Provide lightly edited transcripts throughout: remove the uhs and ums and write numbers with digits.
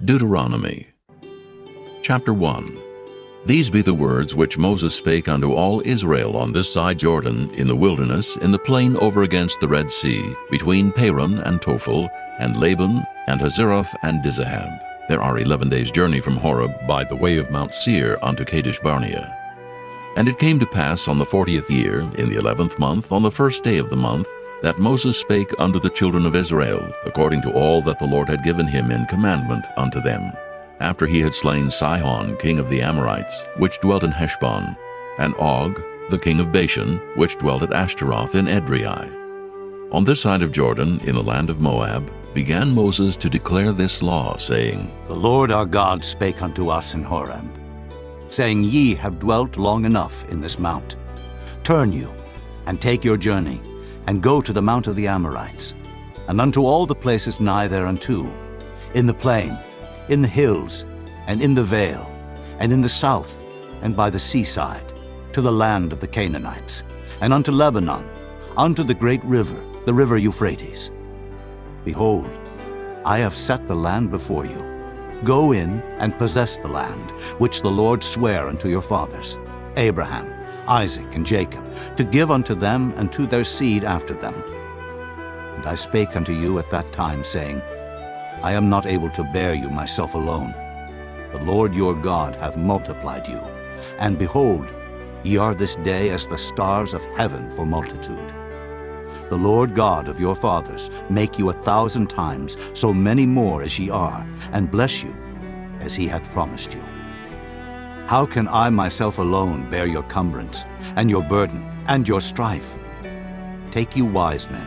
Deuteronomy. Chapter 1. These be the words which Moses spake unto all Israel on this side Jordan, in the wilderness, in the plain over against the Red Sea, between Paran and Tophel, and Laban, and Hazeroth, and Dizahab. There are 11 days' journey from Horeb by the way of Mount Seir unto Kadesh Barnea. And it came to pass on the 40th year, in the 11th month, on the first day of the month, that Moses spake unto the children of Israel, according to all that the Lord had given him in commandment unto them, after he had slain Sihon king of the Amorites, which dwelt in Heshbon, and Og the king of Bashan, which dwelt at Ashtaroth in Edrei. On this side of Jordan, in the land of Moab, began Moses to declare this law, saying, The Lord our God spake unto us in Horeb, saying, Ye have dwelt long enough in this mount. Turn you, and take your journey, and go to the mount of the Amorites, and unto all the places nigh thereunto, in the plain, in the hills, and in the vale, and in the south, and by the seaside, to the land of the Canaanites, and unto Lebanon, unto the great river, the river Euphrates. Behold, I have set the land before you. Go in and possess the land, which the Lord sware unto your fathers, Abraham, Isaac, and Jacob, to give unto them and to their seed after them. And I spake unto you at that time, saying, I am not able to bear you myself alone. The Lord your God hath multiplied you, and behold, ye are this day as the stars of heaven for multitude. The Lord God of your fathers make you 1,000 times so many more as ye are, and bless you as he hath promised you. How can I myself alone bear your cumbrance, and your burden, and your strife? Take you wise men,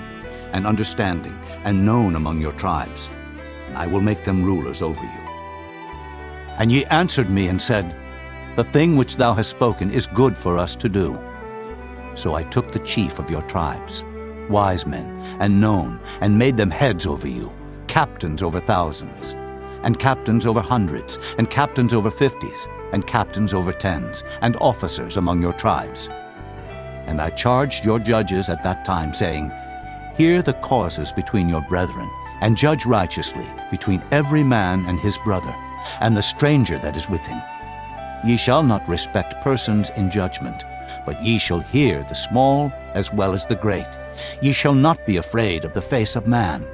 and understanding, and known among your tribes, and I will make them rulers over you. And ye answered me and said, The thing which thou hast spoken is good for us to do. So I took the chief of your tribes, wise men, and known, and made them heads over you, captains over thousands, and captains over hundreds, and captains over 50s, and captains over 10s, and officers among your tribes. And I charged your judges at that time, saying, Hear the causes between your brethren, and judge righteously between every man and his brother, and the stranger that is with him. Ye shall not respect persons in judgment, but ye shall hear the small as well as the great. Ye shall not be afraid of the face of man,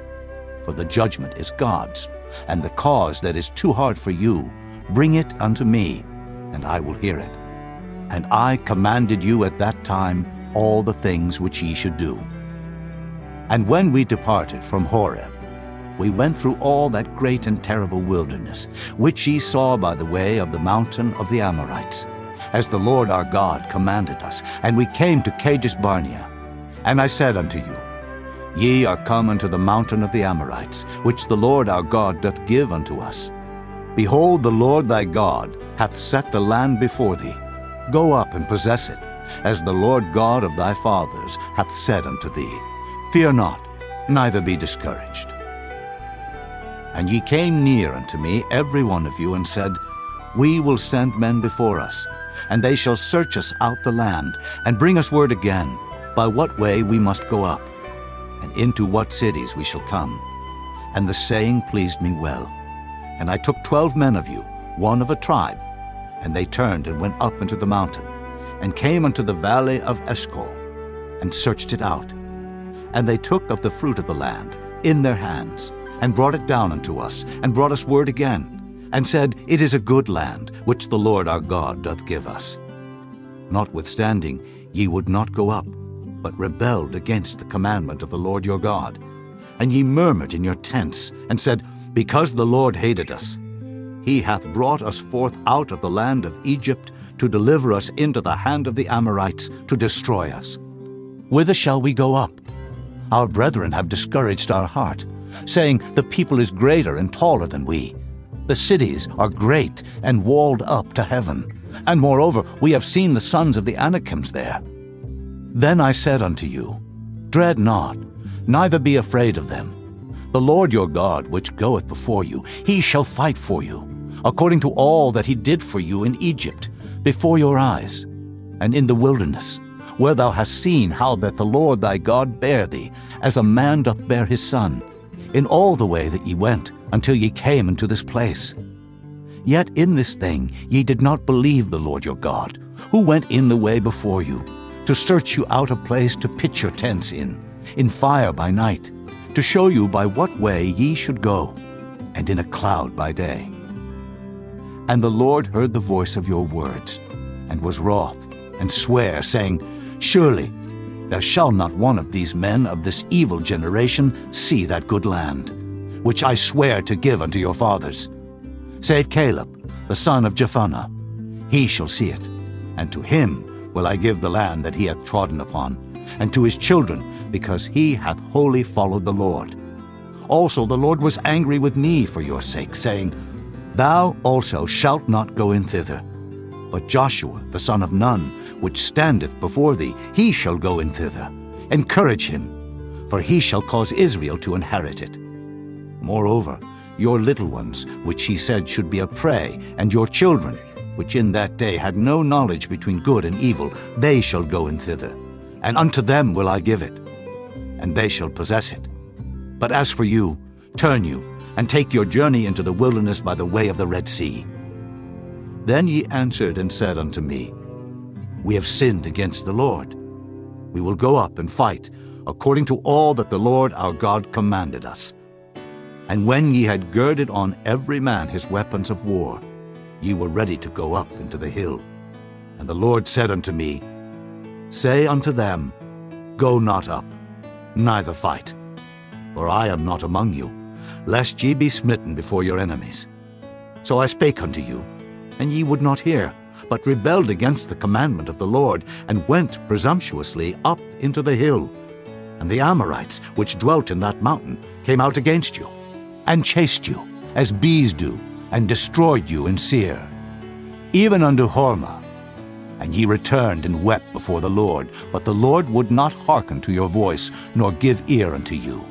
for the judgment is God's, and the cause that is too hard for you, bring it unto me, and I will hear it. And I commanded you at that time all the things which ye should do. And when we departed from Horeb, we went through all that great and terrible wilderness, which ye saw by the way of the mountain of the Amorites, as the Lord our God commanded us. And we came to Kadesh Barnea. And I said unto you, Ye are come unto the mountain of the Amorites, which the Lord our God doth give unto us. Behold, the Lord thy God hath set the land before thee. Go up and possess it, as the Lord God of thy fathers hath said unto thee. Fear not, neither be discouraged. And ye came near unto me, every one of you, and said, We will send men before us, and they shall search us out the land, and bring us word again, by what way we must go up, and into what cities we shall come. And the saying pleased me well. And I took 12 men of you, one of a tribe, and they turned and went up into the mountain, and came unto the valley of Eshcol, and searched it out. And they took of the fruit of the land in their hands, and brought it down unto us, and brought us word again, and said, It is a good land, which the Lord our God doth give us. Notwithstanding, ye would not go up, but rebelled against the commandment of the Lord your God. And ye murmured in your tents, and said, Because the Lord hated us, he hath brought us forth out of the land of Egypt, to deliver us into the hand of the Amorites, to destroy us. Whither shall we go up? Our brethren have discouraged our heart, saying, The people is greater and taller than we. The cities are great and walled up to heaven. And moreover, we have seen the sons of the Anakims there. Then I said unto you, Dread not, neither be afraid of them. The Lord your God, which goeth before you, he shall fight for you, according to all that he did for you in Egypt, before your eyes, and in the wilderness, where thou hast seen how that the Lord thy God bare thee, as a man doth bear his son, in all the way that ye went, until ye came into this place. Yet in this thing ye did not believe the Lord your God, who went in the way before you, to search you out a place to pitch your tents in fire by night, to show you by what way ye should go, and in a cloud by day. And the Lord heard the voice of your words, and was wroth, and sware, saying, Surely there shall not one of these men of this evil generation see that good land, which I swear to give unto your fathers, save Caleb, the son of Jephunneh. He shall see it, and to him will I give the land that he hath trodden upon, and to his children, because he hath wholly followed the Lord. Also the Lord was angry with me for your sake, saying, Thou also shalt not go in thither. But Joshua the son of Nun, which standeth before thee, he shall go in thither. Encourage him, for he shall cause Israel to inherit it. Moreover, your little ones, which he said should be a prey, and your children, which in that day had no knowledge between good and evil, they shall go in thither, and unto them will I give it, and they shall possess it. But as for you, turn you, and take your journey into the wilderness by the way of the Red Sea. Then ye answered and said unto me, We have sinned against the Lord. We will go up and fight, according to all that the Lord our God commanded us. And when ye had girded on every man his weapons of war, ye were ready to go up into the hill. And the Lord said unto me, Say unto them, Go not up, neither fight, for I am not among you, lest ye be smitten before your enemies. So I spake unto you, and ye would not hear, but rebelled against the commandment of the Lord, and went presumptuously up into the hill. And the Amorites, which dwelt in that mountain, came out against you, and chased you, as bees do, and destroyed you in Seir, even unto Hormah. And ye returned and wept before the Lord, but the Lord would not hearken to your voice, nor give ear unto you.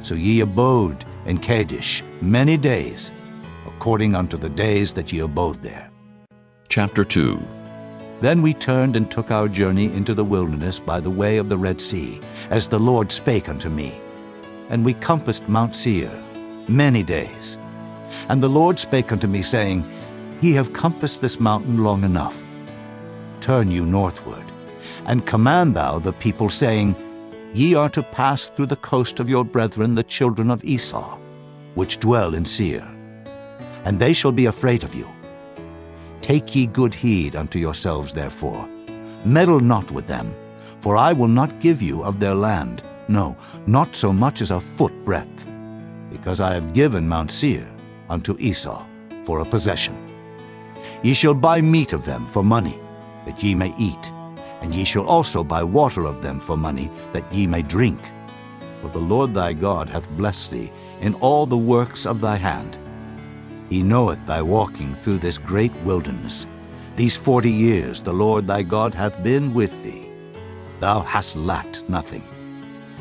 So ye abode in Kadesh many days, according unto the days that ye abode there. Chapter 2. Then we turned and took our journey into the wilderness by the way of the Red Sea, as the Lord spake unto me. And we compassed Mount Seir many days. And the Lord spake unto me, saying, Ye have compassed this mountain long enough. Turn you northward, and command thou the people, saying, Ye are to pass through the coast of your brethren the children of Esau, which dwell in Seir, and they shall be afraid of you. Take ye good heed unto yourselves, therefore. Meddle not with them, for I will not give you of their land, no, not so much as a foot breadth, because I have given Mount Seir unto Esau for a possession. Ye shall buy meat of them for money, that ye may eat, and ye shall also buy water of them for money, that ye may drink. For the Lord thy God hath blessed thee in all the works of thy hand. He knoweth thy walking through this great wilderness. These 40 years the Lord thy God hath been with thee. Thou hast lacked nothing.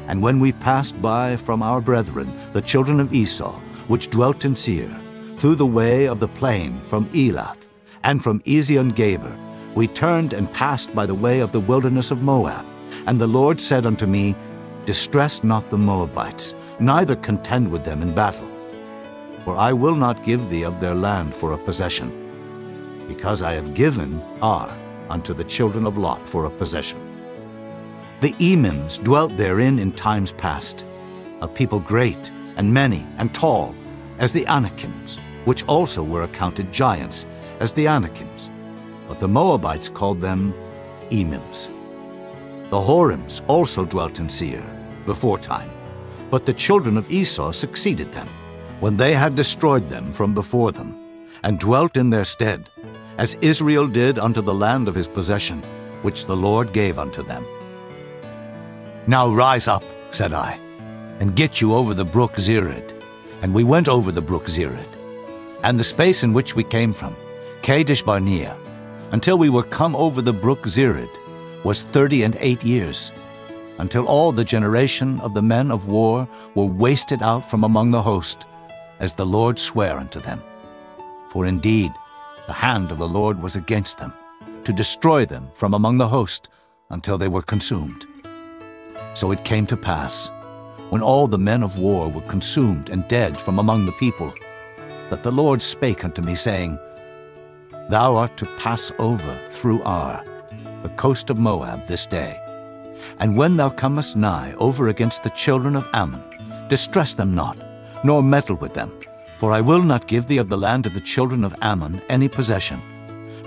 And when we passed by from our brethren, the children of Esau, which dwelt in Seir, through the way of the plain from Elath, and from Ezion-Geber, we turned and passed by the way of the wilderness of Moab. And the Lord said unto me, Distress not the Moabites, neither contend with them in battle. For I will not give thee of their land for a possession, because I have given Ar unto the children of Lot for a possession. The Emims dwelt therein in times past, a people great and many and tall, as the Anakims, which also were accounted giants, as the Anakims. But the Moabites called them Emims. The Horims also dwelt in Seir before time, but the children of Esau succeeded them, when they had destroyed them from before them, and dwelt in their stead, as Israel did unto the land of his possession, which the Lord gave unto them. Now rise up, said I, and get you over the brook Zered. And we went over the brook Zered, and the space in which we came from, Kadesh Barnea, until we were come over the brook Zered, was 38 years, until all the generation of the men of war were wasted out from among the host, as the Lord sware unto them. For indeed the hand of the Lord was against them, to destroy them from among the host, until they were consumed. So it came to pass, when all the men of war were consumed and dead from among the people, that the Lord spake unto me, saying, Thou art to pass over through Ar, the coast of Moab, this day. And when thou comest nigh over against the children of Ammon, distress them not, nor meddle with them, for I will not give thee of the land of the children of Ammon any possession,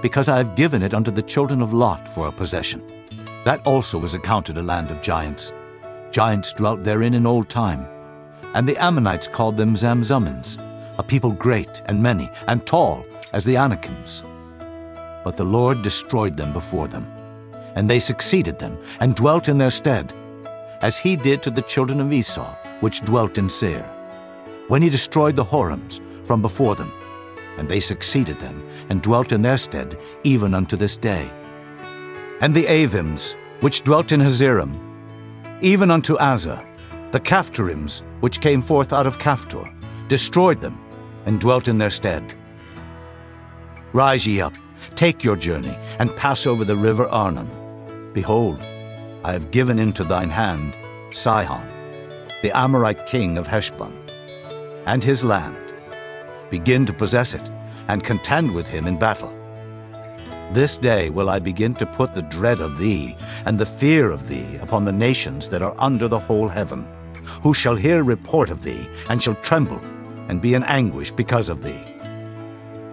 because I have given it unto the children of Lot for a possession. That also was accounted a land of giants. Giants dwelt therein in old time. And the Ammonites called them Zamzummins, a people great and many, and tall as the Anakims. But the Lord destroyed them before them, and they succeeded them, and dwelt in their stead, as he did to the children of Esau, which dwelt in Seir, when he destroyed the Horims from before them, and they succeeded them, and dwelt in their stead, even unto this day. And the Avims, which dwelt in Hazerim, even unto Azar, the Caphtorims, which came forth out of Caphtor, destroyed them, and dwelt in their stead. Rise ye up, take your journey, and pass over the river Arnon. Behold, I have given into thine hand Sihon, the Amorite king of Heshbon, and his land. Begin to possess it, and contend with him in battle. This day will I begin to put the dread of thee, and the fear of thee, upon the nations that are under the whole heaven, who shall hear report of thee, and shall tremble, and be in anguish because of thee.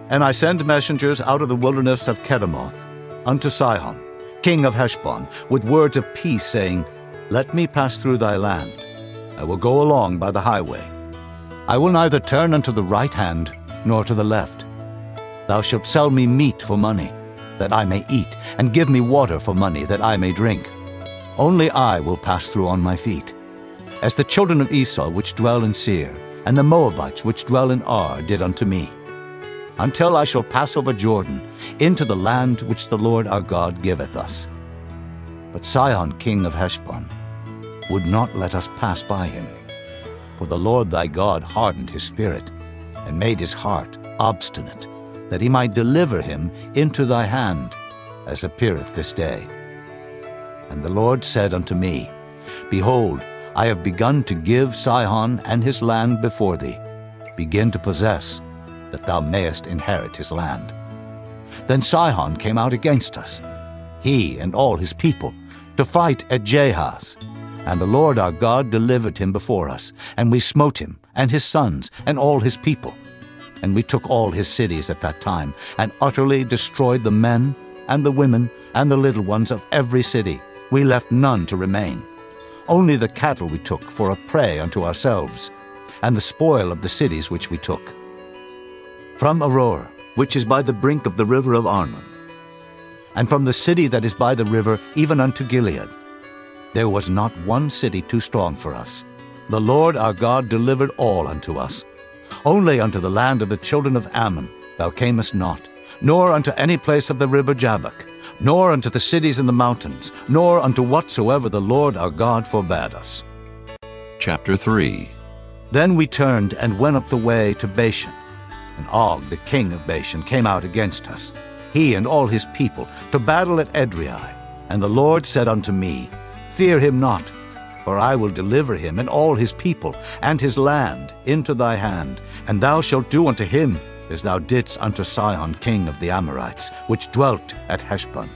And I send messengers out of the wilderness of Kedemoth unto Sihon, king of Heshbon, with words of peace, saying, Let me pass through thy land. I will go along by the highway. I will neither turn unto the right hand, nor to the left. Thou shalt sell me meat for money, that I may eat, and give me water for money, that I may drink. Only I will pass through on my feet, as the children of Esau which dwell in Seir, and the Moabites which dwell in Ar did unto me, until I shall pass over Jordan into the land which the Lord our God giveth us. But Sihon king of Heshbon would not let us pass by him, for the Lord thy God hardened his spirit, and made his heart obstinate, that he might deliver him into thy hand, as appeareth this day. And the Lord said unto me, Behold, I have begun to give Sihon and his land before thee. Begin to possess, that thou mayest inherit his land. Then Sihon came out against us, he and all his people, to fight at Jahaz. And the Lord our God delivered him before us, and we smote him, and his sons, and all his people. And we took all his cities at that time, and utterly destroyed the men, and the women, and the little ones of every city. We left none to remain. Only the cattle we took for a prey unto ourselves, and the spoil of the cities which we took. From Aroer, which is by the brink of the river of Arnon, and from the city that is by the river even unto Gilead, there was not one city too strong for us. The Lord our God delivered all unto us. Only unto the land of the children of Ammon thou camest not, nor unto any place of the river Jabbok, nor unto the cities in the mountains, nor unto whatsoever the Lord our God forbade us. Chapter 3. Then we turned and went up the way to Bashan, and Og the king of Bashan came out against us, he and all his people, to battle at Edrei. And the Lord said unto me, Fear him not, for I will deliver him and all his people and his land into thy hand, and thou shalt do unto him as thou didst unto Sihon king of the Amorites, which dwelt at Heshbon.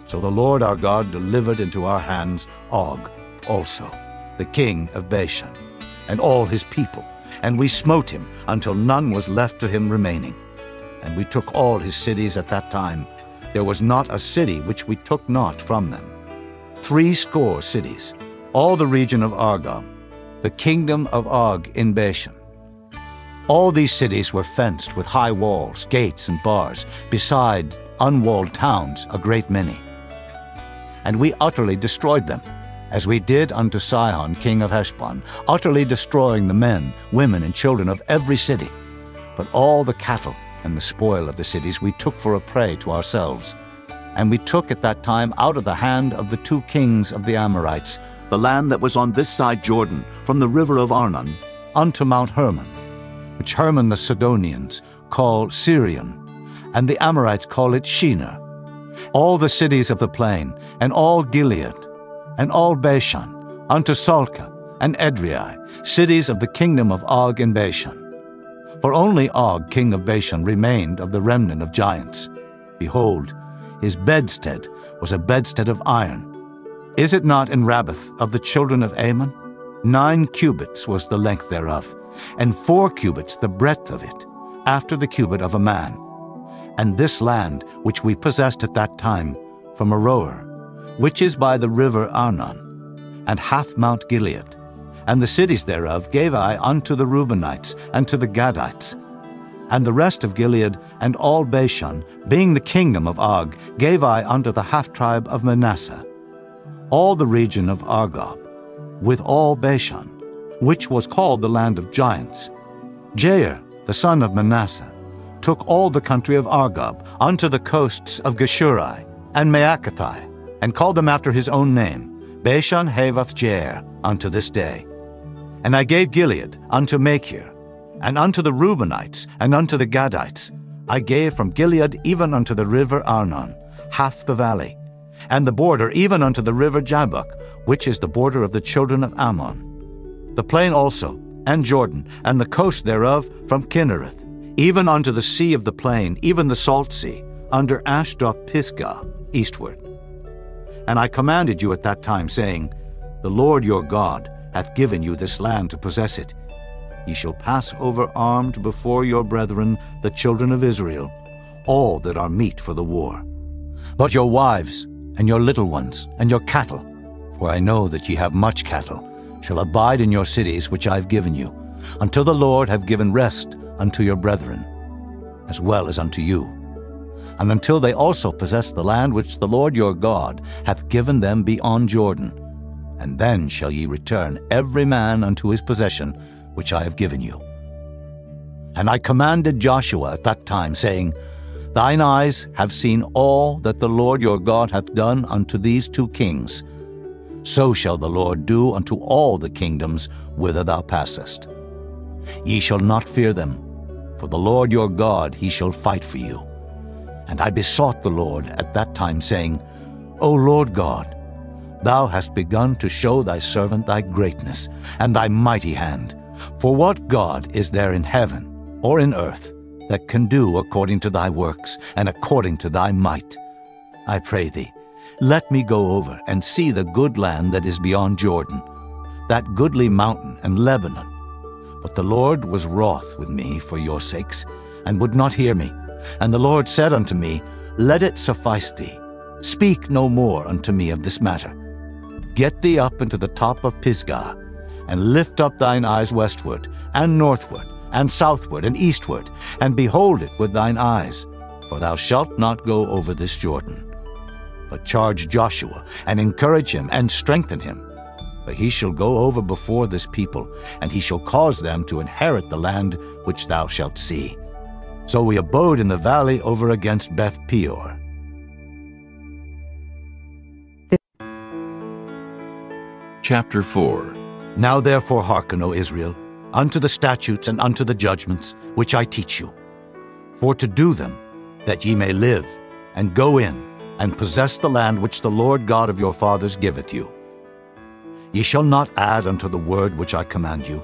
So the Lord our God delivered into our hands Og also, the king of Bashan, and all his people, and we smote him until none was left to him remaining. And we took all his cities at that time. There was not a city which we took not from them. 80 cities, all the region of Argob, the kingdom of Og in Bashan. All these cities were fenced with high walls, gates, and bars, beside unwalled towns a great many. And we utterly destroyed them, as we did unto Sihon king of Heshbon, utterly destroying the men, women, and children of every city. But all the cattle and the spoil of the cities we took for a prey to ourselves. And we took at that time out of the hand of the 2 kings of the Amorites the land that was on this side Jordan, from the river of Arnon unto Mount Hermon, which Hermon the Sidonians call Sirion, and the Amorites call it Shinar, all the cities of the plain, and all Gilead, and all Bashan, unto Salcah, and Edrei, cities of the kingdom of Og in Bashan. For only Og, king of Bashan, remained of the remnant of giants. Behold, his bedstead was a bedstead of iron. Is it not in Rabbath of the children of Ammon? 9 cubits was the length thereof, and 4 cubits the breadth of it, after the cubit of a man. And this land which we possessed at that time from Aroer, which is by the river Arnon, and half Mount Gilead, and the cities thereof gave I unto the Reubenites and to the Gadites. And the rest of Gilead and all Bashan, being the kingdom of Og, gave I unto the half-tribe of Manasseh. All the region of Argob, with all Bashan, which was called the land of giants. Jair, the son of Manasseh, took all the country of Argob unto the coasts of Geshuri and Maacathai, and called them after his own name, Bashan Havoth Jair, unto this day. And I gave Gilead unto Machir, and unto the Reubenites, and unto the Gadites. I gave from Gilead even unto the river Arnon, half the valley, and the border even unto the river Jabbok, which is the border of the children of Ammon. The plain also, and Jordan, and the coast thereof from Kinnereth, even unto the sea of the plain, even the salt sea, under Ashdod Pisgah, eastward. And I commanded you at that time, saying, The Lord your God hath given you this land to possess it. Ye shall pass over armed before your brethren, the children of Israel, all that are meet for the war. But your wives, and your little ones, and your cattle, for I know that ye have much cattle, shall abide in your cities which I have given you, until the Lord have given rest unto your brethren, as well as unto you, and until they also possess the land which the Lord your God hath given them beyond Jordan. And then shall ye return every man unto his possession, which I have given you. And I commanded Joshua at that time, saying, Thine eyes have seen all that the Lord your God hath done unto these 2 kings. So shall the Lord do unto all the kingdoms whither thou passest. Ye shall not fear them, for the Lord your God, he shall fight for you. And I besought the Lord at that time, saying, O Lord God, thou hast begun to show thy servant thy greatness, and thy mighty hand. For what God is there in heaven or in earth that can do according to thy works and according to thy might? I pray thee, let me go over and see the good land that is beyond Jordan, that goodly mountain and Lebanon. But the Lord was wroth with me for your sakes, and would not hear me. And the Lord said unto me, Let it suffice thee. Speak no more unto me of this matter. Get thee up into the top of Pisgah, and lift up thine eyes westward, and northward, and southward, and eastward, and behold it with thine eyes, for thou shalt not go over this Jordan. But charge Joshua, and encourage him, and strengthen him. For he shall go over before this people, and he shall cause them to inherit the land which thou shalt see. So we abode in the valley over against Beth Peor. Chapter 4. Now therefore hearken, O Israel, unto the statutes and unto the judgments which I teach you, for to do them, that ye may live, and go in, and possess the land which the Lord God of your fathers giveth you. Ye shall not add unto the word which I command you,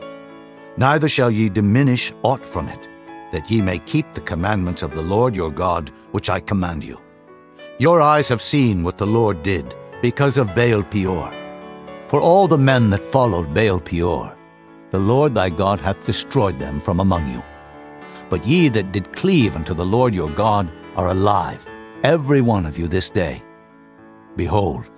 neither shall ye diminish aught from it, that ye may keep the commandments of the Lord your God which I command you. Your eyes have seen what the Lord did because of Baal Peor. For all the men that followed Baal Peor, the Lord thy God hath destroyed them from among you. But ye that did cleave unto the Lord your God are alive, every one of you this day. Behold,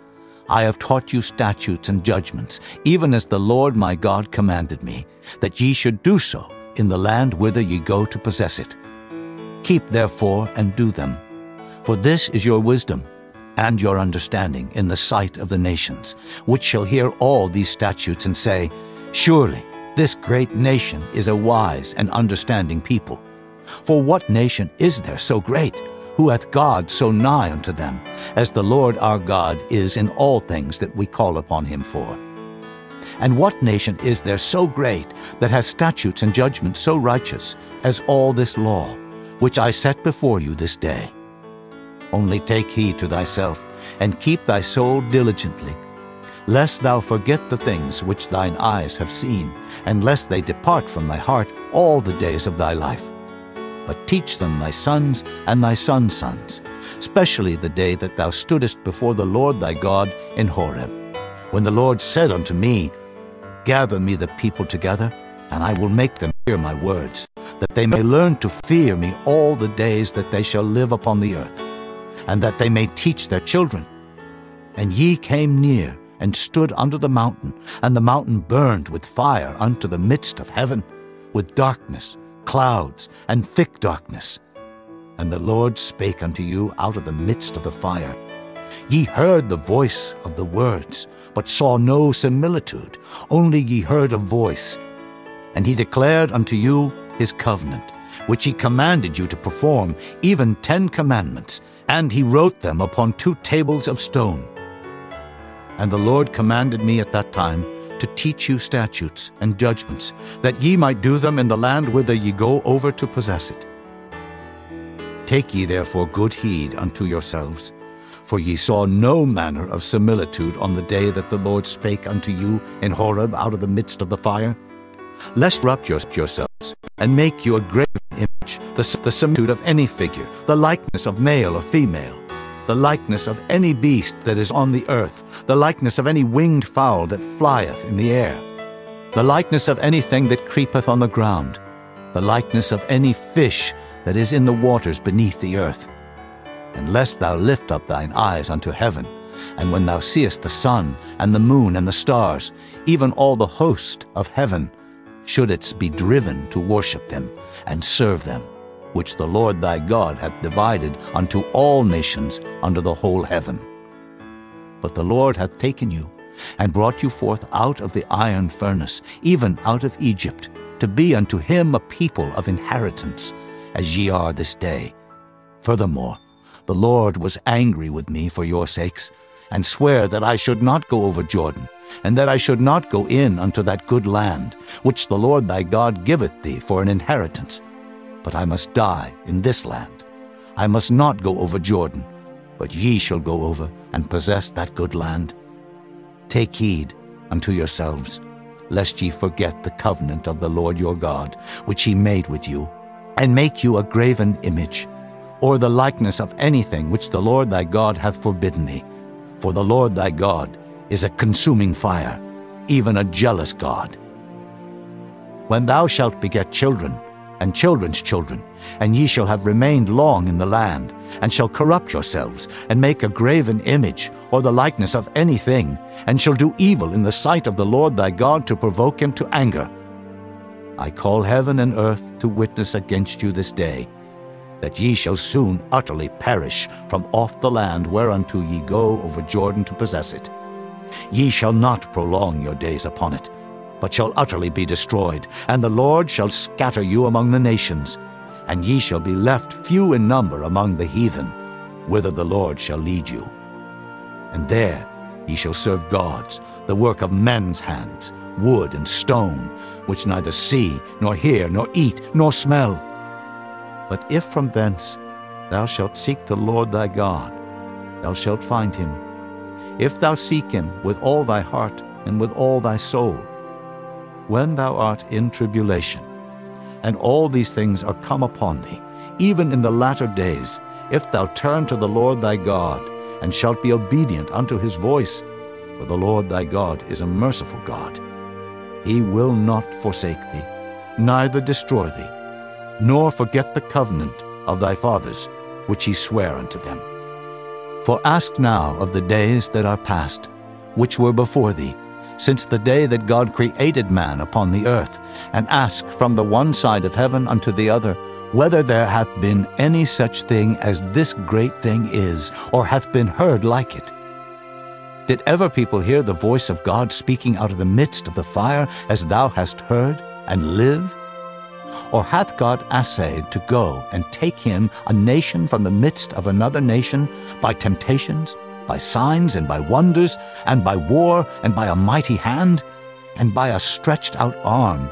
I have taught you statutes and judgments, even as the Lord my God commanded me, that ye should do so in the land whither ye go to possess it. Keep therefore and do them, for this is your wisdom and your understanding in the sight of the nations, which shall hear all these statutes and say, Surely this great nation is a wise and understanding people. For what nation is there so great, who hath God so nigh unto them, as the Lord our God is in all things that we call upon him for? And what nation is there so great, that hath statutes and judgments so righteous, as all this law, which I set before you this day? Only take heed to thyself, and keep thy soul diligently, lest thou forget the things which thine eyes have seen, and lest they depart from thy heart all the days of thy life. But teach them thy sons and thy sons' sons, especially the day that thou stoodest before the Lord thy God in Horeb, when the Lord said unto me, Gather me the people together, and I will make them hear my words, that they may learn to fear me all the days that they shall live upon the earth, and that they may teach their children. And ye came near, and stood under the mountain, and the mountain burned with fire unto the midst of heaven, with darkness, clouds, and thick darkness. And the Lord spake unto you out of the midst of the fire. Ye heard the voice of the words, but saw no similitude, only ye heard a voice. And he declared unto you his covenant, which he commanded you to perform, even 10 commandments, and he wrote them upon 2 tables of stone. And the Lord commanded me at that time to teach you statutes and judgments, that ye might do them in the land whither ye go over to possess it. Take ye therefore good heed unto yourselves, for ye saw no manner of similitude on the day that the Lord spake unto you in Horeb out of the midst of the fire, lest corrupt yourselves, and make you a graven image, the similitude of any figure, the likeness of male or female, the likeness of any beast that is on the earth, the likeness of any winged fowl that flieth in the air, the likeness of anything that creepeth on the ground, the likeness of any fish that is in the waters beneath the earth. And lest thou lift up thine eyes unto heaven, and when thou seest the sun and the moon and the stars, even all the host of heaven, shouldest be driven to worship them and serve them, which the Lord thy God hath divided unto all nations under the whole heaven. But the Lord hath taken you, and brought you forth out of the iron furnace, even out of Egypt, to be unto him a people of inheritance, as ye are this day. Furthermore, the Lord was angry with me for your sakes, and sware that I should not go over Jordan, and that I should not go in unto that good land, which the Lord thy God giveth thee for an inheritance. But I must die in this land. I must not go over Jordan, but ye shall go over and possess that good land. Take heed unto yourselves, lest ye forget the covenant of the Lord your God, which he made with you, and make you a graven image, or the likeness of anything which the Lord thy God hath forbidden thee. For the Lord thy God is a consuming fire, even a jealous God. When thou shalt beget children, and children's children, and ye shall have remained long in the land, and shall corrupt yourselves, and make a graven image, or the likeness of anything, and shall do evil in the sight of the Lord thy God to provoke him to anger, I call heaven and earth to witness against you this day, that ye shall soon utterly perish from off the land whereunto ye go over Jordan to possess it. Ye shall not prolong your days upon it, but shall utterly be destroyed, and the Lord shall scatter you among the nations, and ye shall be left few in number among the heathen, whither the Lord shall lead you. And there ye shall serve gods, the work of men's hands, wood and stone, which neither see, nor hear, nor eat, nor smell. But if from thence thou shalt seek the Lord thy God, thou shalt find him, if thou seek him with all thy heart and with all thy soul. When thou art in tribulation, and all these things are come upon thee, even in the latter days, if thou turn to the Lord thy God, and shalt be obedient unto his voice, for the Lord thy God is a merciful God. He will not forsake thee, neither destroy thee, nor forget the covenant of thy fathers, which he sware unto them. For ask now of the days that are past, which were before thee, since the day that God created man upon the earth, and ask from the one side of heaven unto the other, whether there hath been any such thing as this great thing is, or hath been heard like it. Did ever people hear the voice of God speaking out of the midst of the fire, as thou hast heard, and live? Or hath God assayed to go and take him a nation from the midst of another nation, by temptations, by signs, and by wonders, and by war, and by a mighty hand, and by a stretched out arm,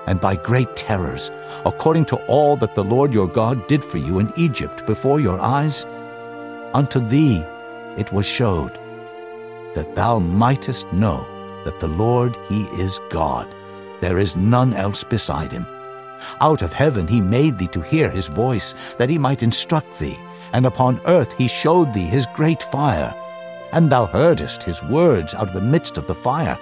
and by great terrors, according to all that the Lord your God did for you in Egypt before your eyes? Unto thee it was showed. that thou mightest know that the Lord, he is God. There is none else beside him. Out of heaven he made thee to hear his voice, that he might instruct thee, and upon earth he showed thee his great fire. And thou heardest his words out of the midst of the fire.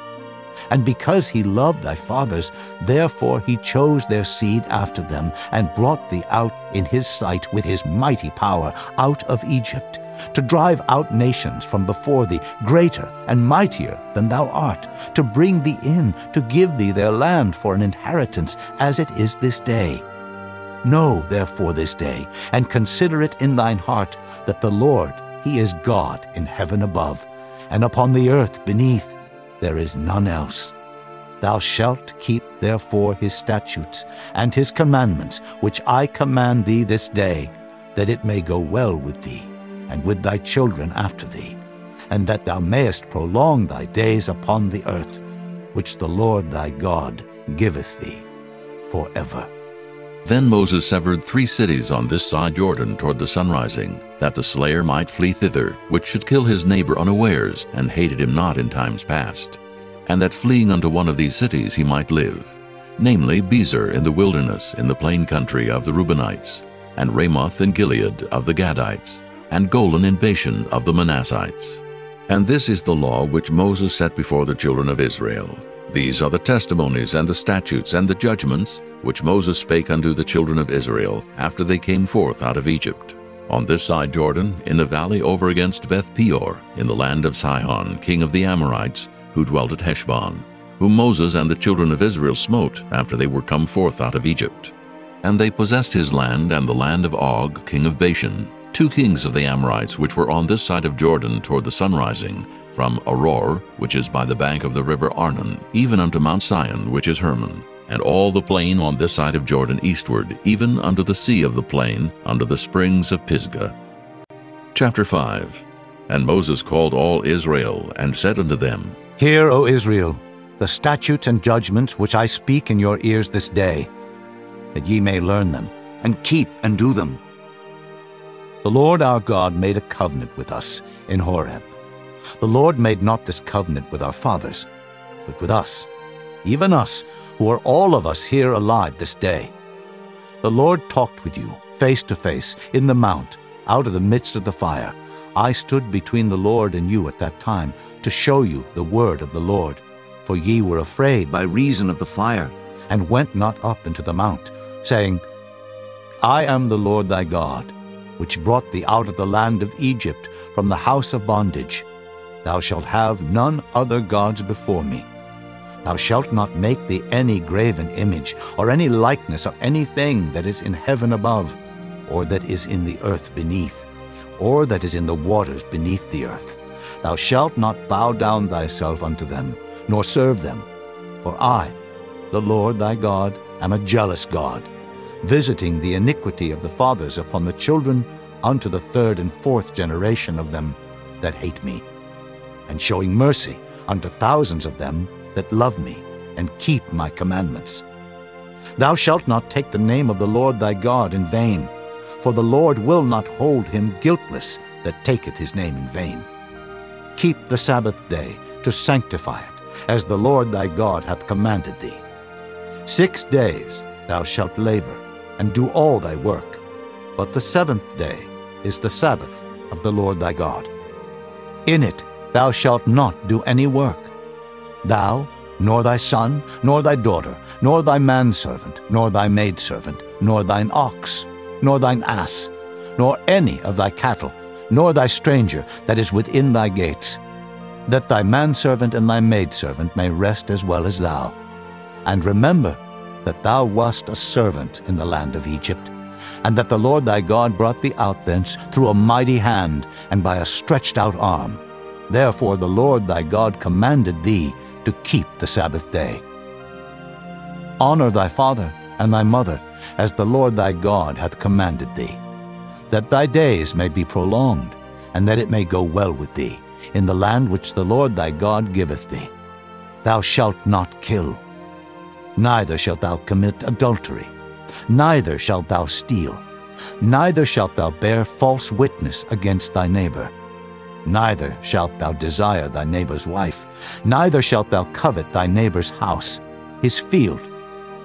And because he loved thy fathers, therefore he chose their seed after them, and brought thee out in his sight with his mighty power out of Egypt, to drive out nations from before thee, greater and mightier than thou art, to bring thee in, to give thee their land for an inheritance, as it is this day. Know therefore this day, and consider it in thine heart, that the Lord, he is God in heaven above, and upon the earth beneath. There is none else. Thou shalt keep therefore his statutes and his commandments, which I command thee this day, that it may go well with thee, and with thy children after thee, and that thou mayest prolong thy days upon the earth, which the Lord thy God giveth thee forever. Then Moses severed 3 cities on this side Jordan toward the sunrising, that the slayer might flee thither, which should kill his neighbor unawares, and hated him not in times past, and that fleeing unto one of these cities he might live, namely Bezer in the wilderness in the plain country of the Reubenites, and Ramoth in Gilead of the Gadites, and Golan in Bashan of the Manassites. And this is the law which Moses set before the children of Israel. These are the testimonies and the statutes and the judgments which Moses spake unto the children of Israel after they came forth out of Egypt, on this side Jordan, in the valley over against Beth Peor, in the land of Sihon, king of the Amorites, who dwelt at Heshbon, whom Moses and the children of Israel smote after they were come forth out of Egypt. And they possessed his land and the land of Og, king of Bashan, 2 kings of the Amorites which were on this side of Jordan toward the sunrising, from Aror, which is by the bank of the river Arnon, even unto Mount Sion, which is Hermon, and all the plain on this side of Jordan eastward, even unto the sea of the plain, unto the springs of Pisgah. Chapter 5. And Moses called all Israel, and said unto them, Hear, O Israel, the statutes and judgments which I speak in your ears this day, that ye may learn them, and keep and do them. The Lord our God made a covenant with us in Horeb. The Lord made not this covenant with our fathers, but with us, even us, who are all of us here alive this day. The Lord talked with you face to face in the mount, out of the midst of the fire. I stood between the Lord and you at that time, to show you the word of the Lord. For ye were afraid by reason of the fire, and went not up into the mount, saying, I am the Lord thy God, which brought thee out of the land of Egypt, from the house of bondage. Thou shalt have none other gods before me. Thou shalt not make thee any graven image, or any likeness of anything that is in heaven above, or that is in the earth beneath, or that is in the waters beneath the earth. Thou shalt not bow down thyself unto them, nor serve them. For I, the Lord thy God, am a jealous God, visiting the iniquity of the fathers upon the children unto the 3rd and 4th generation of them that hate me, and showing mercy unto thousands of them that love me, and keep my commandments. Thou shalt not take the name of the Lord thy God in vain, for the Lord will not hold him guiltless that taketh his name in vain. Keep the Sabbath day to sanctify it, as the Lord thy God hath commanded thee. 6 days thou shalt labor, and do all thy work, but the 7th day is the Sabbath of the Lord thy God. In it thou shalt not do any work, thou, nor thy son, nor thy daughter, nor thy manservant, nor thy maidservant, nor thine ox, nor thine ass, nor any of thy cattle, nor thy stranger that is within thy gates, that thy manservant and thy maidservant may rest as well as thou. And remember that thou wast a servant in the land of Egypt, and that the Lord thy God brought thee out thence through a mighty hand and by a stretched out arm. Therefore the Lord thy God commanded thee to keep the Sabbath day. Honor thy father and thy mother, as the Lord thy God hath commanded thee, that thy days may be prolonged, and that it may go well with thee, in the land which the Lord thy God giveth thee. Thou shalt not kill, neither shalt thou commit adultery, neither shalt thou steal, neither shalt thou bear false witness against thy neighbor. Neither shalt thou desire thy neighbor's wife, neither shalt thou covet thy neighbor's house, his field,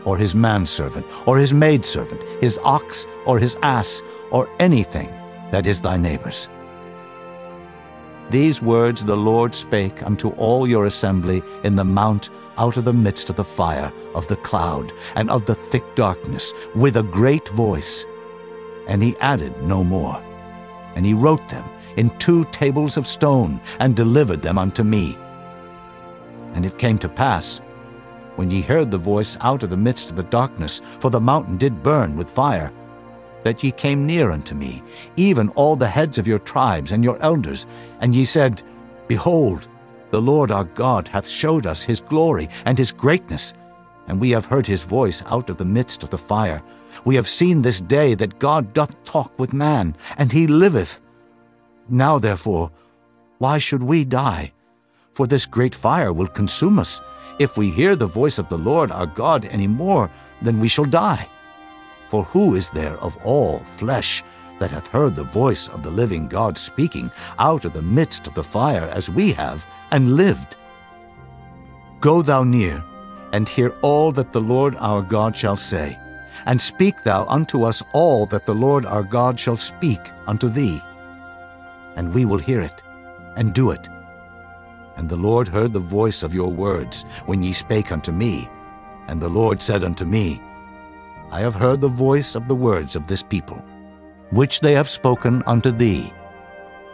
or his manservant, or his maidservant, his ox, or his ass, or anything that is thy neighbor's. These words the Lord spake unto all your assembly in the mount out of the midst of the fire, of the cloud, and of the thick darkness, with a great voice. And he added no more. And he wrote them in 2 tables of stone, and delivered them unto me. And it came to pass, when ye heard the voice out of the midst of the darkness, for the mountain did burn with fire, that ye came near unto me, even all the heads of your tribes and your elders, and ye said, Behold, the Lord our God hath showed us his glory and his greatness, and we have heard his voice out of the midst of the fire. We have seen this day that God doth talk with man, and he liveth. Now therefore, why should we die? For this great fire will consume us. If we hear the voice of the Lord our God any more, then we shall die. For who is there of all flesh that hath heard the voice of the living God speaking out of the midst of the fire as we have, and lived? Go thou near, and hear all that the Lord our God shall say, and speak thou unto us all that the Lord our God shall speak unto thee. And we will hear it, and do it. And the Lord heard the voice of your words when ye spake unto me. And the Lord said unto me, I have heard the voice of the words of this people, which they have spoken unto thee.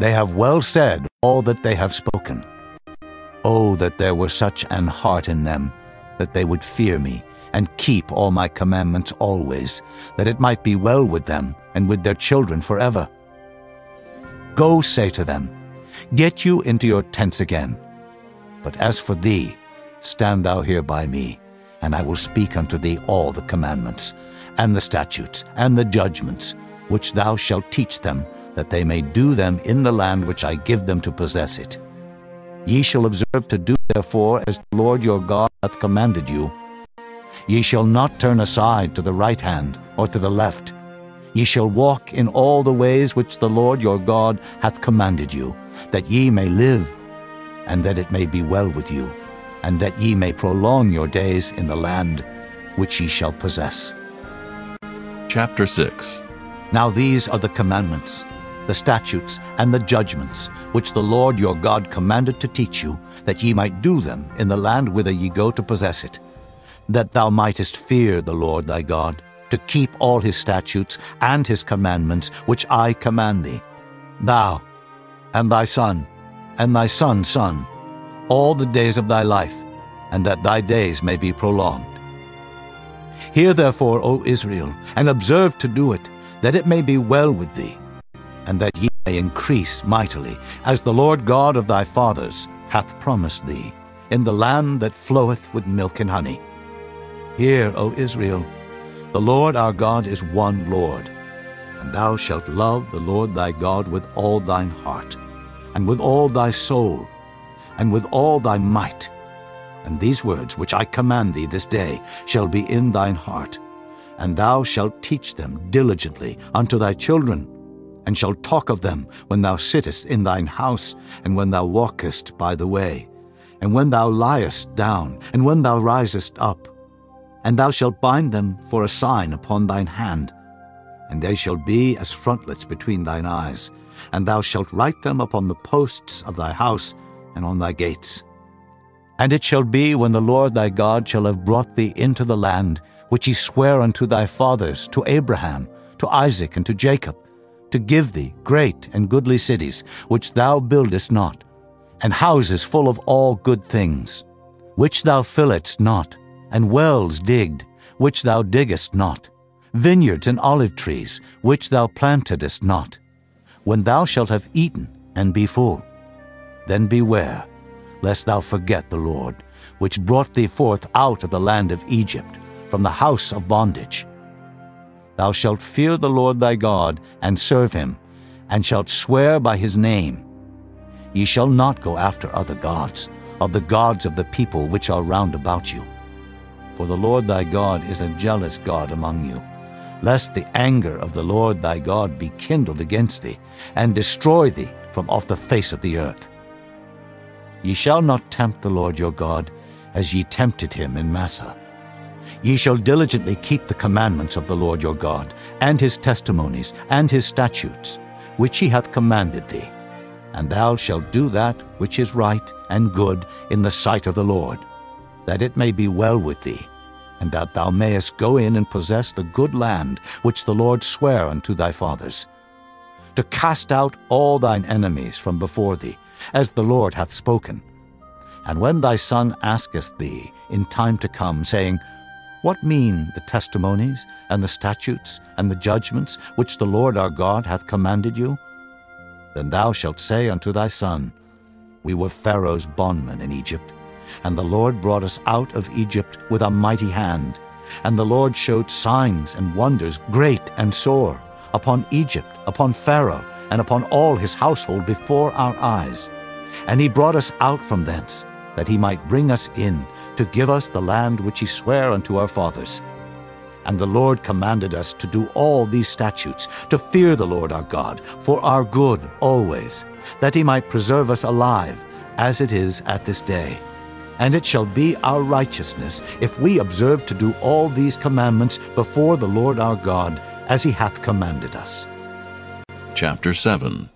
They have well said all that they have spoken. Oh, that there were such an heart in them, that they would fear me, and keep all my commandments always, that it might be well with them, and with their children forever. Go say to them, Get you into your tents again. But as for thee, stand thou here by me, and I will speak unto thee all the commandments, and the statutes, and the judgments, which thou shalt teach them, that they may do them in the land which I give them to possess it. Ye shall observe to do therefore as the Lord your God hath commanded you. Ye shall not turn aside to the right hand or to the left. Ye shall walk in all the ways which the Lord your God hath commanded you, that ye may live, and that it may be well with you, and that ye may prolong your days in the land which ye shall possess. Chapter 6. Now these are the commandments, the statutes, and the judgments, which the Lord your God commanded to teach you, that ye might do them in the land whither ye go to possess it, that thou mightest fear the Lord thy God, to keep all his statutes and his commandments which I command thee, thou, and thy son, and thy son's son, all the days of thy life, and that thy days may be prolonged. Hear therefore, O Israel, and observe to do it, that it may be well with thee, and that ye may increase mightily, as the Lord God of thy fathers hath promised thee, in the land that floweth with milk and honey. Hear, O Israel, the Lord our God is one Lord, and thou shalt love the Lord thy God with all thine heart, and with all thy soul, and with all thy might. And these words which I command thee this day shall be in thine heart, and thou shalt teach them diligently unto thy children, and shalt talk of them when thou sittest in thine house, and when thou walkest by the way, and when thou liest down, and when thou risest up. And thou shalt bind them for a sign upon thine hand, and they shall be as frontlets between thine eyes, and thou shalt write them upon the posts of thy house and on thy gates. And it shall be, when the Lord thy God shall have brought thee into the land, which he sware unto thy fathers, to Abraham, to Isaac, and to Jacob, to give thee great and goodly cities, which thou buildest not, and houses full of all good things, which thou filledst not, and wells digged, which thou diggest not, vineyards and olive trees, which thou plantedest not. When thou shalt have eaten and be full, then beware, lest thou forget the Lord, which brought thee forth out of the land of Egypt, from the house of bondage. Thou shalt fear the Lord thy God, and serve him, and shalt swear by his name. Ye shall not go after other gods, of the gods of the people which are round about you. For the Lord thy God is a jealous God among you, lest the anger of the Lord thy God be kindled against thee, and destroy thee from off the face of the earth. Ye shall not tempt the Lord your God, as ye tempted him in Massah. Ye shall diligently keep the commandments of the Lord your God, and his testimonies, and his statutes, which he hath commanded thee. And thou shalt do that which is right and good in the sight of the Lord, that it may be well with thee, and that thou mayest go in and possess the good land which the Lord sware unto thy fathers, to cast out all thine enemies from before thee, as the Lord hath spoken. And when thy son asketh thee in time to come, saying, What mean the testimonies, and the statutes, and the judgments, which the Lord our God hath commanded you? Then thou shalt say unto thy son, We were Pharaoh's bondmen in Egypt, and the Lord brought us out of Egypt with a mighty hand, and the Lord showed signs and wonders great and sore upon Egypt, upon Pharaoh, and upon all his household before our eyes. And he brought us out from thence, that he might bring us in, to give us the land which he sware unto our fathers. And the Lord commanded us to do all these statutes, to fear the Lord our God, for our good always, that he might preserve us alive, as it is at this day. And it shall be our righteousness, if we observe to do all these commandments before the Lord our God, as he hath commanded us. Chapter 7.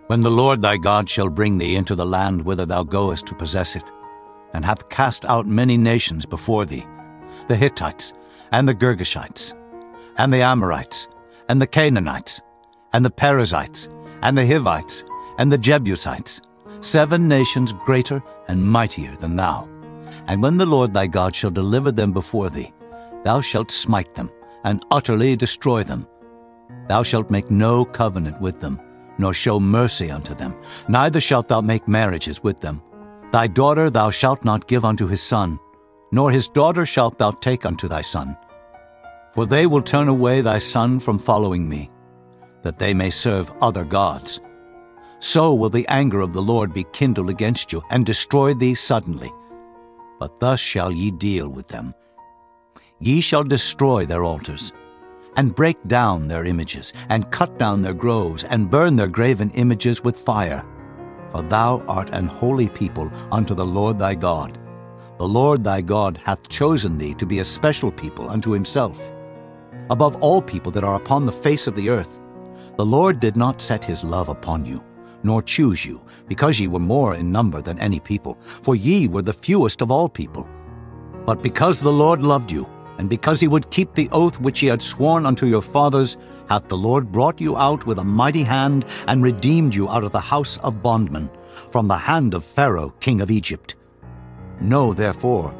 When the Lord thy God shall bring thee into the land whither thou goest to possess it, and hath cast out many nations before thee, the Hittites, and the Girgashites, and the Amorites, and the Canaanites, and the Perizzites, and the Hivites, and the Jebusites, 7 nations greater and mightier than thou. And when the Lord thy God shall deliver them before thee, thou shalt smite them, and utterly destroy them. Thou shalt make no covenant with them, nor show mercy unto them, neither shalt thou make marriages with them. Thy daughter thou shalt not give unto his son, nor his daughter shalt thou take unto thy son. For they will turn away thy son from following me, that they may serve other gods. So will the anger of the Lord be kindled against you, and destroy thee suddenly. But thus shall ye deal with them. Ye shall destroy their altars, and break down their images, and cut down their groves, and burn their graven images with fire. For thou art an holy people unto the Lord thy God. The Lord thy God hath chosen thee to be a special people unto himself. Above all people that are upon the face of the earth, the Lord did not set his love upon you, nor choose you, because ye were more in number than any people, for ye were the fewest of all people. But because the Lord loved you, and because he would keep the oath which he had sworn unto your fathers, hath the Lord brought you out with a mighty hand, and redeemed you out of the house of bondmen, from the hand of Pharaoh king of Egypt. Know therefore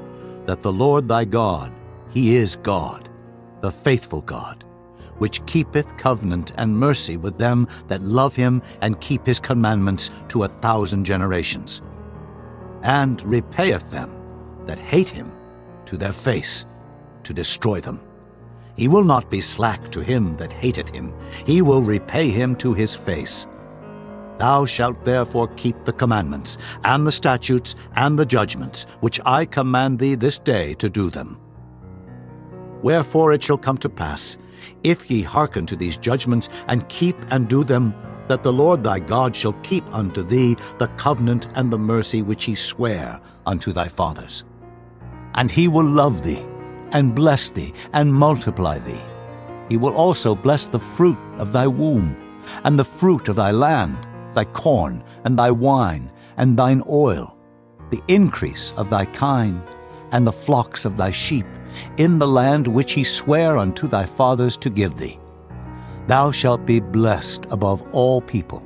that the Lord thy God, he is God, the faithful God, which keepeth covenant and mercy with them that love him and keep his commandments to 1,000 generations, and repayeth them that hate him to their face, to destroy them. He will not be slack to him that hateth him. He will repay him to his face. Thou shalt therefore keep the commandments, and the statutes, and the judgments, which I command thee this day to do them. Wherefore it shall come to pass, if ye hearken to these judgments, and keep and do them, that the Lord thy God shall keep unto thee the covenant and the mercy which he sware unto thy fathers. And he will love thee, and bless thee, and multiply thee. He will also bless the fruit of thy womb, and the fruit of thy land, thy corn, and thy wine, and thine oil, the increase of thy kine, and the flocks of thy sheep, in the land which he sware unto thy fathers to give thee. Thou shalt be blessed above all people.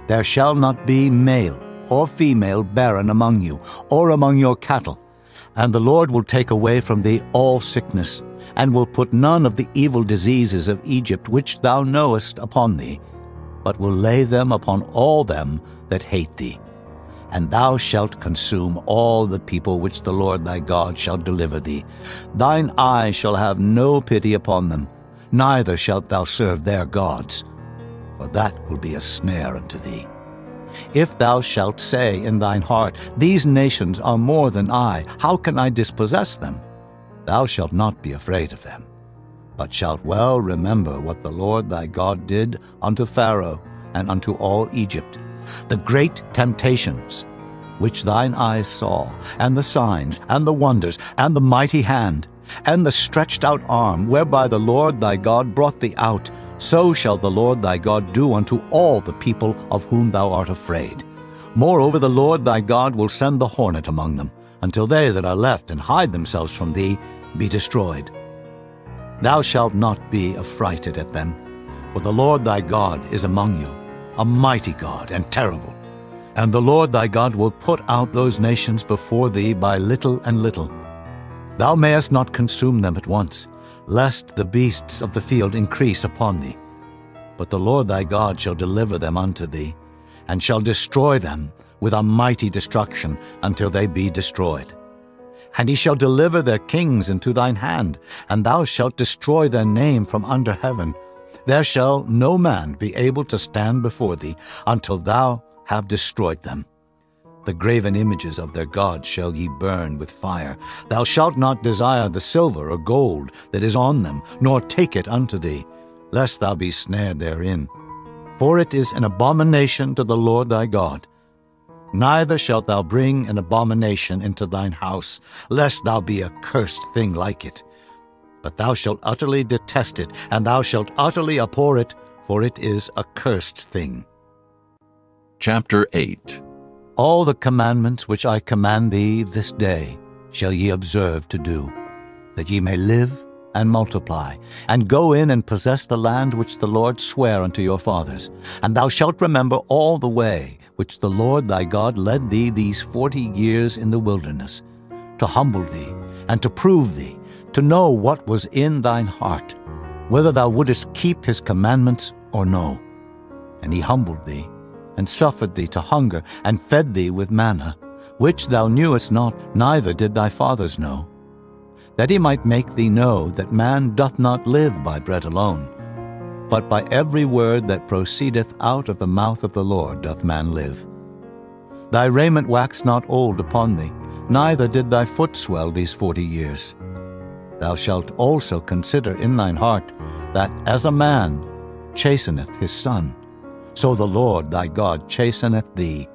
There shall not be male or female barren among you, or among your cattle. And the Lord will take away from thee all sickness, and will put none of the evil diseases of Egypt which thou knowest upon thee, but will lay them upon all them that hate thee. And thou shalt consume all the people which the Lord thy God shall deliver thee. Thine eye shall have no pity upon them, neither shalt thou serve their gods, for that will be a snare unto thee. If thou shalt say in thine heart, These nations are more than I, how can I dispossess them? Thou shalt not be afraid of them, but shalt well remember what the Lord thy God did unto Pharaoh and unto all Egypt, the great temptations which thine eyes saw, and the signs, and the wonders, and the mighty hand, and the stretched out arm, whereby the Lord thy God brought thee out, so shall the Lord thy God do unto all the people of whom thou art afraid. Moreover, the Lord thy God will send the hornet among them, until they that are left and hide themselves from thee be destroyed. Thou shalt not be affrighted at them, for the Lord thy God is among you, a mighty God and terrible. And the Lord thy God will put out those nations before thee by little and little. Thou mayest not consume them at once, lest the beasts of the field increase upon thee. But the Lord thy God shall deliver them unto thee, and shall destroy them with a mighty destruction until they be destroyed. And he shall deliver their kings into thine hand, and thou shalt destroy their name from under heaven. There shall no man be able to stand before thee until thou have destroyed them. The graven images of their gods shall ye burn with fire. Thou shalt not desire the silver or gold that is on them, nor take it unto thee, lest thou be snared therein. For it is an abomination to the Lord thy God. Neither shalt thou bring an abomination into thine house, lest thou be a cursed thing like it. But thou shalt utterly detest it, and thou shalt utterly abhor it, for it is a cursed thing. Chapter 8. All the commandments which I command thee this day shall ye observe to do, that ye may live and multiply, and go in and possess the land which the Lord sware unto your fathers. And thou shalt remember all the way which the Lord thy God led thee these 40 years in the wilderness, to humble thee, and to prove thee, to know what was in thine heart, whether thou wouldest keep his commandments or no. And he humbled thee, and suffered thee to hunger, and fed thee with manna, which thou knewest not, neither did thy fathers know, that he might make thee know that man doth not live by bread alone, but by every word that proceedeth out of the mouth of the Lord doth man live. Thy raiment waxed not old upon thee, neither did thy foot swell these 40 years. Thou shalt also consider in thine heart that as a man chasteneth his son, so the Lord thy God chasteneth thee.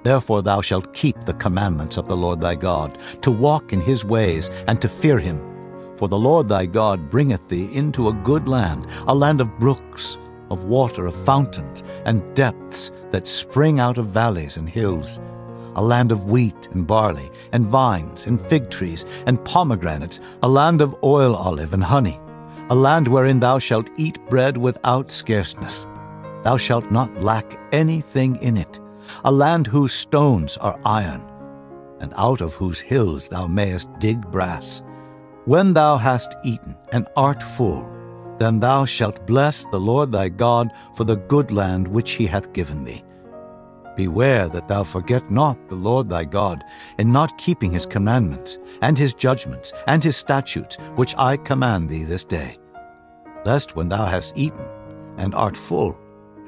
Therefore thou shalt keep the commandments of the Lord thy God, to walk in his ways, and to fear him. For the Lord thy God bringeth thee into a good land, a land of brooks, of water, of fountains, and depths that spring out of valleys and hills, a land of wheat and barley, and vines, and fig trees, and pomegranates, a land of oil olive and honey, a land wherein thou shalt eat bread without scarceness. Thou shalt not lack anything in it, a land whose stones are iron, and out of whose hills thou mayest dig brass. When thou hast eaten and art full, then thou shalt bless the Lord thy God for the good land which he hath given thee. Beware that thou forget not the Lord thy God in not keeping his commandments, and his judgments, and his statutes, which I command thee this day. Lest when thou hast eaten and art full,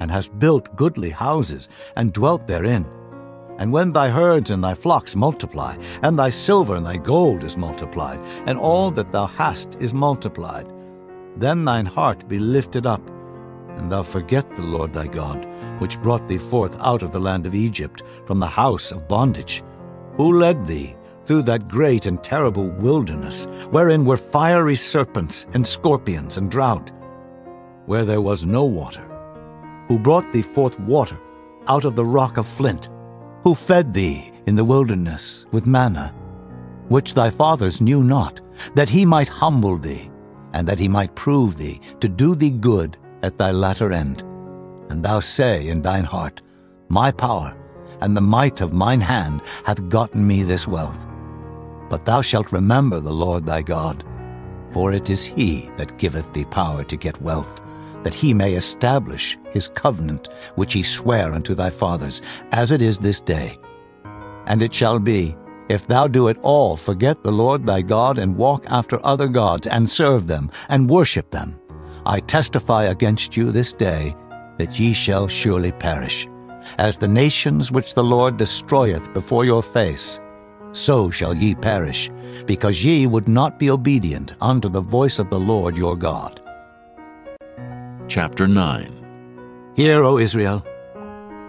and hast built goodly houses, and dwelt therein, and when thy herds and thy flocks multiply, and thy silver and thy gold is multiplied, and all that thou hast is multiplied, then thine heart be lifted up, and thou forget the Lord thy God, which brought thee forth out of the land of Egypt, from the house of bondage, who led thee through that great and terrible wilderness, wherein were fiery serpents and scorpions and drought, where there was no water, who brought thee forth water out of the rock of flint, who fed thee in the wilderness with manna, which thy fathers knew not, that he might humble thee, and that he might prove thee, to do thee good at thy latter end. And thou say in thine heart, My power and the might of mine hand hath gotten me this wealth. But thou shalt remember the Lord thy God, for it is he that giveth thee power to get wealth, that he may establish his covenant which he sware unto thy fathers, as it is this day. And it shall be, if thou do at all forget the Lord thy God, and walk after other gods, and serve them, and worship them, I testify against you this day, that ye shall surely perish. As the nations which the Lord destroyeth before your face, so shall ye perish, because ye would not be obedient unto the voice of the Lord your God. Chapter 9. Hear, O Israel,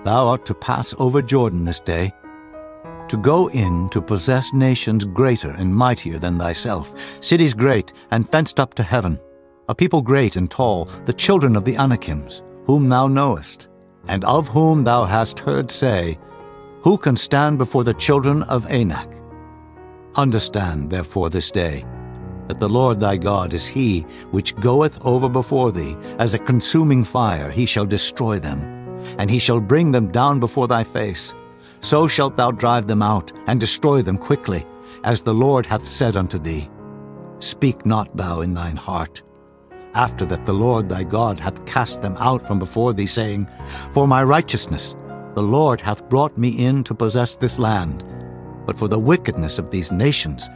Thou art to pass over Jordan this day, to go in to possess nations greater and mightier than thyself, cities great and fenced up to heaven, a people great and tall, the children of the Anakims, whom thou knowest, and of whom thou hast heard say, Who can stand before the children of Anak? Understand, therefore, this day, that the Lord thy God is he which goeth over before thee, as a consuming fire he shall destroy them, and he shall bring them down before thy face. So shalt thou drive them out, and destroy them quickly, as the Lord hath said unto thee. Speak not thou in thine heart, after that the Lord thy God hath cast them out from before thee, saying, For my righteousness the Lord hath brought me in to possess this land. But for the wickedness of these nations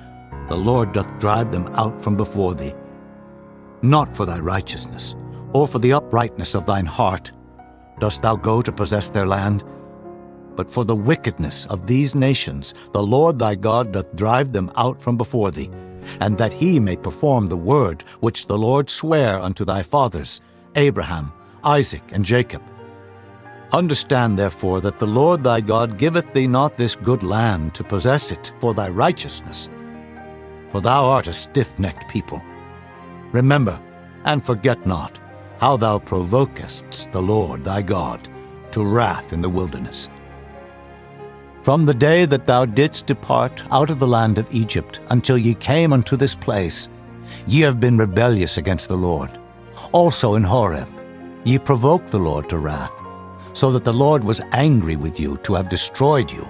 the Lord doth drive them out from before thee. Not for thy righteousness, or for the uprightness of thine heart, dost thou go to possess their land, but for the wickedness of these nations the Lord thy God doth drive them out from before thee, and that he may perform the word which the Lord sware unto thy fathers, Abraham, Isaac, and Jacob. Understand therefore that the Lord thy God giveth thee not this good land to possess it for thy righteousness, for thou art a stiff-necked people. Remember, and forget not, how thou provokest the Lord thy God to wrath in the wilderness. From the day that thou didst depart out of the land of Egypt until ye came unto this place, ye have been rebellious against the Lord. Also in Horeb ye provoked the Lord to wrath, so that the Lord was angry with you to have destroyed you.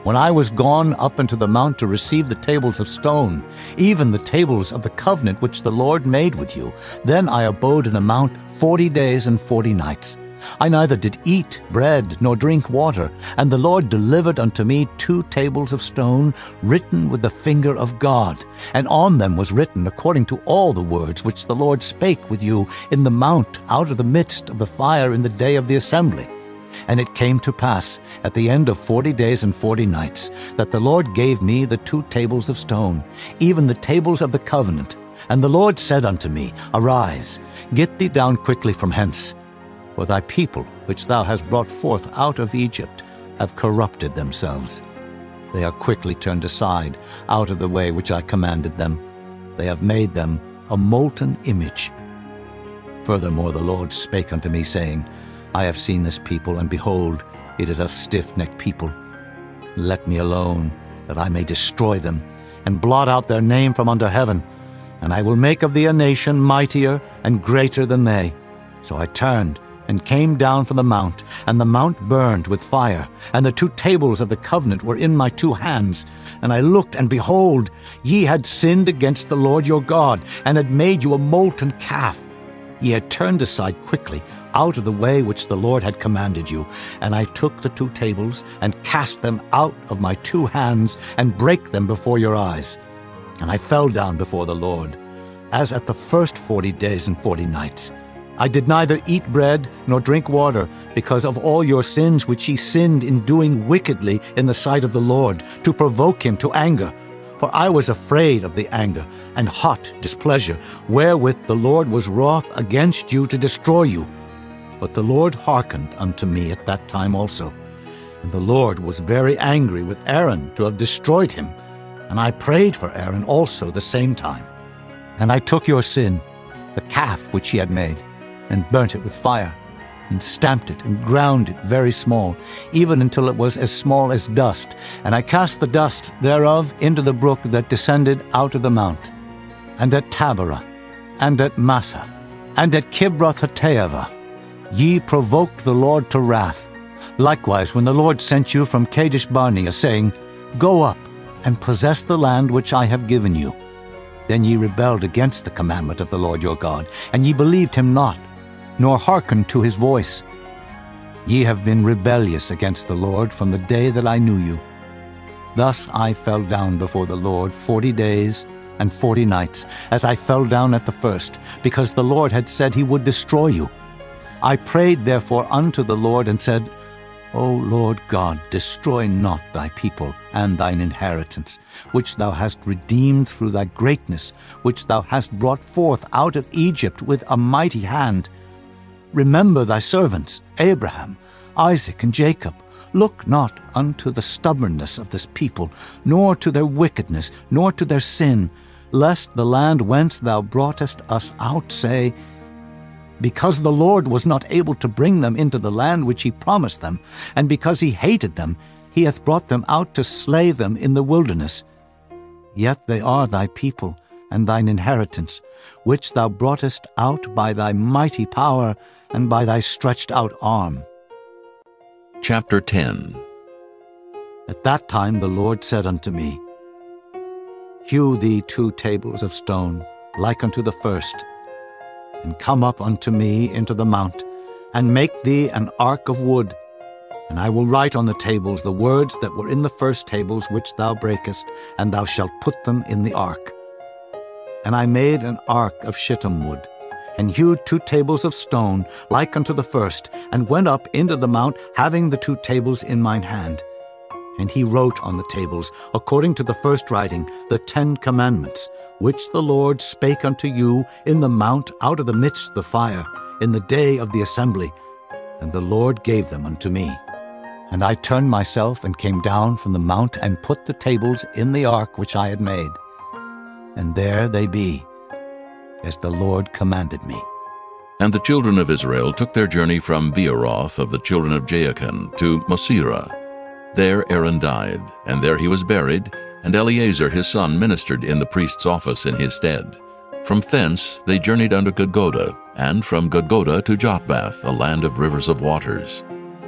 When I was gone up into the mount to receive the tables of stone, even the tables of the covenant which the Lord made with you, then I abode in the mount 40 days and 40 nights. I neither did eat bread nor drink water, and the Lord delivered unto me 2 tables of stone, written with the finger of God, and on them was written according to all the words which the Lord spake with you in the mount out of the midst of the fire in the day of the assembly. And it came to pass, at the end of 40 days and 40 nights, that the Lord gave me the 2 tables of stone, even the tables of the covenant. And the Lord said unto me, Arise, get thee down quickly from hence, for thy people, which thou hast brought forth out of Egypt, have corrupted themselves. They are quickly turned aside out of the way which I commanded them. They have made them a molten image. Furthermore the Lord spake unto me, saying, I have seen this people, and behold, it is a stiff-necked people. Let me alone, that I may destroy them, and blot out their name from under heaven. And I will make of thee a nation mightier and greater than they. So I turned, and came down from the mount, and the mount burned with fire, and the 2 tables of the covenant were in my 2 hands. And I looked, and behold, ye had sinned against the Lord your God, and had made you a molten calf. Ye had turned aside quickly out of the way which the Lord had commanded you. And I took the 2 tables, and cast them out of my 2 hands, and brake them before your eyes. And I fell down before the Lord, as at the first 40 days and 40 nights. I did neither eat bread nor drink water, because of all your sins which ye sinned in doing wickedly in the sight of the Lord, to provoke him to anger. For I was afraid of the anger and hot displeasure, wherewith the Lord was wroth against you to destroy you. But the Lord hearkened unto me at that time also. And the Lord was very angry with Aaron to have destroyed him. And I prayed for Aaron also the same time. And I took your sin, the calf which ye had made, and burnt it with fire, and stamped it, and ground it very small, even until it was as small as dust. And I cast the dust thereof into the brook that descended out of the mount. And at Taberah, and at Massah, and at Kibroth-hattaavah, ye provoked the Lord to wrath. Likewise, when the Lord sent you from Kadesh-barnea, saying, Go up, and possess the land which I have given you. Then ye rebelled against the commandment of the Lord your God, and ye believed him not, nor hearkened to his voice. Ye have been rebellious against the Lord from the day that I knew you. Thus I fell down before the Lord 40 days and 40 nights, as I fell down at the first, because the Lord had said he would destroy you. I prayed therefore unto the Lord, and said, O Lord God, destroy not thy people and thine inheritance, which thou hast redeemed through thy greatness, which thou hast brought forth out of Egypt with a mighty hand. Remember thy servants, Abraham, Isaac and Jacob, look not unto the stubbornness of this people, nor to their wickedness, nor to their sin, lest the land whence thou broughtest us out say, because the Lord was not able to bring them into the land which he promised them, and because he hated them, he hath brought them out to slay them in the wilderness. Yet they are thy people, and thine inheritance, which thou broughtest out by thy mighty power, and by thy stretched out arm. Chapter 10. At that time the Lord said unto me, Hew thee 2 tables of stone, like unto the first, and come up unto me into the mount, and make thee an ark of wood. And I will write on the tables the words that were in the first tables which thou breakest, and thou shalt put them in the ark. And I made an ark of shittim wood, and hewed 2 tables of stone, like unto the first, and went up into the mount, having the 2 tables in mine hand. And he wrote on the tables, according to the first writing, the 10 commandments, which the Lord spake unto you in the mount out of the midst of the fire, in the day of the assembly. And the Lord gave them unto me. And I turned myself and came down from the mount, and put the tables in the ark which I had made. And there they be, as the Lord commanded me. And the children of Israel took their journey from Beeroth of the children of Jaachan to Mosera. There Aaron died, and there he was buried, and Eleazar his son ministered in the priest's office in his stead. From thence they journeyed unto Gudgoda, and from Gudgoda to Jotbath, a land of rivers of waters.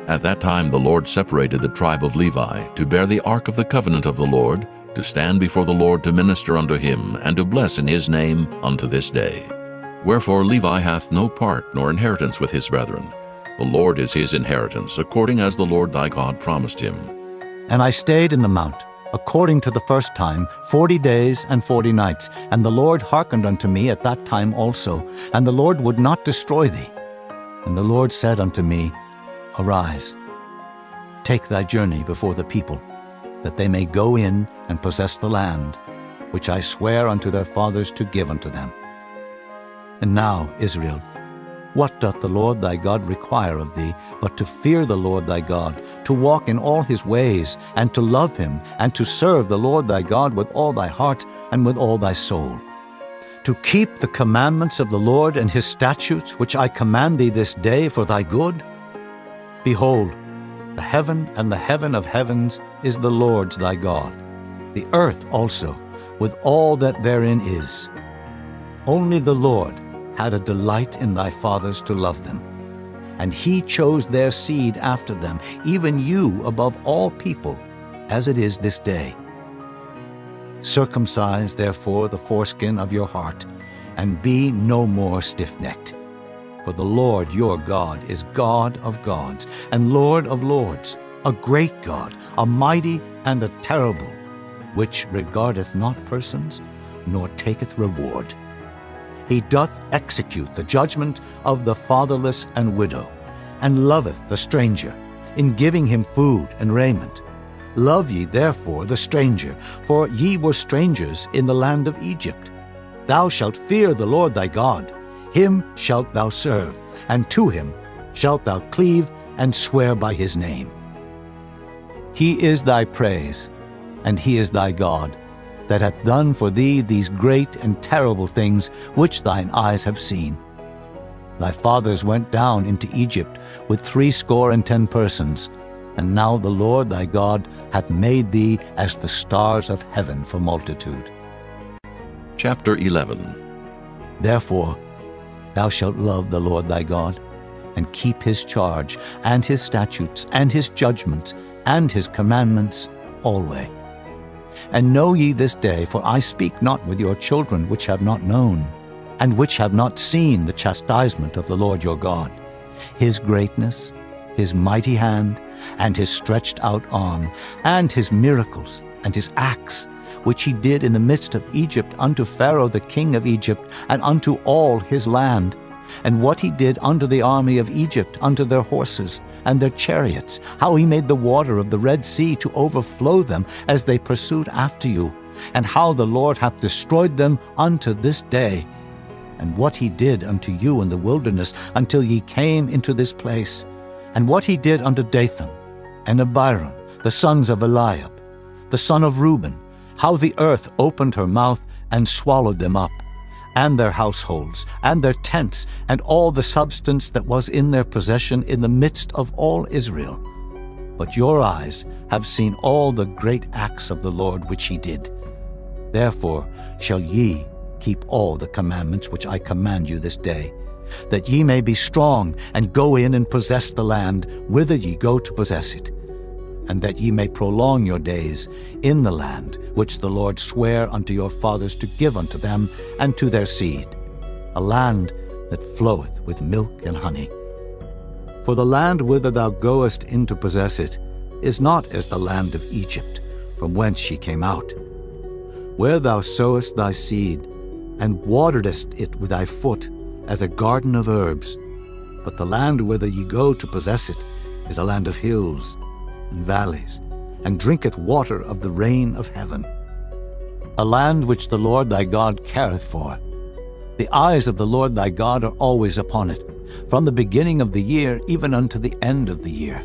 At that time the Lord separated the tribe of Levi, to bear the ark of the covenant of the Lord, to stand before the Lord to minister unto him, and to bless in his name unto this day. Wherefore Levi hath no part nor inheritance with his brethren. The Lord is his inheritance, according as the Lord thy God promised him. And I stayed in the mount, according to the first time, 40 days and 40 nights. And the Lord hearkened unto me at that time also, and the Lord would not destroy thee. And the Lord said unto me, Arise, take thy journey before the people, that they may go in and possess the land, which I swear unto their fathers to give unto them. And now, Israel, what doth the Lord thy God require of thee, but to fear the Lord thy God, to walk in all his ways, and to love him, and to serve the Lord thy God with all thy heart and with all thy soul, to keep the commandments of the Lord and his statutes, which I command thee this day for thy good? Behold, the heaven and the heaven of heavens is the Lord's thy God, the earth also, with all that therein is. Only the Lord had a delight in thy fathers to love them, and he chose their seed after them, even you above all people, as it is this day. Circumcise therefore the foreskin of your heart, and be no more stiff-necked. For the Lord your God is God of gods, and Lord of lords, a great God, a mighty and a terrible, which regardeth not persons, nor taketh reward. He doth execute the judgment of the fatherless and widow, and loveth the stranger, in giving him food and raiment. Love ye therefore the stranger, for ye were strangers in the land of Egypt. Thou shalt fear the Lord thy God, him shalt thou serve, and to him shalt thou cleave and swear by his name. He is thy praise, and he is thy God, that hath done for thee these great and terrible things which thine eyes have seen. Thy fathers went down into Egypt with 70 persons, and now the Lord thy God hath made thee as the stars of heaven for multitude. Chapter 11. Therefore thou shalt love the Lord thy God, and keep his charge, and his statutes, and his judgments, and his commandments alway. And know ye this day, for I speak not with your children which have not known, and which have not seen the chastisement of the Lord your God, his greatness, his mighty hand, and his stretched out arm, and his miracles, and his acts, which he did in the midst of Egypt unto Pharaoh the king of Egypt, and unto all his land, and what he did unto the army of Egypt, unto their horses and their chariots, how he made the water of the Red Sea to overflow them as they pursued after you, and how the Lord hath destroyed them unto this day, and what he did unto you in the wilderness until ye came into this place, and what he did unto Dathan and Abiram, the sons of Eliab, the son of Reuben, how the earth opened her mouth and swallowed them up, and their households, and their tents, and all the substance that was in their possession in the midst of all Israel. But your eyes have seen all the great acts of the Lord which he did. Therefore shall ye keep all the commandments which I command you this day, that ye may be strong, and go in and possess the land whither ye go to possess it, and that ye may prolong your days in the land which the Lord sware unto your fathers to give unto them and to their seed, a land that floweth with milk and honey. For the land whither thou goest in to possess it is not as the land of Egypt, from whence ye came out, where thou sowest thy seed, and waterest it with thy foot, as a garden of herbs. But the land whither ye go to possess it is a land of hills and valleys, and drinketh water of the rain of heaven, a land which the Lord thy God careth for. The eyes of the Lord thy God are always upon it, from the beginning of the year even unto the end of the year.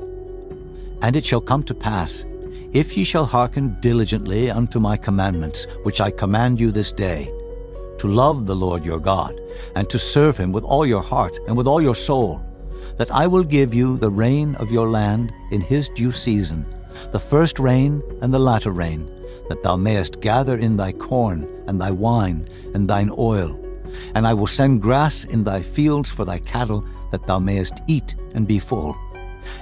And it shall come to pass, if ye shall hearken diligently unto my commandments, which I command you this day, to love the Lord your God, and to serve him with all your heart and with all your soul, that I will give you the rain of your land in his due season, the first rain and the latter rain, that thou mayest gather in thy corn and thy wine and thine oil. And I will send grass in thy fields for thy cattle, that thou mayest eat and be full.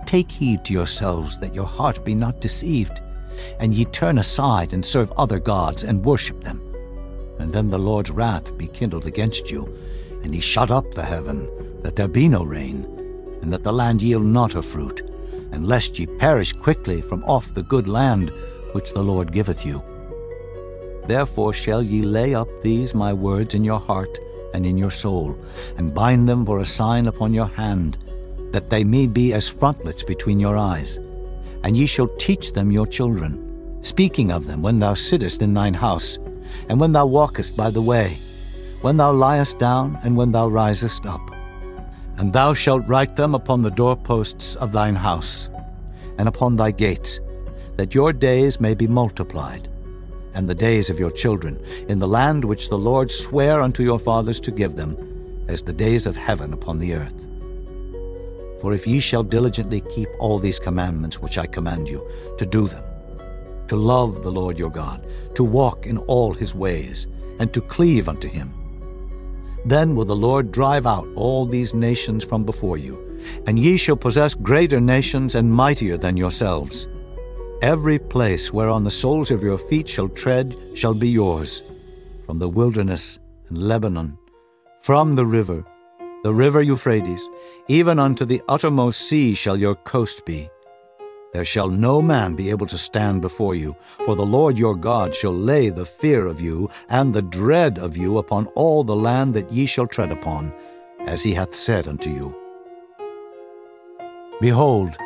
Take heed to yourselves that your heart be not deceived, and ye turn aside and serve other gods and worship them. And then the Lord's wrath be kindled against you, and he shut up the heaven, that there be no rain, and that the land yield not her fruit, and lest ye perish quickly from off the good land which the Lord giveth you. Therefore shall ye lay up these my words in your heart and in your soul, and bind them for a sign upon your hand, that they may be as frontlets between your eyes. And ye shall teach them your children, speaking of them when thou sittest in thine house, and when thou walkest by the way, when thou liest down, and when thou risest up. And thou shalt write them upon the doorposts of thine house, and upon thy gates, that your days may be multiplied, and the days of your children, in the land which the Lord sware unto your fathers to give them, as the days of heaven upon the earth. For if ye shall diligently keep all these commandments which I command you, to do them, to love the Lord your God, to walk in all his ways, and to cleave unto him, then will the Lord drive out all these nations from before you, and ye shall possess greater nations and mightier than yourselves. Every place whereon the soles of your feet shall tread shall be yours, from the wilderness and Lebanon, from the river Euphrates, even unto the uttermost sea shall your coast be. There shall no man be able to stand before you, for the Lord your God shall lay the fear of you and the dread of you upon all the land that ye shall tread upon, as he hath said unto you. Behold,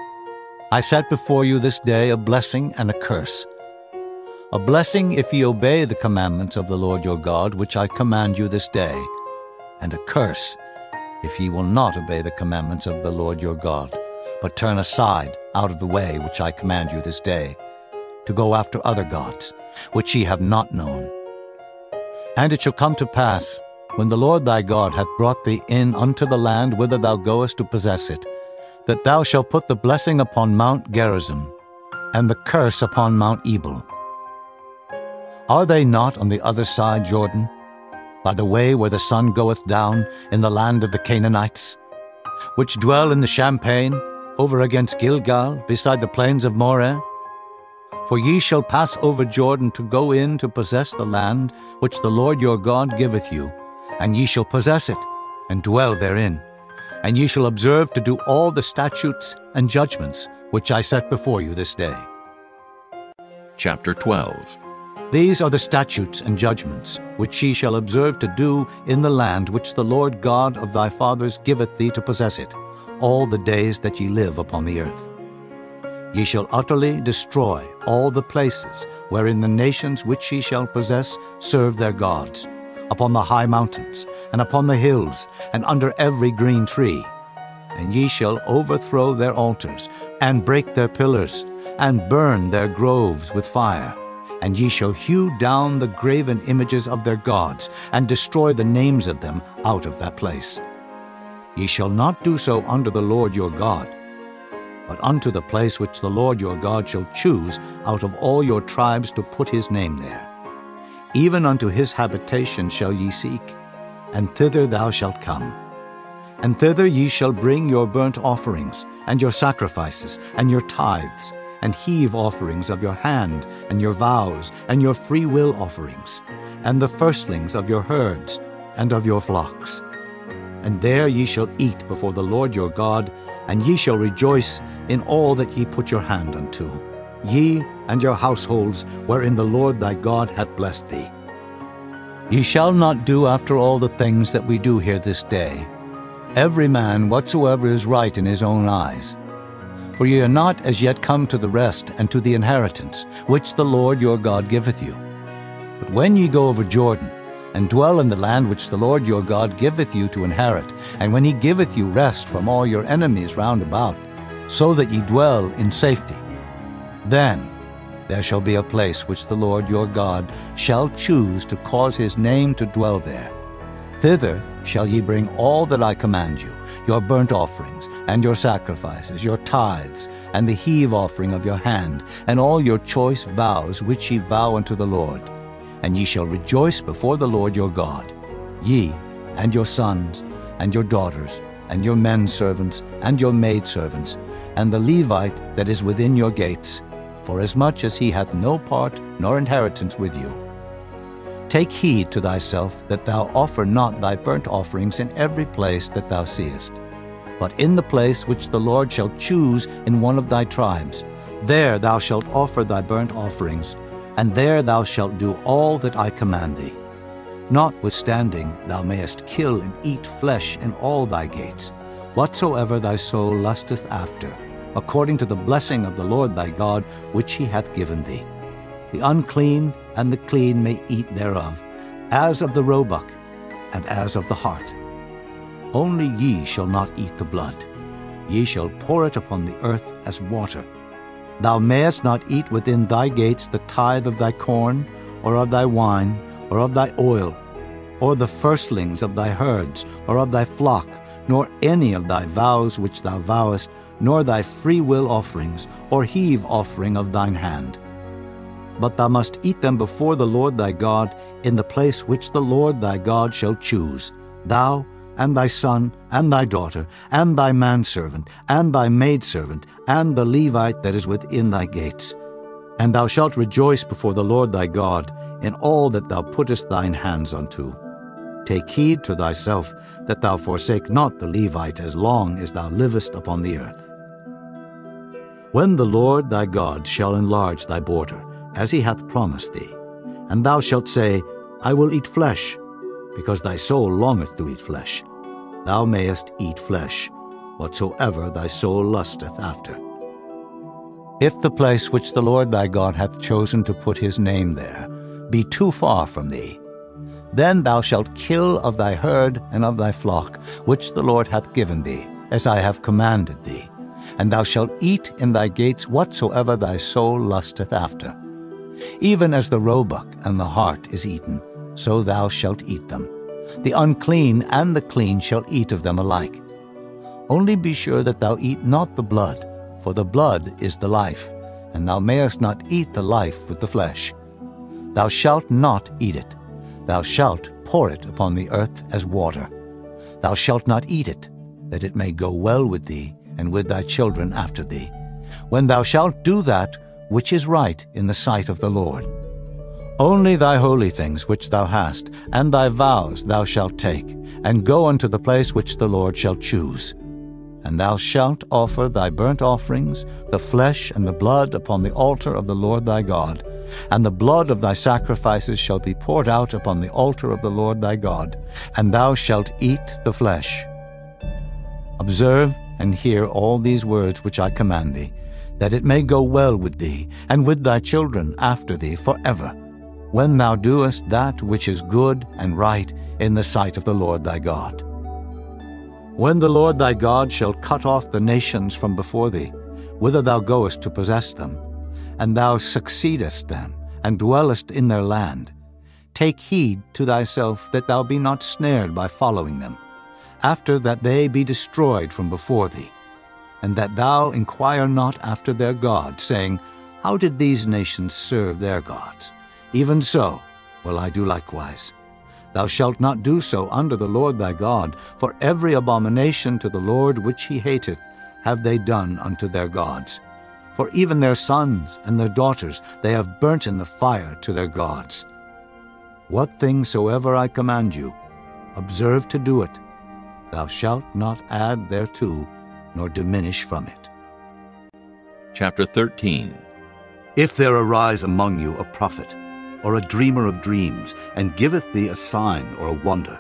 I set before you this day a blessing and a curse. A blessing if ye obey the commandments of the Lord your God, which I command you this day, and a curse if ye will not obey the commandments of the Lord your God, but turn aside out of the way which I command you this day, to go after other gods, which ye have not known. And it shall come to pass, when the Lord thy God hath brought thee in unto the land whither thou goest to possess it, that thou shalt put the blessing upon Mount Gerizim, and the curse upon Mount Ebal. Are they not on the other side Jordan, by the way where the sun goeth down, in the land of the Canaanites, which dwell in the champaign, over against Gilgal, beside the plains of Moreh? For ye shall pass over Jordan to go in to possess the land which the Lord your God giveth you, and ye shall possess it, and dwell therein. And ye shall observe to do all the statutes and judgments which I set before you this day. Chapter 12. These are the statutes and judgments which ye shall observe to do in the land which the Lord God of thy fathers giveth thee to possess it, all the days that ye live upon the earth. Ye shall utterly destroy all the places wherein the nations which ye shall possess serve their gods, upon the high mountains, and upon the hills, and under every green tree. and ye shall overthrow their altars, and break their pillars, and burn their groves with fire. And ye shall hew down the graven images of their gods, and destroy the names of them out of that place. Ye shall not do so unto the Lord your God, but unto the place which the Lord your God shall choose out of all your tribes to put his name there. Even unto his habitation shall ye seek, and thither thou shalt come. And thither ye shall bring your burnt offerings, and your sacrifices, and your tithes, and heave offerings of your hand, and your vows, and your freewill offerings, and the firstlings of your herds, and of your flocks. And there ye shall eat before the Lord your God, and ye shall rejoice in all that ye put your hand unto, ye and your households wherein the Lord thy God hath blessed thee. Ye shall not do after all the things that we do here this day, every man whatsoever is right in his own eyes. For ye are not as yet come to the rest and to the inheritance, which the Lord your God giveth you. But when ye go over Jordan, and dwell in the land which the Lord your God giveth you to inherit, and when he giveth you rest from all your enemies round about, so that ye dwell in safety, then there shall be a place which the Lord your God shall choose to cause his name to dwell there. Thither shall ye bring all that I command you, your burnt offerings, and your sacrifices, your tithes, and the heave offering of your hand, and all your choice vows which ye vow unto the Lord. And ye shall rejoice before the Lord your God, ye, and your sons, and your daughters, and your menservants, and your maidservants, and the Levite that is within your gates, forasmuch as he hath no part nor inheritance with you. Take heed to thyself that thou offer not thy burnt offerings in every place that thou seest, but in the place which the Lord shall choose in one of thy tribes, there thou shalt offer thy burnt offerings, and there thou shalt do all that I command thee. Notwithstanding, thou mayest kill and eat flesh in all thy gates, whatsoever thy soul lusteth after, according to the blessing of the Lord thy God, which he hath given thee. The unclean and the clean may eat thereof, as of the roebuck, and as of the hart. Only ye shall not eat the blood. Ye shall pour it upon the earth as water. Thou mayest not eat within thy gates the tithe of thy corn, or of thy wine, or of thy oil, or the firstlings of thy herds, or of thy flock, nor any of thy vows which thou vowest, nor thy freewill offerings, or heave offering of thine hand. But thou must eat them before the Lord thy God in the place which the Lord thy God shall choose, thou, and thy son, and thy daughter, and thy manservant, and thy maidservant, and the Levite that is within thy gates. And thou shalt rejoice before the Lord thy God in all that thou puttest thine hands unto. Take heed to thyself that thou forsake not the Levite as long as thou livest upon the earth. When the Lord thy God shall enlarge thy border, as he hath promised thee, and thou shalt say, I will eat flesh, because thy soul longeth to eat flesh, thou mayest eat flesh, whatsoever thy soul lusteth after. If the place which the Lord thy God hath chosen to put his name there be too far from thee, then thou shalt kill of thy herd and of thy flock, which the Lord hath given thee, as I have commanded thee, and thou shalt eat in thy gates whatsoever thy soul lusteth after. Even as the roebuck and the hart is eaten, so thou shalt eat them. The unclean and the clean shall eat of them alike. Only be sure that thou eat not the blood, for the blood is the life, and thou mayest not eat the life with the flesh. Thou shalt not eat it. Thou shalt pour it upon the earth as water. Thou shalt not eat it, that it may go well with thee and with thy children after thee, when thou shalt do that which is right in the sight of the Lord. Only thy holy things which thou hast, and thy vows thou shalt take, and go unto the place which the Lord shall choose. And thou shalt offer thy burnt offerings, the flesh and the blood upon the altar of the Lord thy God, and the blood of thy sacrifices shall be poured out upon the altar of the Lord thy God, and thou shalt eat the flesh. Observe and hear all these words which I command thee, that it may go well with thee, and with thy children after thee forever, when thou doest that which is good and right in the sight of the Lord thy God. When the Lord thy God shall cut off the nations from before thee, whither thou goest to possess them, and thou succeedest them, and dwellest in their land, take heed to thyself that thou be not snared by following them, after that they be destroyed from before thee, and that thou inquire not after their gods, saying, How did these nations serve their gods? Even so will I do likewise. Thou shalt not do so under the Lord thy God, for every abomination to the Lord which he hateth have they done unto their gods. For even their sons and their daughters they have burnt in the fire to their gods. What thing soever I command you, observe to do it. Thou shalt not add thereto, nor diminish from it. Chapter 13. If there arise among you a prophet, or a dreamer of dreams, and giveth thee a sign or a wonder,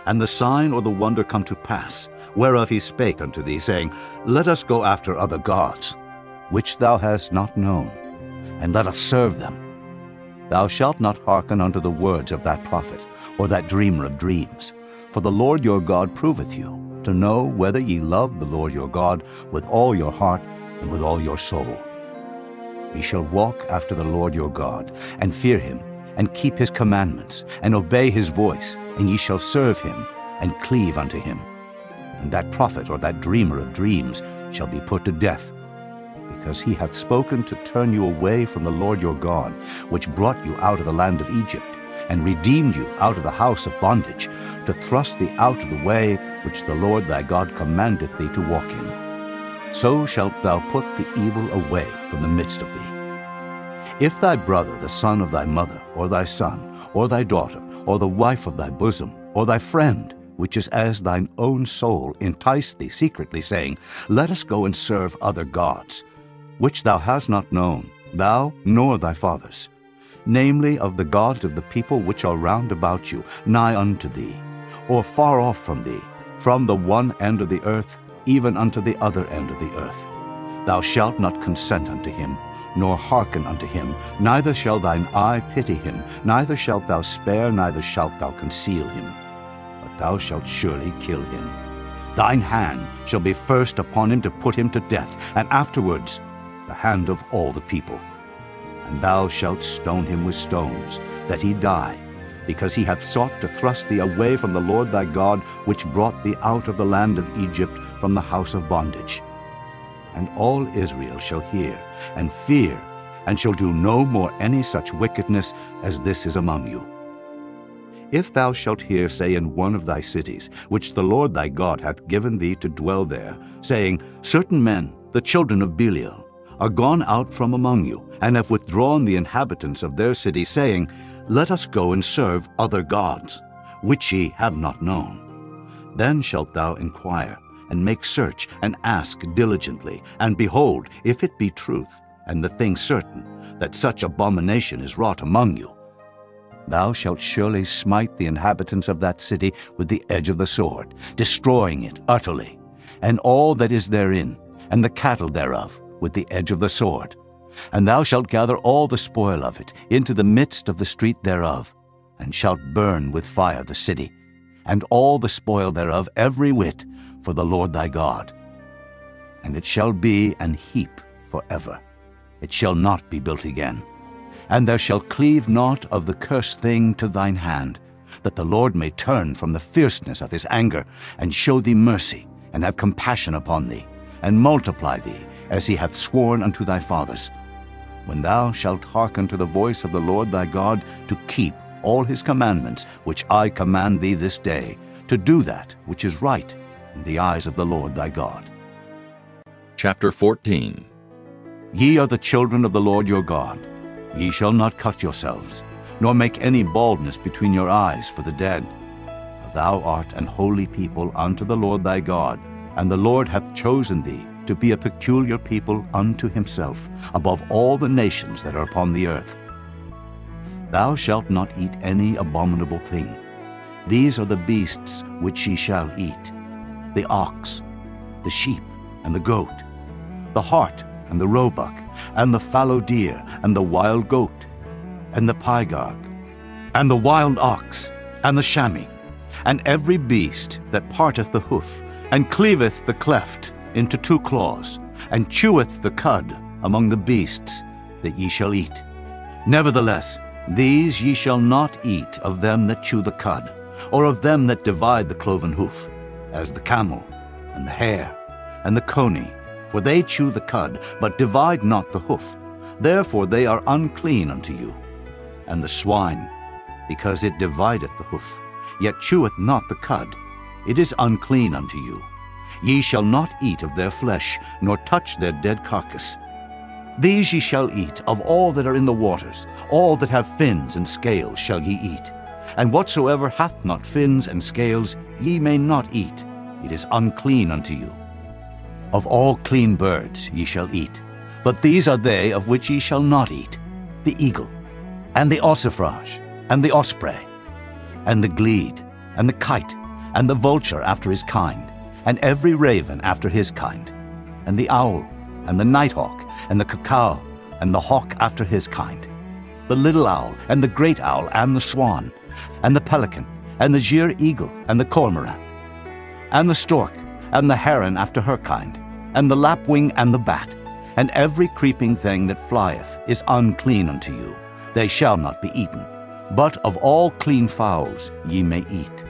and the sign or the wonder come to pass, whereof he spake unto thee, saying, Let us go after other gods, which thou hast not known, and let us serve them. Thou shalt not hearken unto the words of that prophet, or that dreamer of dreams. For the Lord your God proveth you, to know whether ye love the Lord your God with all your heart and with all your soul. Ye shall walk after the Lord your God, and fear him, and keep his commandments, and obey his voice, and ye shall serve him, and cleave unto him. And that prophet or that dreamer of dreams shall be put to death, because he hath spoken to turn you away from the Lord your God, which brought you out of the land of Egypt, and redeemed you out of the house of bondage, to thrust thee out of the way which the Lord thy God commandeth thee to walk in. So shalt thou put the evil away from the midst of thee. If thy brother, the son of thy mother, or thy son, or thy daughter, or the wife of thy bosom, or thy friend, which is as thine own soul, entice thee secretly, saying, Let us go and serve other gods, which thou hast not known, thou nor thy fathers, namely of the gods of the people which are round about you, nigh unto thee, or far off from thee, from the one end of the earth even unto the other end of the earth. Thou shalt not consent unto him, nor hearken unto him, neither shall thine eye pity him, neither shalt thou spare, neither shalt thou conceal him, but thou shalt surely kill him. Thine hand shall be first upon him to put him to death, and afterwards the hand of all the people. And thou shalt stone him with stones, that he die, because he hath sought to thrust thee away from the Lord thy God, which brought thee out of the land of Egypt from the house of bondage. And all Israel shall hear and fear, and shall do no more any such wickedness as this is among you. If thou shalt hear say in one of thy cities, which the Lord thy God hath given thee to dwell there, saying, Certain men, the children of Belial, are gone out from among you, and have withdrawn the inhabitants of their city, saying, Let us go and serve other gods, which ye have not known. Then shalt thou inquire, and make search, and ask diligently, and behold, if it be truth, and the thing certain, that such abomination is wrought among you, thou shalt surely smite the inhabitants of that city with the edge of the sword, destroying it utterly, and all that is therein, and the cattle thereof, with the edge of the sword. And thou shalt gather all the spoil of it into the midst of the street thereof, and shalt burn with fire the city, and all the spoil thereof every whit, for the Lord thy God. And it shall be an heap forever. It shall not be built again. And there shall cleave naught of the cursed thing to thine hand, that the Lord may turn from the fierceness of his anger, and show thee mercy, and have compassion upon thee, and multiply thee, as he hath sworn unto thy fathers, when thou shalt hearken to the voice of the Lord thy God, to keep all his commandments which I command thee this day, to do that which is right in the eyes of the Lord thy God. Chapter 14. Ye are the children of the Lord your God. Ye shall not cut yourselves, nor make any baldness between your eyes for the dead. For thou art an holy people unto the Lord thy God, and the Lord hath chosen thee to be a peculiar people unto himself, above all the nations that are upon the earth. Thou shalt not eat any abominable thing. These are the beasts which ye shall eat: the ox, the sheep, and the goat, the hart, and the roebuck, and the fallow deer, and the wild goat, and the pygarg, and the wild ox, and the chamois, and every beast that parteth the hoof, and cleaveth the cleft into 2 claws, and cheweth the cud among the beasts that ye shall eat. Nevertheless, these ye shall not eat of them that chew the cud, or of them that divide the cloven hoof, as the camel, and the hare, and the coney, for they chew the cud, but divide not the hoof. Therefore they are unclean unto you. And the swine, because it divideth the hoof, yet cheweth not the cud, it is unclean unto you. Ye shall not eat of their flesh, nor touch their dead carcass. These ye shall eat of all that are in the waters, all that have fins and scales shall ye eat. And whatsoever hath not fins and scales ye may not eat, it is unclean unto you. Of all clean birds ye shall eat, but these are they of which ye shall not eat: the eagle, and the ossifrage, and the osprey, and the glede, and the kite, and the vulture after his kind, and every raven after his kind, and the owl, and the nighthawk, and the cuckoo, and the hawk after his kind, the little owl, and the great owl, and the swan, and the pelican, and the gier eagle, and the cormorant, and the stork, and the heron after her kind, and the lapwing, and the bat, and every creeping thing that flieth is unclean unto you. They shall not be eaten. But of all clean fowls ye may eat.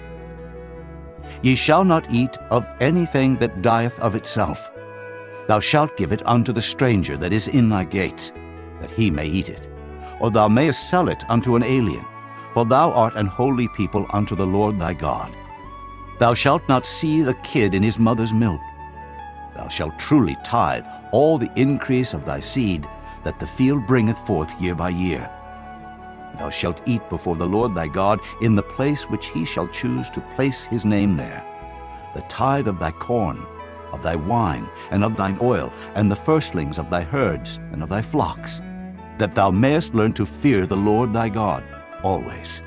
Ye shall not eat of anything that dieth of itself. Thou shalt give it unto the stranger that is in thy gates, that he may eat it. Or thou mayest sell it unto an alien, for thou art an holy people unto the Lord thy God. Thou shalt not see the kid in his mother's milk. Thou shalt truly tithe all the increase of thy seed that the field bringeth forth year by year. Thou shalt eat before the Lord thy God in the place which he shall choose to place his name there, the tithe of thy corn, of thy wine, and of thine oil, and the firstlings of thy herds and of thy flocks, that thou mayest learn to fear the Lord thy God always.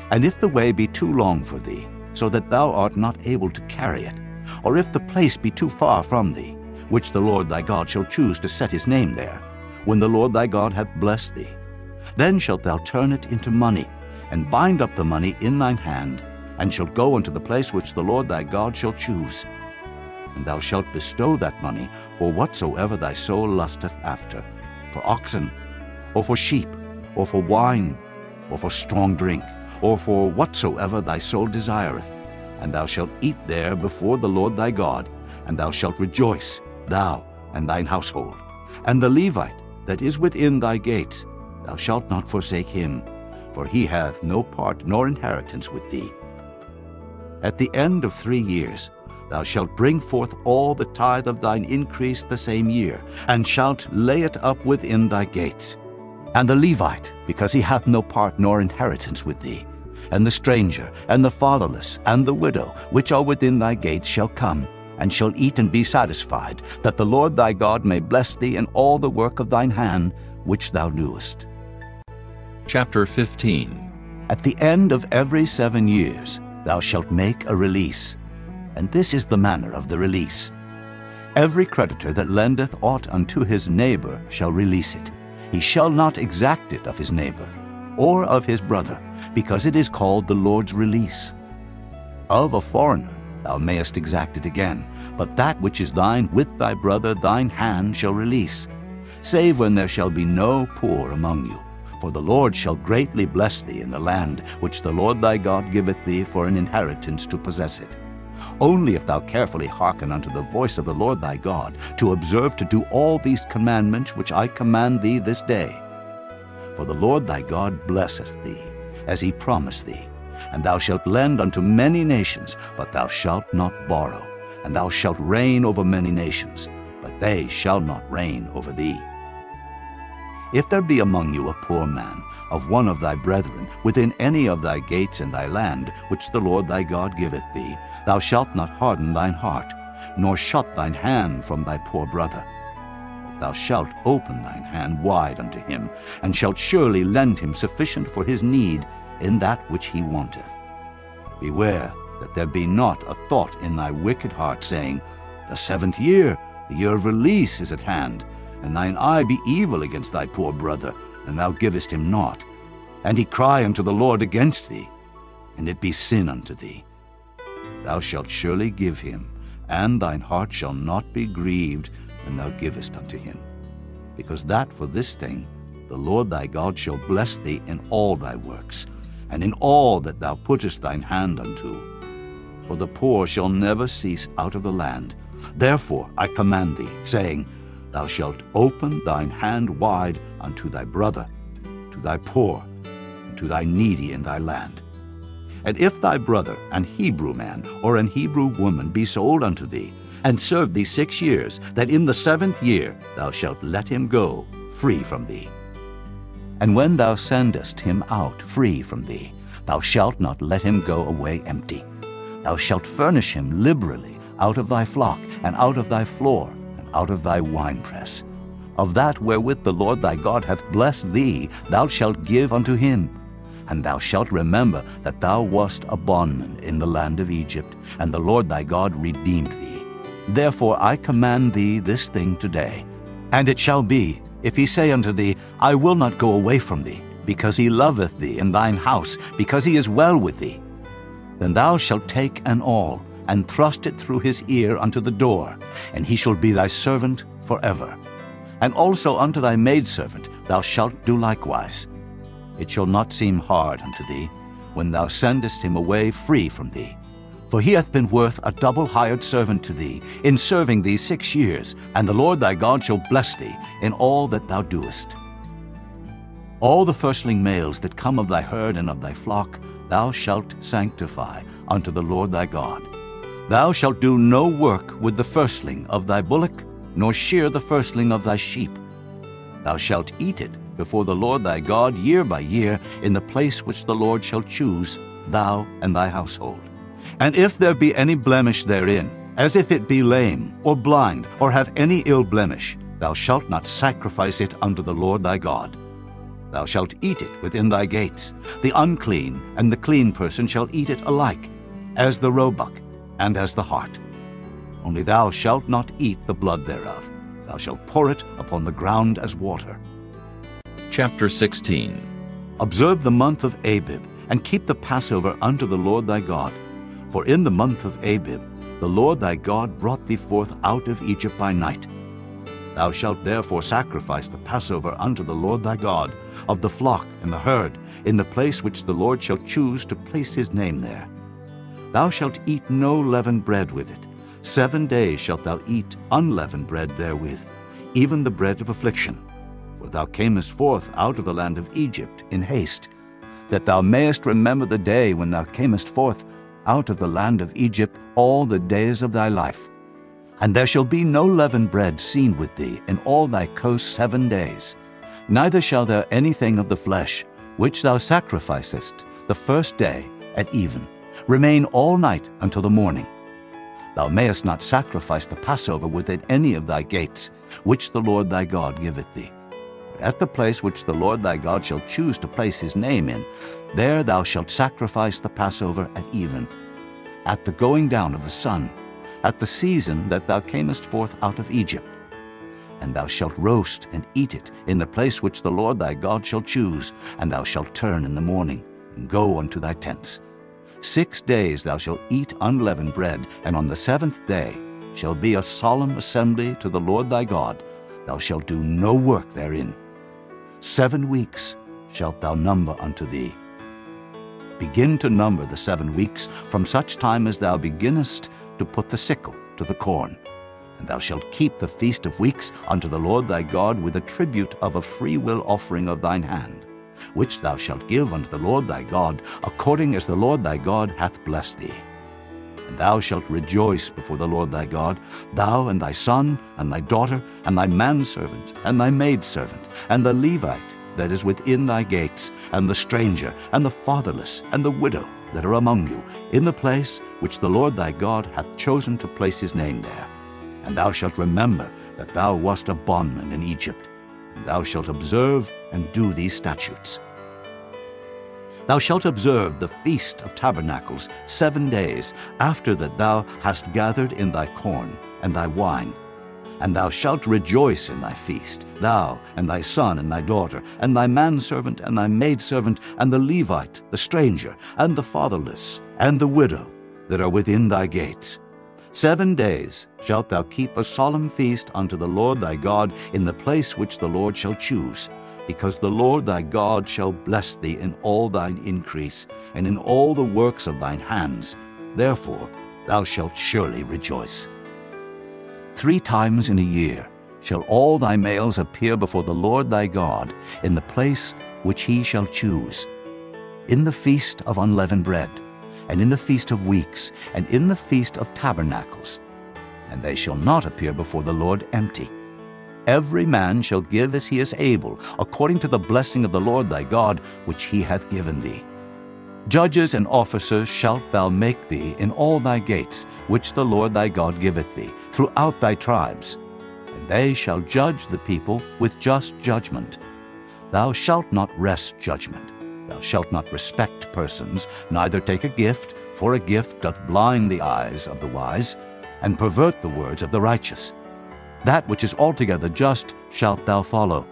And if the way be too long for thee, so that thou art not able to carry it, or if the place be too far from thee, which the Lord thy God shall choose to set his name there, when the Lord thy God hath blessed thee, then shalt thou turn it into money, and bind up the money in thine hand, and shalt go unto the place which the Lord thy God shall choose. And thou shalt bestow that money for whatsoever thy soul lusteth after, for oxen, or for sheep, or for wine, or for strong drink, or for whatsoever thy soul desireth. And thou shalt eat there before the Lord thy God, and thou shalt rejoice, thou and thine household. And the Levite that is within thy gates, thou shalt not forsake him, for he hath no part nor inheritance with thee. At the end of 3 years thou shalt bring forth all the tithe of thine increase the same year, and shalt lay it up within thy gates. And the Levite, because he hath no part nor inheritance with thee, and the stranger, and the fatherless, and the widow, which are within thy gates, shall come, and shall eat and be satisfied, that the Lord thy God may bless thee in all the work of thine hand, which thou doest. Chapter 15. At the end of every 7 years thou shalt make a release, and this is the manner of the release. Every creditor that lendeth aught unto his neighbor shall release it. He shall not exact it of his neighbor, or of his brother, because it is called the Lord's release. Of a foreigner thou mayest exact it again, but that which is thine with thy brother thine hand shall release, save when there shall be no poor among you. For the Lord shall greatly bless thee in the land which the Lord thy God giveth thee for an inheritance to possess it. Only if thou carefully hearken unto the voice of the Lord thy God, to observe to do all these commandments which I command thee this day. For the Lord thy God blesseth thee, as he promised thee. And thou shalt lend unto many nations, but thou shalt not borrow. And thou shalt reign over many nations, but they shall not reign over thee. If there be among you a poor man, of one of thy brethren, within any of thy gates in thy land, which the Lord thy God giveth thee, thou shalt not harden thine heart, nor shut thine hand from thy poor brother. But thou shalt open thine hand wide unto him, and shalt surely lend him sufficient for his need in that which he wanteth. Beware that there be not a thought in thy wicked heart, saying, The 7th year, the year of release, is at hand, and thine eye be evil against thy poor brother, and thou givest him naught. And he cry unto the Lord against thee, and it be sin unto thee. Thou shalt surely give him, and thine heart shall not be grieved when thou givest unto him. Because that for this thing the Lord thy God shall bless thee in all thy works, and in all that thou puttest thine hand unto. For the poor shall never cease out of the land. Therefore I command thee, saying, Thou shalt open thine hand wide unto thy brother, to thy poor, and to thy needy in thy land. And if thy brother, an Hebrew man or an Hebrew woman, be sold unto thee, and serve thee 6 years, that in the 7th year thou shalt let him go free from thee. And when thou sendest him out free from thee, thou shalt not let him go away empty. Thou shalt furnish him liberally out of thy flock, and out of thy floor, and out of thy winepress. Of that wherewith the Lord thy God hath blessed thee, thou shalt give unto him. And thou shalt remember that thou wast a bondman in the land of Egypt, and the Lord thy God redeemed thee. Therefore I command thee this thing today. And it shall be, if he say unto thee, I will not go away from thee, because he loveth thee in thine house, because he is well with thee, then thou shalt take an awl, and thrust it through his ear unto the door, and he shall be thy servant forever. And also unto thy maidservant thou shalt do likewise. It shall not seem hard unto thee, when thou sendest him away free from thee. For he hath been worth a double hired servant to thee, in serving thee 6 years, and the Lord thy God shall bless thee in all that thou doest. All the firstling males that come of thy herd and of thy flock thou shalt sanctify unto the Lord thy God. Thou shalt do no work with the firstling of thy bullock, nor shear the firstling of thy sheep. Thou shalt eat it before the Lord thy God year by year in the place which the Lord shall choose, thou and thy household. And if there be any blemish therein, as if it be lame, or blind, or have any ill blemish, thou shalt not sacrifice it unto the Lord thy God. Thou shalt eat it within thy gates. The unclean and the clean person shall eat it alike, as the roebuck and as the hart. Only thou shalt not eat the blood thereof. Thou shalt pour it upon the ground as water. Chapter 16. Observe the month of Abib, and keep the Passover unto the Lord thy God. For in the month of Abib the Lord thy God brought thee forth out of Egypt by night. Thou shalt therefore sacrifice the Passover unto the Lord thy God, of the flock and the herd, in the place which the Lord shall choose to place his name there. Thou shalt eat no leavened bread with it. 7 days shalt thou eat unleavened bread therewith, even the bread of affliction. For thou camest forth out of the land of Egypt in haste, that thou mayest remember the day when thou camest forth out of the land of Egypt all the days of thy life. And there shall be no leavened bread seen with thee in all thy coast 7 days. Neither shall there anything of the flesh, which thou sacrificest the first day at even, remain all night until the morning. Thou mayest not sacrifice the Passover within any of thy gates, which the Lord thy God giveth thee. But at the place which the Lord thy God shall choose to place his name in, there thou shalt sacrifice the Passover at even, at the going down of the sun, at the season that thou camest forth out of Egypt. And thou shalt roast and eat it in the place which the Lord thy God shall choose, and thou shalt turn in the morning, and go unto thy tents. 6 days thou shalt eat unleavened bread, and on the 7th day shall be a solemn assembly to the Lord thy God. Thou shalt do no work therein. 7 weeks shalt thou number unto thee. Begin to number the 7 weeks from such time as thou beginnest to put the sickle to the corn. And thou shalt keep the feast of weeks unto the Lord thy God with a tribute of a freewill offering of thine hand, which thou shalt give unto the Lord thy God, according as the Lord thy God hath blessed thee. And thou shalt rejoice before the Lord thy God, thou and thy son, and thy daughter, and thy manservant, and thy maidservant, and the Levite that is within thy gates, and the stranger, and the fatherless, and the widow that are among you, in the place which the Lord thy God hath chosen to place his name there. And thou shalt remember that thou wast a bondman in Egypt, and thou shalt observe and do these statutes. Thou shalt observe the Feast of Tabernacles 7 days, after that thou hast gathered in thy corn and thy wine. And thou shalt rejoice in thy feast, thou and thy son and thy daughter, and thy manservant and thy maidservant, and the Levite, the stranger, and the fatherless, and the widow that are within thy gates. 7 days shalt thou keep a solemn feast unto the Lord thy God in the place which the Lord shall choose, because the Lord thy God shall bless thee in all thine increase, and in all the works of thine hands. Therefore thou shalt surely rejoice. 3 times in a year shall all thy males appear before the Lord thy God in the place which he shall choose, in the feast of unleavened bread, and in the feast of weeks, and in the feast of tabernacles. And they shall not appear before the Lord empty. Every man shall give as he is able, according to the blessing of the Lord thy God, which he hath given thee. Judges and officers shalt thou make thee in all thy gates, which the Lord thy God giveth thee, throughout thy tribes. And they shall judge the people with just judgment. Thou shalt not wrest judgment. Thou shalt not respect persons, neither take a gift, for a gift doth blind the eyes of the wise, and pervert the words of the righteous. That which is altogether just shalt thou follow,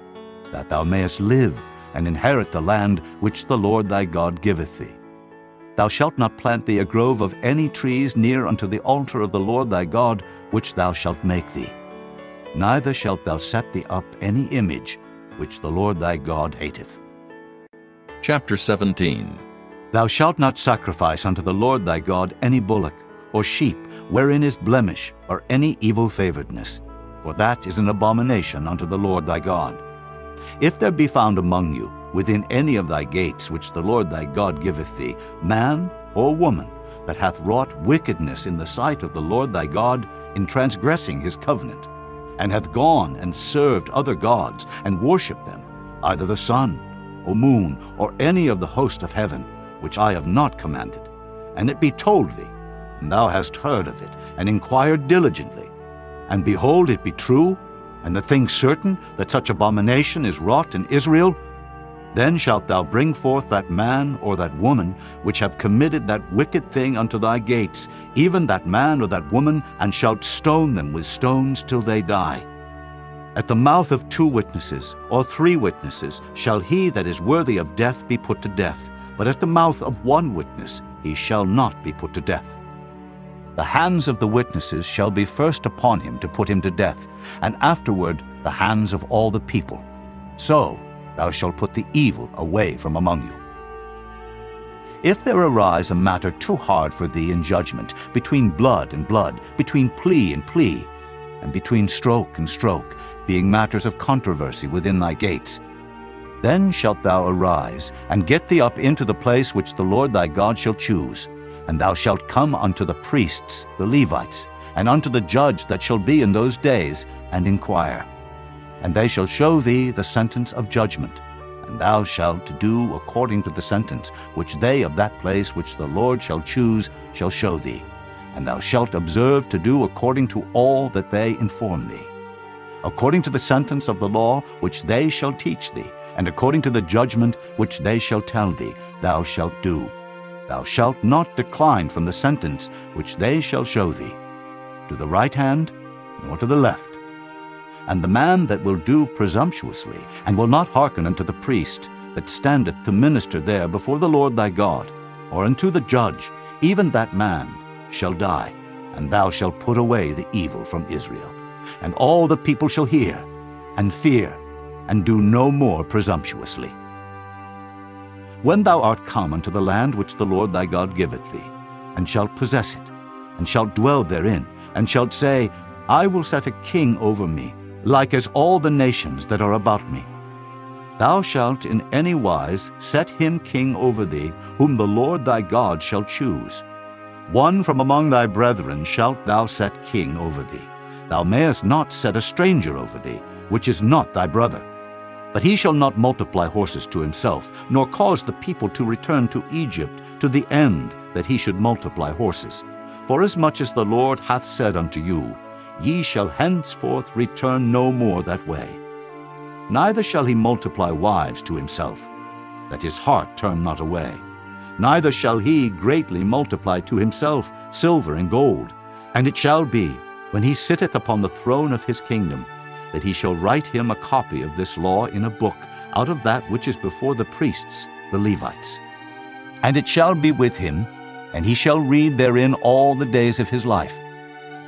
that thou mayest live, and inherit the land which the Lord thy God giveth thee. Thou shalt not plant thee a grove of any trees near unto the altar of the Lord thy God, which thou shalt make thee. Neither shalt thou set thee up any image, which the Lord thy God hateth. Chapter 17. Thou shalt not sacrifice unto the Lord thy God any bullock, or sheep, wherein is blemish, or any evil favoredness, for that is an abomination unto the Lord thy God. If there be found among you, within any of thy gates which the Lord thy God giveth thee, man or woman, that hath wrought wickedness in the sight of the Lord thy God, in transgressing his covenant, and hath gone and served other gods, and worshipped them, either the sun, or moon, or any of the host of heaven, which I have not commanded, and it be told thee, and thou hast heard of it, and inquired diligently, and behold, it be true, and the thing certain, that such abomination is wrought in Israel, then shalt thou bring forth that man or that woman which have committed that wicked thing unto thy gates, even that man or that woman, and shalt stone them with stones till they die. At the mouth of 2 witnesses or 3 witnesses shall he that is worthy of death be put to death, but at the mouth of 1 witness he shall not be put to death. The hands of the witnesses shall be first upon him to put him to death, and afterward the hands of all the people. So thou shalt put the evil away from among you. If there arise a matter too hard for thee in judgment, between blood and blood, between plea and plea, and between stroke and stroke, being matters of controversy within thy gates, then shalt thou arise, and get thee up into the place which the Lord thy God shall choose, and thou shalt come unto the priests, the Levites, and unto the judge that shall be in those days, and inquire. And they shall show thee the sentence of judgment, and thou shalt do according to the sentence which they of that place which the Lord shall choose shall show thee. And thou shalt observe to do according to all that they inform thee. According to the sentence of the law which they shall teach thee, and according to the judgment which they shall tell thee, thou shalt do. Thou shalt not decline from the sentence which they shall show thee, to the right hand, nor to the left. And the man that will do presumptuously, and will not hearken unto the priest that standeth to minister there before the Lord thy God, or unto the judge, even that man shall die, and thou shalt put away the evil from Israel. And all the people shall hear, and fear, and do no more presumptuously. When thou art come unto the land which the Lord thy God giveth thee, and shalt possess it, and shalt dwell therein, and shalt say, I will set a king over me, like as all the nations that are about me. Thou shalt in any wise set him king over thee, whom the Lord thy God shall choose. One from among thy brethren shalt thou set king over thee. Thou mayest not set a stranger over thee, which is not thy brother. But he shall not multiply horses to himself, nor cause the people to return to Egypt, to the end that he should multiply horses. Forasmuch as the Lord hath said unto you, Ye shall henceforth return no more that way. Neither shall he multiply wives to himself, that his heart turn not away. Neither shall he greatly multiply to himself silver and gold. And it shall be, when he sitteth upon the throne of his kingdom, that he shall write him a copy of this law in a book, out of that which is before the priests, the Levites. And it shall be with him, and he shall read therein all the days of his life,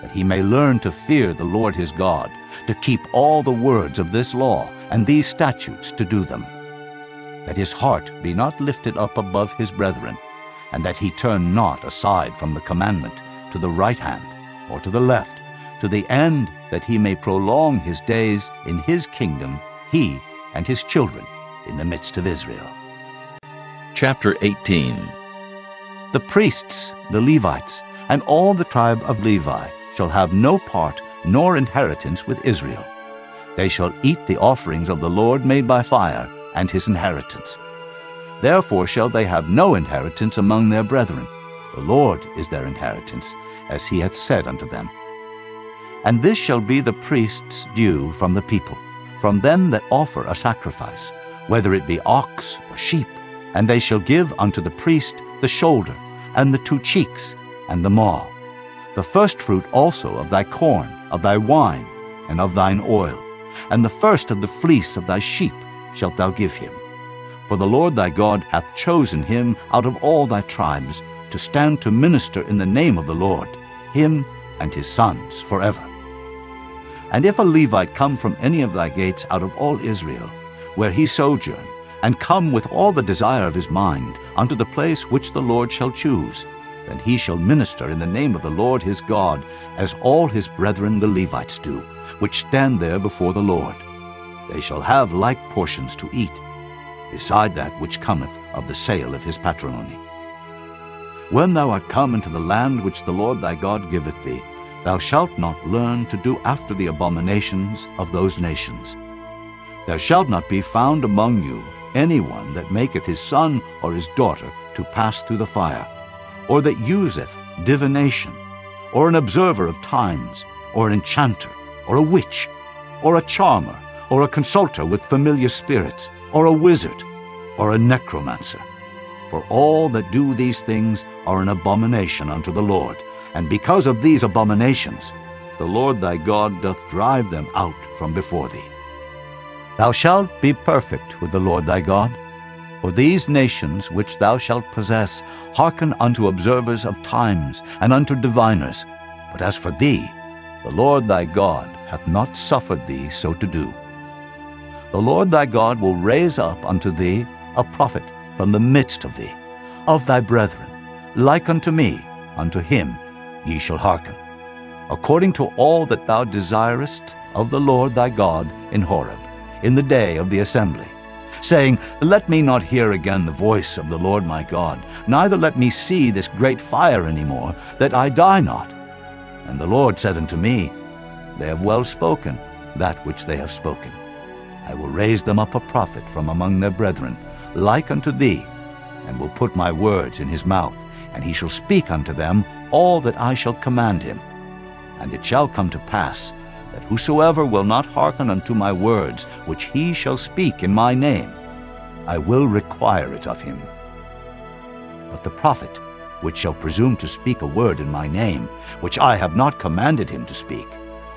that he may learn to fear the Lord his God, to keep all the words of this law and these statutes to do them, that his heart be not lifted up above his brethren, and that he turn not aside from the commandment to the right hand or to the left, to the end that he may prolong his days in his kingdom, he and his children in the midst of Israel. Chapter 18. The priests, the Levites, and all the tribe of Levi shall have no part nor inheritance with Israel. They shall eat the offerings of the Lord made by fire, and his inheritance. Therefore shall they have no inheritance among their brethren. The Lord is their inheritance, as he hath said unto them. And this shall be the priest's due from the people, from them that offer a sacrifice, whether it be ox or sheep, and they shall give unto the priest the shoulder, and the 2 cheeks, and the maw. The firstfruit also of thy corn, of thy wine, and of thine oil, and the first of the fleece of thy sheep shalt thou give him. For the Lord thy God hath chosen him out of all thy tribes, to stand to minister in the name of the Lord, him and his sons forever. And if a Levite come from any of thy gates out of all Israel, where he sojourn, and come with all the desire of his mind unto the place which the Lord shall choose, then he shall minister in the name of the Lord his God, as all his brethren the Levites do, which stand there before the Lord. They shall have like portions to eat, beside that which cometh of the sale of his patrimony. When thou art come into the land which the Lord thy God giveth thee, thou shalt not learn to do after the abominations of those nations. There shall not be found among you any one that maketh his son or his daughter to pass through the fire, or that useth divination, or an observer of times, or an enchanter, or a witch, or a charmer, or a consulter with familiar spirits, or a wizard, or a necromancer. For all that do these things are an abomination unto the Lord, and because of these abominations the Lord thy God doth drive them out from before thee. Thou shalt be perfect with the Lord thy God, for these nations which thou shalt possess hearken unto observers of times and unto diviners. But as for thee, the Lord thy God hath not suffered thee so to do. The Lord thy God will raise up unto thee a prophet from the midst of thee, of thy brethren, like unto me, unto him ye shall hearken, according to all that thou desirest of the Lord thy God in Horeb, in the day of the assembly, saying, Let me not hear again the voice of the Lord my God, neither let me see this great fire any more, that I die not. And the Lord said unto me, They have well spoken that which they have spoken. I will raise them up a prophet from among their brethren, like unto thee, and will put my words in his mouth, and he shall speak unto them all that I shall command him. And it shall come to pass, that whosoever will not hearken unto my words, which he shall speak in my name, I will require it of him. But the prophet, which shall presume to speak a word in my name, which I have not commanded him to speak,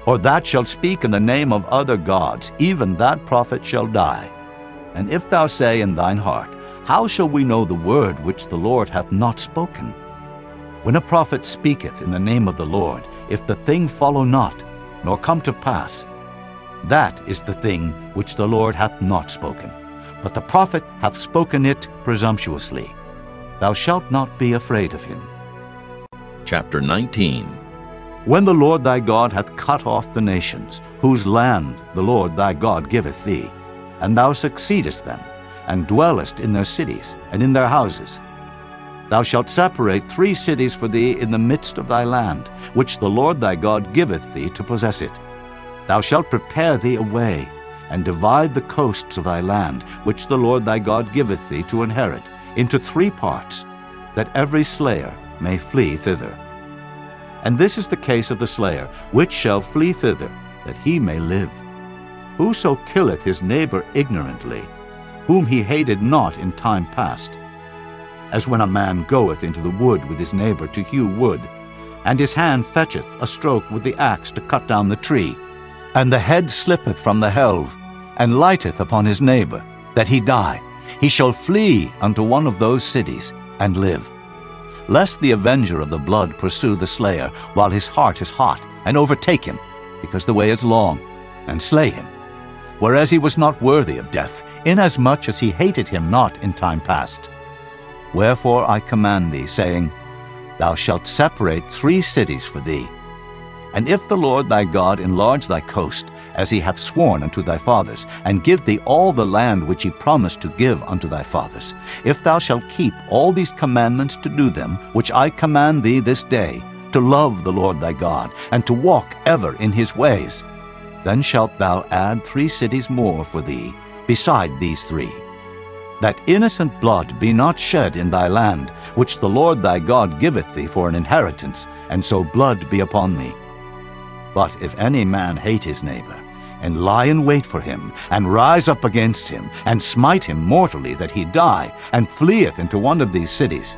or that shall speak in the name of other gods, even that prophet shall die. And if thou say in thine heart, How shall we know the word which the Lord hath not spoken? When a prophet speaketh in the name of the Lord, if the thing follow not, nor come to pass, that is the thing which the Lord hath not spoken. But the prophet hath spoken it presumptuously. Thou shalt not be afraid of him. Chapter 19. When the Lord thy God hath cut off the nations, whose land the Lord thy God giveth thee, and thou succeedest them, and dwellest in their cities and in their houses, thou shalt separate 3 cities for thee in the midst of thy land, which the Lord thy God giveth thee to possess it. Thou shalt prepare thee a way, and divide the coasts of thy land, which the Lord thy God giveth thee to inherit, into 3 parts, that every slayer may flee thither. And this is the case of the slayer, which shall flee thither, that he may live. Whoso killeth his neighbor ignorantly, whom he hated not in time past, as when a man goeth into the wood with his neighbor to hew wood, and his hand fetcheth a stroke with the axe to cut down the tree, and the head slippeth from the helve, and lighteth upon his neighbor, that he die, he shall flee unto one of those cities, and live. Lest the avenger of the blood pursue the slayer, while his heart is hot, and overtake him, because the way is long, and slay him, whereas he was not worthy of death, inasmuch as he hated him not in time past. Wherefore I command thee, saying, Thou shalt separate 3 cities for thee. And if the Lord thy God enlarge thy coast, as he hath sworn unto thy fathers, and give thee all the land which he promised to give unto thy fathers, if thou shalt keep all these commandments to do them, which I command thee this day, to love the Lord thy God, and to walk ever in his ways, then shalt thou add 3 cities more for thee, beside these 3, that innocent blood be not shed in thy land, which the Lord thy God giveth thee for an inheritance, and so blood be upon thee. But if any man hate his neighbor, and lie in wait for him, and rise up against him, and smite him mortally that he die, and fleeth into one of these cities,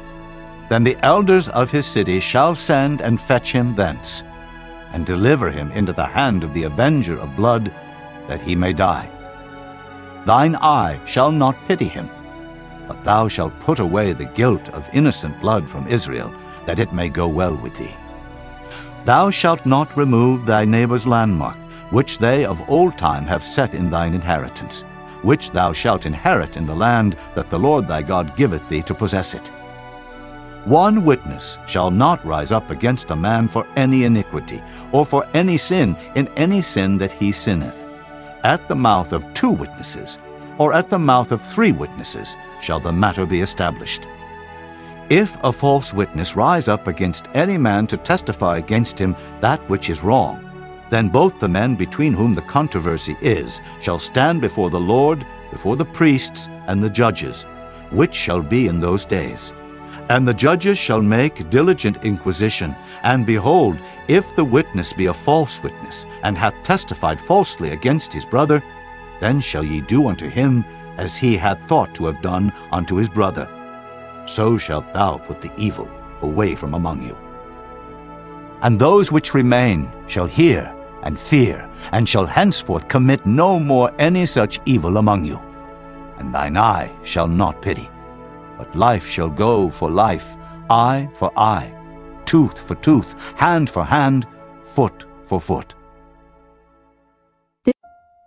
then the elders of his city shall send and fetch him thence, and deliver him into the hand of the avenger of blood, that he may die. Thine eye shall not pity him, but thou shalt put away the guilt of innocent blood from Israel, that it may go well with thee. Thou shalt not remove thy neighbor's landmark, which they of old time have set in thine inheritance, which thou shalt inherit in the land that the Lord thy God giveth thee to possess it. One witness shall not rise up against a man for any iniquity, or for any sin in any sin that he sinneth. At the mouth of 2 witnesses, or at the mouth of 3 witnesses, shall the matter be established. If a false witness rise up against any man to testify against him that which is wrong, then both the men between whom the controversy is shall stand before the Lord, before the priests and the judges, which shall be in those days. And the judges shall make diligent inquisition, and behold, if the witness be a false witness, and hath testified falsely against his brother, then shall ye do unto him as he hath thought to have done unto his brother. So shalt thou put the evil away from among you. And those which remain shall hear and fear, and shall henceforth commit no more any such evil among you. And thine eye shall not pity, but life shall go for life, eye for eye, tooth for tooth, hand for hand, foot for foot.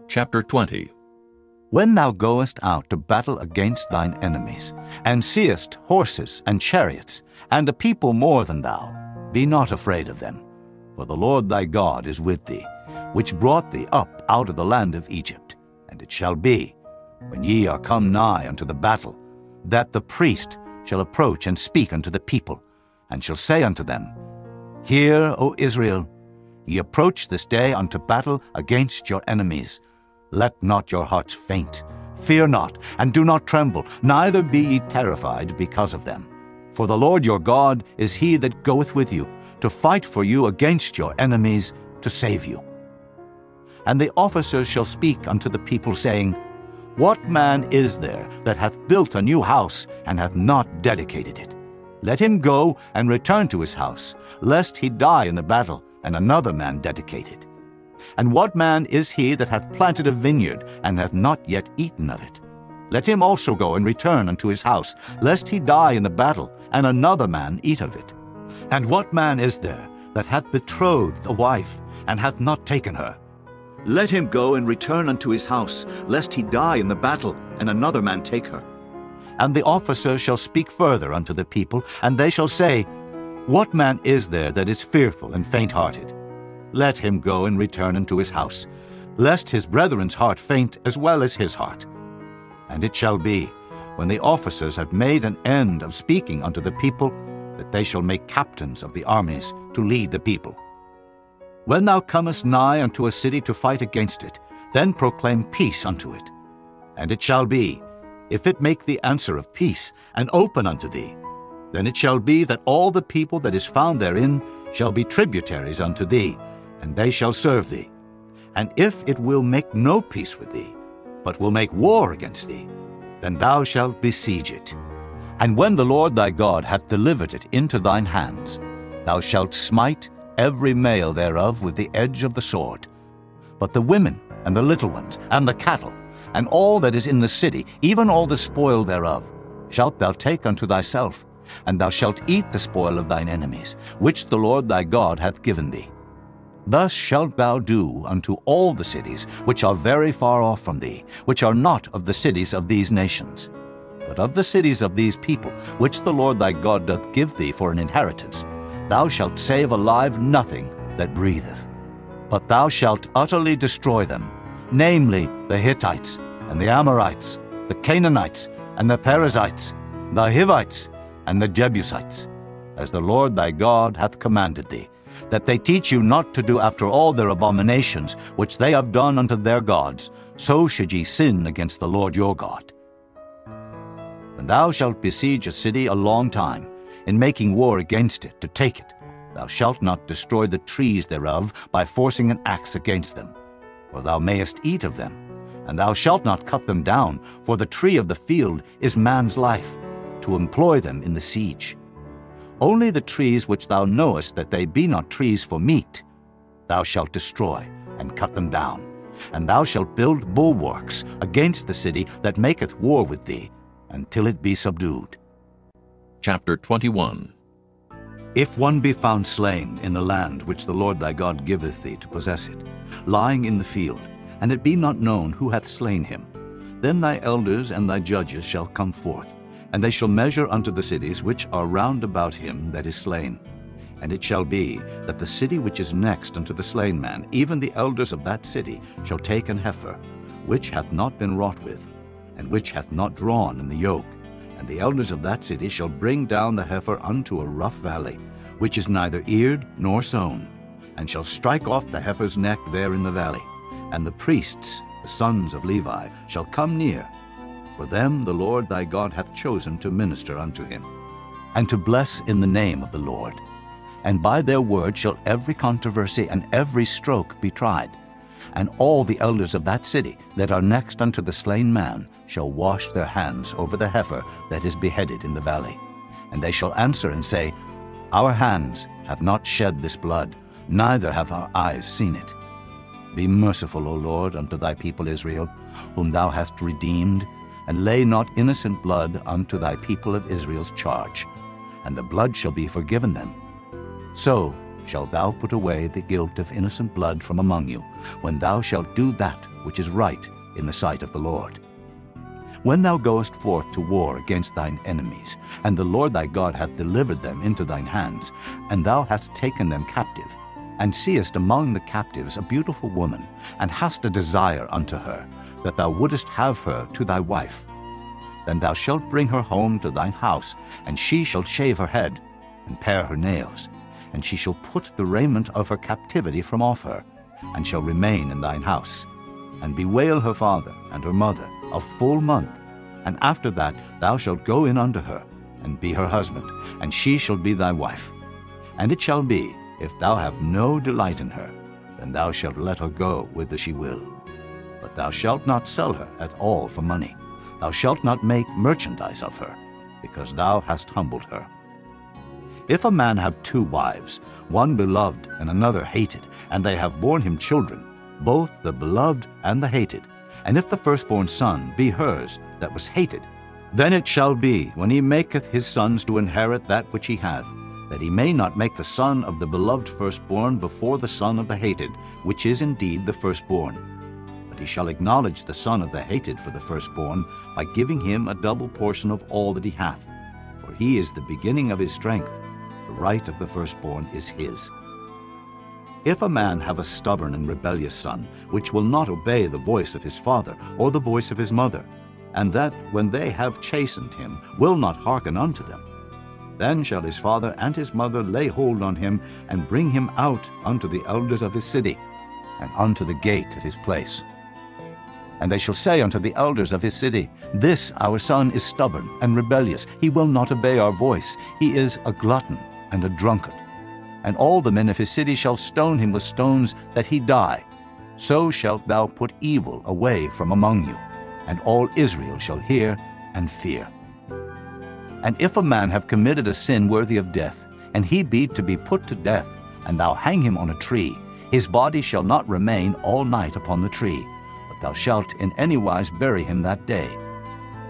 Chapter 20. When thou goest out to battle against thine enemies, and seest horses and chariots, and a people more than thou, be not afraid of them. For the Lord thy God is with thee, which brought thee up out of the land of Egypt. And it shall be, when ye are come nigh unto the battle, that the priest shall approach and speak unto the people, and shall say unto them, Hear, O Israel, ye approach this day unto battle against your enemies. Let not your hearts faint, fear not, and do not tremble, neither be ye terrified because of them. For the Lord your God is he that goeth with you, to fight for you against your enemies, to save you. And the officers shall speak unto the people, saying, What man is there that hath built a new house, and hath not dedicated it? Let him go and return to his house, lest he die in the battle, and another man dedicate it. And what man is he that hath planted a vineyard, and hath not yet eaten of it? Let him also go and return unto his house, lest he die in the battle, and another man eat of it. And what man is there that hath betrothed a wife, and hath not taken her? Let him go and return unto his house, lest he die in the battle, and another man take her. And the officer shall speak further unto the people, and they shall say, What man is there that is fearful and faint-hearted? Let him go and return unto his house, lest his brethren's heart faint as well as his heart. And it shall be, when the officers have made an end of speaking unto the people, that they shall make captains of the armies to lead the people. When thou comest nigh unto a city to fight against it, then proclaim peace unto it. And it shall be, if it make the answer of peace, and open unto thee, then it shall be that all the people that is found therein shall be tributaries unto thee, and they shall serve thee. And if it will make no peace with thee, but will make war against thee, then thou shalt besiege it. And when the Lord thy God hath delivered it into thine hands, thou shalt smite every male thereof with the edge of the sword. But the women, and the little ones, and the cattle, and all that is in the city, even all the spoil thereof, shalt thou take unto thyself, and thou shalt eat the spoil of thine enemies, which the Lord thy God hath given thee. Thus shalt thou do unto all the cities which are very far off from thee, which are not of the cities of these nations, but of the cities of these people, which the Lord thy God doth give thee for an inheritance. Thou shalt save alive nothing that breatheth, but thou shalt utterly destroy them, namely the Hittites, and the Amorites, the Canaanites, and the Perizzites, the Hivites, and the Jebusites, as the Lord thy God hath commanded thee, that they teach you not to do after all their abominations which they have done unto their gods, so should ye sin against the Lord your God. When thou shalt besiege a city a long time, in making war against it to take it, thou shalt not destroy the trees thereof by forcing an axe against them, for thou mayest eat of them, and thou shalt not cut them down, for the tree of the field is man's life, to employ them in the siege. Only the trees which thou knowest that they be not trees for meat, thou shalt destroy and cut them down, and thou shalt build bulwarks against the city that maketh war with thee, until it be subdued. Chapter 21. If one be found slain in the land which the Lord thy God giveth thee to possess it, lying in the field, and it be not known who hath slain him, then thy elders and thy judges shall come forth, and they shall measure unto the cities which are round about him that is slain. And it shall be that the city which is next unto the slain man, even the elders of that city, shall take an heifer, which hath not been wrought with, and which hath not drawn in the yoke. And the elders of that city shall bring down the heifer unto a rough valley, which is neither eared nor sown, and shall strike off the heifer's neck there in the valley. And the priests, the sons of Levi, shall come near, for them the Lord thy God hath chosen to minister unto him, and to bless in the name of the Lord. And by their word shall every controversy and every stroke be tried. And all the elders of that city that are next unto the slain man shall wash their hands over the heifer that is beheaded in the valley. And they shall answer and say, Our hands have not shed this blood, neither have our eyes seen it. Be merciful, O Lord, unto thy people Israel, whom thou hast redeemed, and lay not innocent blood unto thy people of Israel's charge, and the blood shall be forgiven them. So shalt thou put away the guilt of innocent blood from among you, when thou shalt do that which is right in the sight of the Lord. When thou goest forth to war against thine enemies, and the Lord thy God hath delivered them into thine hands, and thou hast taken them captive, and seest among the captives a beautiful woman, and hast a desire unto her, that thou wouldest have her to thy wife, then thou shalt bring her home to thine house, and she shall shave her head, and pare her nails, and she shall put the raiment of her captivity from off her, and shall remain in thine house, and bewail her father and her mother a full month. And after that thou shalt go in unto her, and be her husband, and she shall be thy wife. And it shall be, if thou have no delight in her, then thou shalt let her go whither she will. But thou shalt not sell her at all for money. Thou shalt not make merchandise of her, because thou hast humbled her. If a man have 2 wives, one beloved and another hated, and they have borne him children, both the beloved and the hated, and if the firstborn son be hers that was hated, then it shall be, when he maketh his sons to inherit that which he hath, that he may not make the son of the beloved firstborn before the son of the hated, which is indeed the firstborn. But he shall acknowledge the son of the hated for the firstborn, by giving him a double portion of all that he hath. For he is the beginning of his strength, the right of the firstborn is his. If a man have a stubborn and rebellious son, which will not obey the voice of his father or the voice of his mother, and that, when they have chastened him, will not hearken unto them, then shall his father and his mother lay hold on him, and bring him out unto the elders of his city, and unto the gate of his place. And they shall say unto the elders of his city, This our son is stubborn and rebellious, he will not obey our voice, he is a glutton and a drunkard. And all the men of his city shall stone him with stones, that he die. So shalt thou put evil away from among you, and all Israel shall hear and fear. And if a man have committed a sin worthy of death, and he be to be put to death, and thou hang him on a tree, his body shall not remain all night upon the tree, but thou shalt in any wise bury him that day.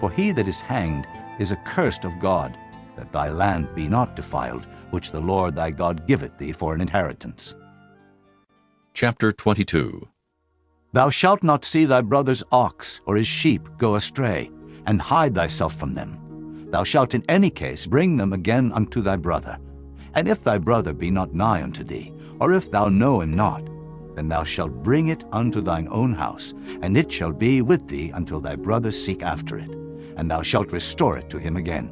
For he that is hanged is accursed of God, that thy land be not defiled, which the Lord thy God giveth thee for an inheritance. Chapter 22. Thou shalt not see thy brother's ox or his sheep go astray, and hide thyself from them. Thou shalt in any case bring them again unto thy brother. And if thy brother be not nigh unto thee, or if thou know him not, then thou shalt bring it unto thine own house, and it shall be with thee until thy brother seek after it, and thou shalt restore it to him again.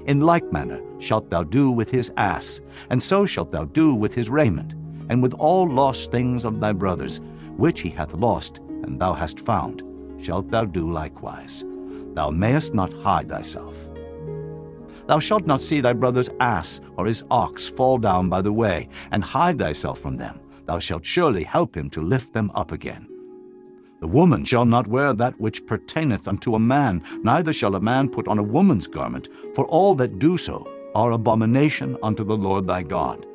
In like manner shalt thou do with his ass, and so shalt thou do with his raiment, and with all lost things of thy brother's, which he hath lost, and thou hast found, shalt thou do likewise. Thou mayest not hide thyself. Thou shalt not see thy brother's ass or his ox fall down by the way, and hide thyself from them. Thou shalt surely help him to lift them up again. The woman shall not wear that which pertaineth unto a man, neither shall a man put on a woman's garment, for all that do so are abomination unto the Lord thy God.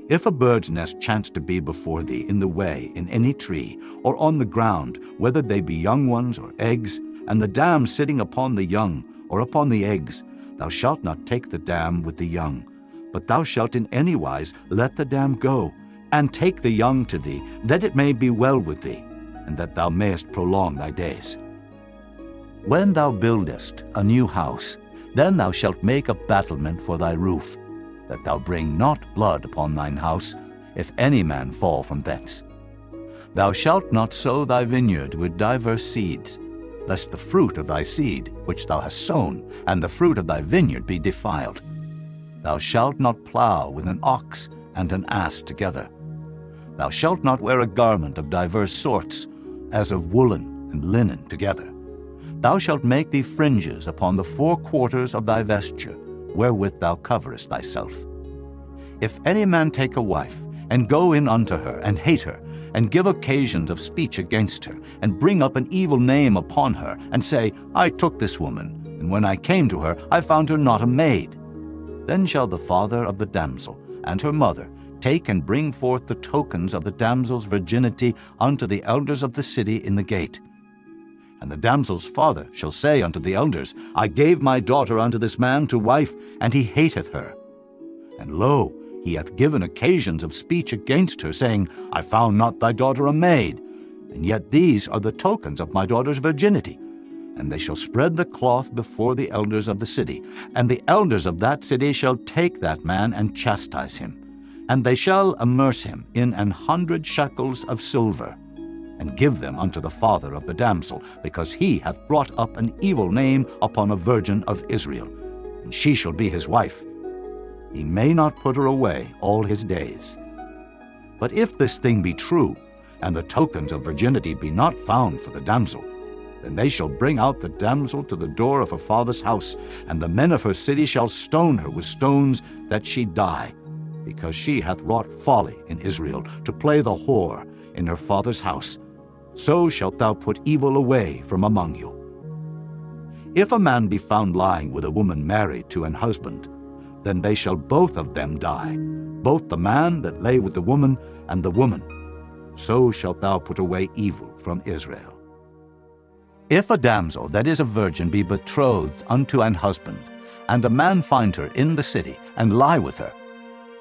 If a bird's nest chance to be before thee in the way, in any tree, or on the ground, whether they be young ones or eggs, and the dam sitting upon the young, or upon the eggs, thou shalt not take the dam with the young, but thou shalt in any wise let the dam go, and take the young to thee, that it may be well with thee, and that thou mayest prolong thy days. When thou buildest a new house, then thou shalt make a battlement for thy roof, that thou bring not blood upon thine house, if any man fall from thence. Thou shalt not sow thy vineyard with divers seeds, lest the fruit of thy seed which thou hast sown, and the fruit of thy vineyard be defiled. Thou shalt not plow with an ox and an ass together. Thou shalt not wear a garment of divers sorts, as of woolen and linen together. Thou shalt make thee fringes upon the four quarters of thy vesture, wherewith thou coverest thyself. If any man take a wife, and go in unto her, and hate her, and give occasions of speech against her, and bring up an evil name upon her, and say, I took this woman, and when I came to her, I found her not a maid, then shall the father of the damsel and her mother take and bring forth the tokens of the damsel's virginity unto the elders of the city in the gate. And the damsel's father shall say unto the elders, I gave my daughter unto this man to wife, and he hateth her. And lo, he hath given occasions of speech against her, saying, I found not thy daughter a maid, and yet these are the tokens of my daughter's virginity. And they shall spread the cloth before the elders of the city, and the elders of that city shall take that man and chastise him. And they shall immerse him in 100 shekels of silver, and give them unto the father of the damsel, because he hath brought up an evil name upon a virgin of Israel, and she shall be his wife. He may not put her away all his days. But if this thing be true, and the tokens of virginity be not found for the damsel, then they shall bring out the damsel to the door of her father's house, and the men of her city shall stone her with stones, that she die, because she hath wrought folly in Israel, to play the whore in her father's house. So shalt thou put evil away from among you. If a man be found lying with a woman married to an husband, then they shall both of them die, both the man that lay with the woman, and the woman. So shalt thou put away evil from Israel. If a damsel that is a virgin be betrothed unto an husband, and a man find her in the city, and lie with her,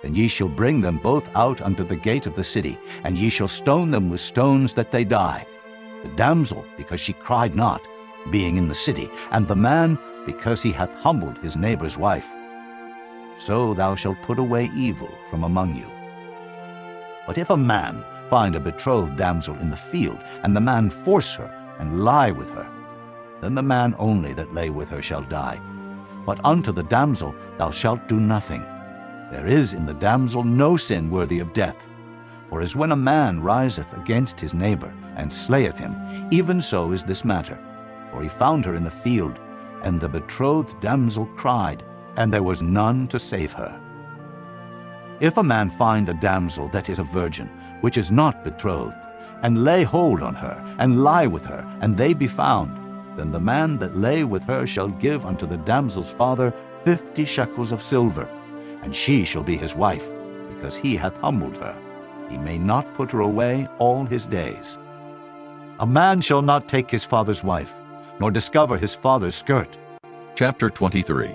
then ye shall bring them both out unto the gate of the city, and ye shall stone them with stones that they die, the damsel because she cried not, being in the city, and the man because he hath humbled his neighbor's wife. So thou shalt put away evil from among you. But if a man find a betrothed damsel in the field, and the man force her, and lie with her, then the man only that lay with her shall die. But unto the damsel thou shalt do nothing. There is in the damsel no sin worthy of death. For as when a man riseth against his neighbor, and slayeth him, even so is this matter. For he found her in the field, and the betrothed damsel cried, and there was none to save her. If a man find a damsel that is a virgin, which is not betrothed, and lay hold on her, and lie with her, and they be found, then the man that lay with her shall give unto the damsel's father 50 shekels of silver, and she shall be his wife, because he hath humbled her. He may not put her away all his days. A man shall not take his father's wife, nor discover his father's skirt. Chapter 23.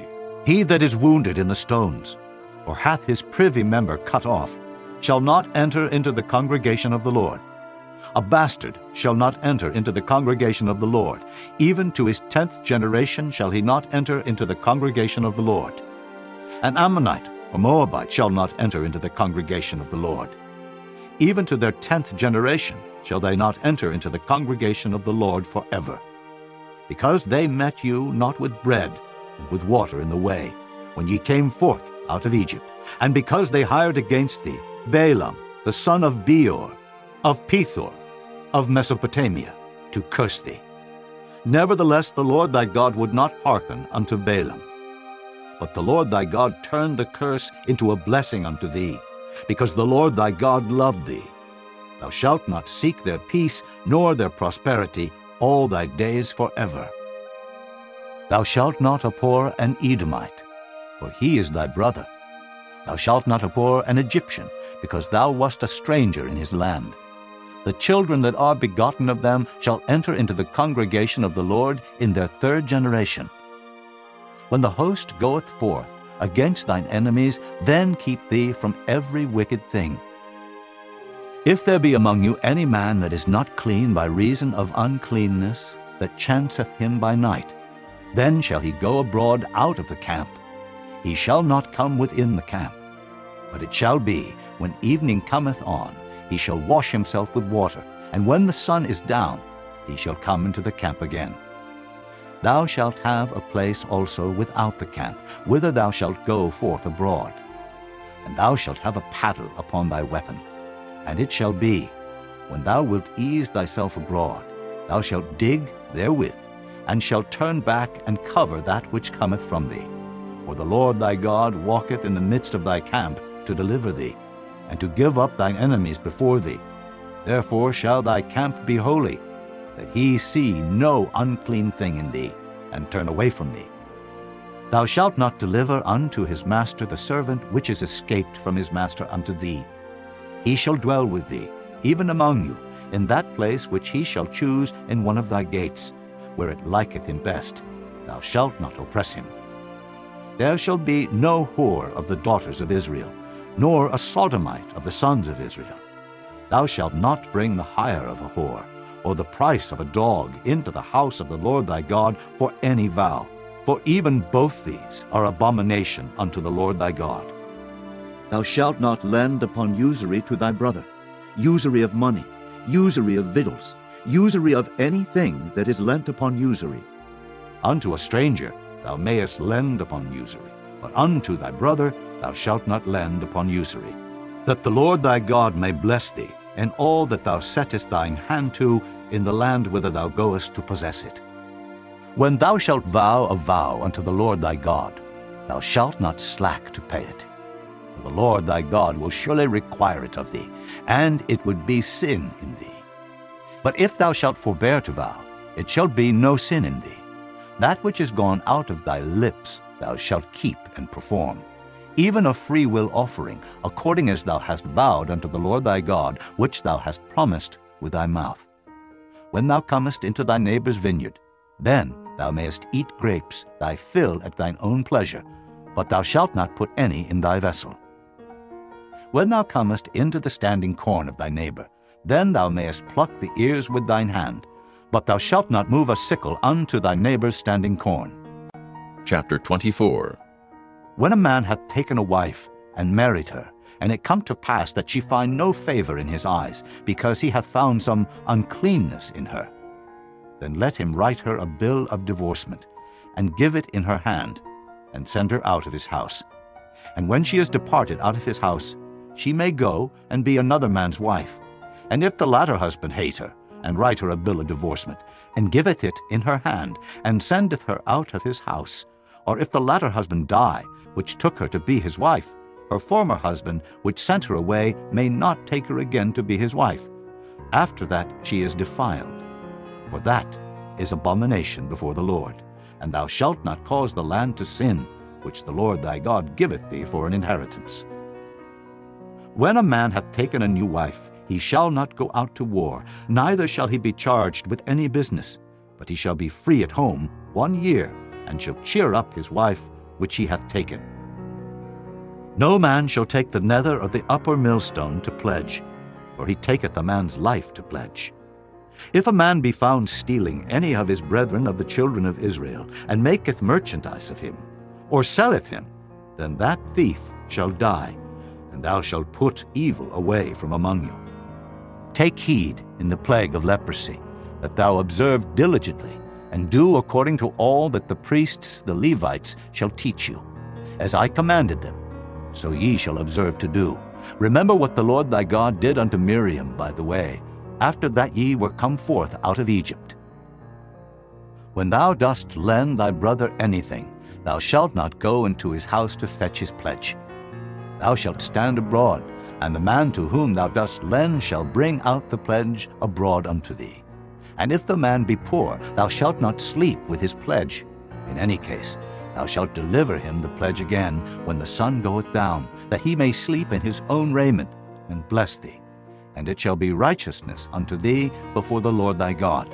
He that is wounded in the stones, or hath his privy member cut off, shall not enter into the congregation of the Lord. A bastard shall not enter into the congregation of the Lord. Even to his 10th generation shall he not enter into the congregation of the Lord. An Ammonite or Moabite shall not enter into the congregation of the Lord. Even to their 10th generation shall they not enter into the congregation of the Lord forever. Because they met you not with bread and with water in the way, when ye came forth out of Egypt, and because they hired against thee Balaam, the son of Beor, of Pethor, of Mesopotamia, to curse thee. Nevertheless the Lord thy God would not hearken unto Balaam. But the Lord thy God turned the curse into a blessing unto thee, because the Lord thy God loved thee. Thou shalt not seek their peace, nor their prosperity, all thy days forever. Thou shalt not abhor an Edomite, for he is thy brother. Thou shalt not abhor an Egyptian, because thou wast a stranger in his land. The children that are begotten of them shall enter into the congregation of the Lord in their 3rd generation. When the host goeth forth against thine enemies, then keep thee from every wicked thing. If there be among you any man that is not clean by reason of uncleanness, that chanceth him by night, then shall he go abroad out of the camp. He shall not come within the camp. But it shall be, when evening cometh on, he shall wash himself with water, and when the sun is down, he shall come into the camp again. Thou shalt have a place also without the camp, whither thou shalt go forth abroad. And thou shalt have a paddle upon thy weapon. And it shall be, when thou wilt ease thyself abroad, thou shalt dig therewith, and shalt turn back and cover that which cometh from thee. For the Lord thy God walketh in the midst of thy camp to deliver thee, and to give up thine enemies before thee. Therefore shall thy camp be holy, that he see no unclean thing in thee, and turn away from thee. Thou shalt not deliver unto his master the servant which is escaped from his master unto thee. He shall dwell with thee, even among you, in that place which he shall choose in one of thy gates, where it liketh him best. Thou shalt not oppress him. There shall be no whore of the daughters of Israel, nor a sodomite of the sons of Israel. Thou shalt not bring the hire of a whore, or the price of a dog into the house of the Lord thy God for any vow, for even both these are abomination unto the Lord thy God. Thou shalt not lend upon usury to thy brother, usury of money, usury of victuals, usury of anything that is lent upon usury. Unto a stranger thou mayest lend upon usury, but unto thy brother thou shalt not lend upon usury, that the Lord thy God may bless thee in all that thou settest thine hand to in the land whither thou goest to possess it. When thou shalt vow a vow unto the Lord thy God, thou shalt not slack to pay it. For the Lord thy God will surely require it of thee, and it would be sin in thee. But if thou shalt forbear to vow, it shall be no sin in thee. That which is gone out of thy lips thou shalt keep and perform, even a free will offering, according as thou hast vowed unto the Lord thy God, which thou hast promised with thy mouth. When thou comest into thy neighbor's vineyard, then thou mayest eat grapes, thy fill at thine own pleasure, but thou shalt not put any in thy vessel. When thou comest into the standing corn of thy neighbor, then thou mayest pluck the ears with thine hand, but thou shalt not move a sickle unto thy neighbor's standing corn. Chapter 24. When a man hath taken a wife and married her, and it come to pass that she find no favor in his eyes, because he hath found some uncleanness in her, then let him write her a bill of divorcement, and give it in her hand, and send her out of his house. And when she is departed out of his house, she may go and be another man's wife. And if the latter husband hate her, and write her a bill of divorcement, and giveth it in her hand, and sendeth her out of his house, or if the latter husband die, which took her to be his wife, her former husband, which sent her away, may not take her again to be his wife. After that she is defiled. For that is abomination before the Lord. And thou shalt not cause the land to sin, which the Lord thy God giveth thee for an inheritance. When a man hath taken a new wife, he shall not go out to war, neither shall he be charged with any business, but he shall be free at home 1 year, and shall cheer up his wife which he hath taken. No man shall take the nether or the upper millstone to pledge, for he taketh a man's life to pledge. If a man be found stealing any of his brethren of the children of Israel, and maketh merchandise of him, or selleth him, then that thief shall die, and thou shalt put evil away from among you. Take heed in the plague of leprosy, that thou observe diligently, and do according to all that the priests, the Levites, shall teach you. As I commanded them, so ye shall observe to do. Remember what the Lord thy God did unto Miriam by the way, after that ye were come forth out of Egypt. When thou dost lend thy brother anything, thou shalt not go into his house to fetch his pledge. Thou shalt stand abroad, and the man to whom thou dost lend shall bring out the pledge abroad unto thee. And if the man be poor, thou shalt not sleep with his pledge. In any case, thou shalt deliver him the pledge again when the sun goeth down, that he may sleep in his own raiment, and bless thee. And it shall be righteousness unto thee before the Lord thy God.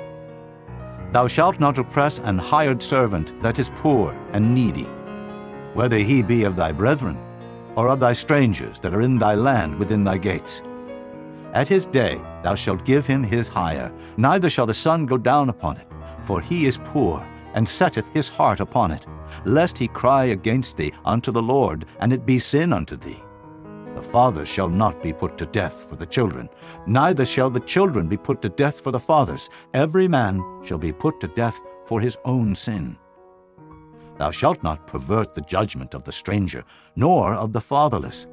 Thou shalt not oppress an hired servant that is poor and needy, whether he be of thy brethren, or of thy strangers that are in thy land within thy gates. At his day thou shalt give him his hire, neither shall the sun go down upon it, for he is poor, and setteth his heart upon it, lest he cry against thee unto the Lord, and it be sin unto thee. The fathers shall not be put to death for the children, neither shall the children be put to death for the fathers. Every man shall be put to death for his own sin. Thou shalt not pervert the judgment of the stranger, nor of the fatherless,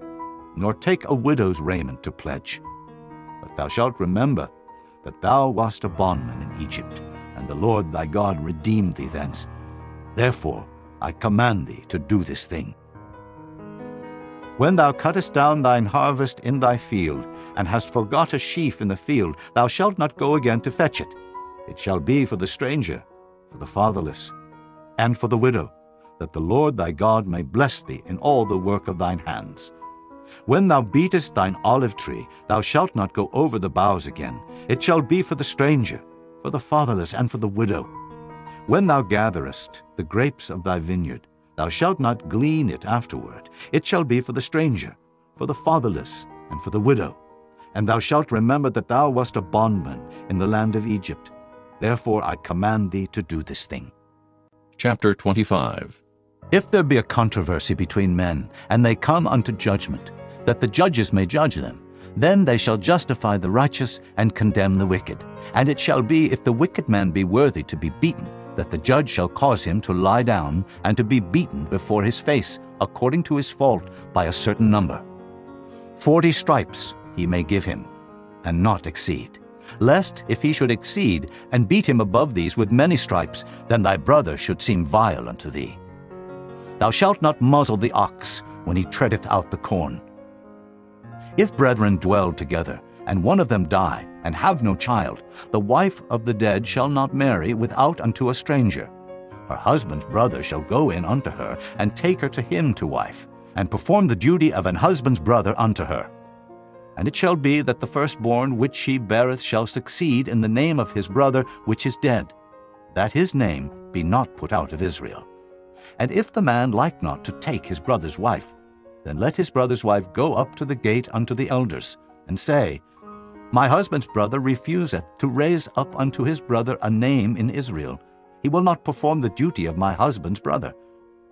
nor take a widow's raiment to pledge. But thou shalt remember that thou wast a bondman in Egypt, and the Lord thy God redeemed thee thence. Therefore I command thee to do this thing. When thou cuttest down thine harvest in thy field, and hast forgot a sheaf in the field, thou shalt not go again to fetch it. It shall be for the stranger, for the fatherless, and for the widow, that the Lord thy God may bless thee in all the work of thine hands. When thou beatest thine olive tree, thou shalt not go over the boughs again. It shall be for the stranger, for the fatherless, and for the widow. When thou gatherest the grapes of thy vineyard, thou shalt not glean it afterward. It shall be for the stranger, for the fatherless, and for the widow. And thou shalt remember that thou wast a bondman in the land of Egypt. Therefore I command thee to do this thing. Chapter 25. If there be a controversy between men, and they come unto judgment, that the judges may judge them, then they shall justify the righteous and condemn the wicked. And it shall be, if the wicked man be worthy to be beaten, that the judge shall cause him to lie down and to be beaten before his face, according to his fault, by a certain number. 40 stripes he may give him, and not exceed. Lest, if he should exceed, and beat him above these with many stripes, then thy brother should seem vile unto thee. Thou shalt not muzzle the ox when he treadeth out the corn. If brethren dwell together, and one of them die, and have no child, the wife of the dead shall not marry without unto a stranger. Her husband's brother shall go in unto her, and take her to him to wife, and perform the duty of an husband's brother unto her. And it shall be that the firstborn which she beareth shall succeed in the name of his brother which is dead, that his name be not put out of Israel. And if the man like not to take his brother's wife, then let his brother's wife go up to the gate unto the elders, and say, My husband's brother refuseth to raise up unto his brother a name in Israel. He will not perform the duty of my husband's brother.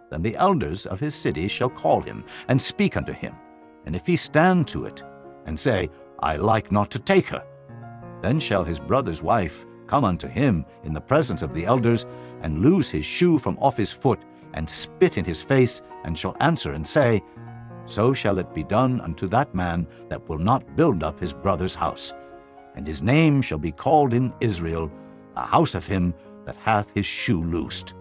Then the elders of his city shall call him, and speak unto him. And if he stand to it, and say, I like not to take her, then shall his brother's wife come unto him in the presence of the elders, and loose his shoe from off his foot, and spit in his face, and shall answer and say, So shall it be done unto that man that will not build up his brother's house. And his name shall be called in Israel, the house of him that hath his shoe loosed.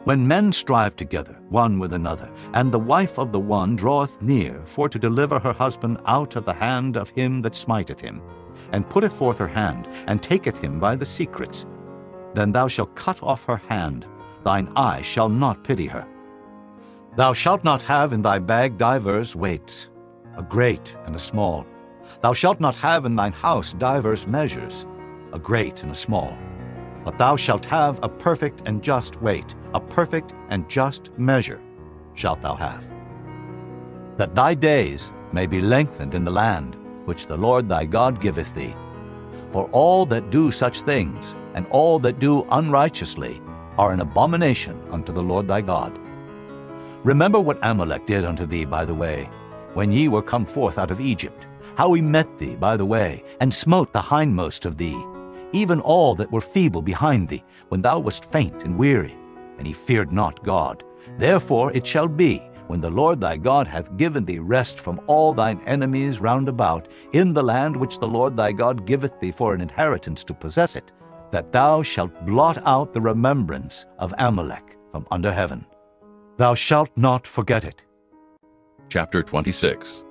When men strive together one with another, and the wife of the one draweth near for to deliver her husband out of the hand of him that smiteth him, and putteth forth her hand, and taketh him by the secrets, then thou shalt cut off her hand, thine eye shall not pity her. Thou shalt not have in thy bag divers weights, a great and a small. Thou shalt not have in thine house divers measures, a great and a small. But thou shalt have a perfect and just weight, a perfect and just measure shalt thou have. that thy days may be lengthened in the land which the Lord thy God giveth thee. For all that do such things, and all that do unrighteously, are an abomination unto the Lord thy God. Remember what Amalek did unto thee by the way, when ye were come forth out of Egypt, how he met thee by the way, and smote the hindmost of thee, even all that were feeble behind thee, when thou wast faint and weary, and he feared not God. Therefore it shall be, when the Lord thy God hath given thee rest from all thine enemies round about, in the land which the Lord thy God giveth thee for an inheritance to possess it, that thou shalt blot out the remembrance of Amalek from under heaven. Thou shalt not forget it. Chapter 26.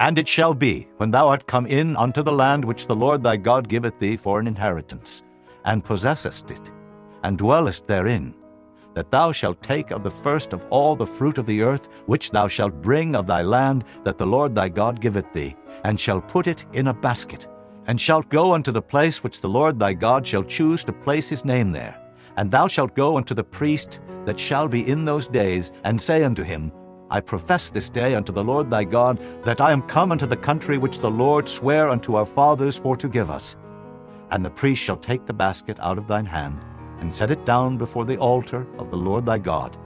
And it shall be, when thou art come in unto the land which the Lord thy God giveth thee for an inheritance, and possessest it, and dwellest therein, that thou shalt take of the first of all the fruit of the earth, which thou shalt bring of thy land that the Lord thy God giveth thee, and shalt put it in a basket, and shalt go unto the place which the Lord thy God shall choose to place his name there. And thou shalt go unto the priest that shall be in those days, and say unto him, I profess this day unto the Lord thy God, that I am come unto the country which the Lord sware unto our fathers for to give us. And the priest shall take the basket out of thine hand, and set it down before the altar of the Lord thy God.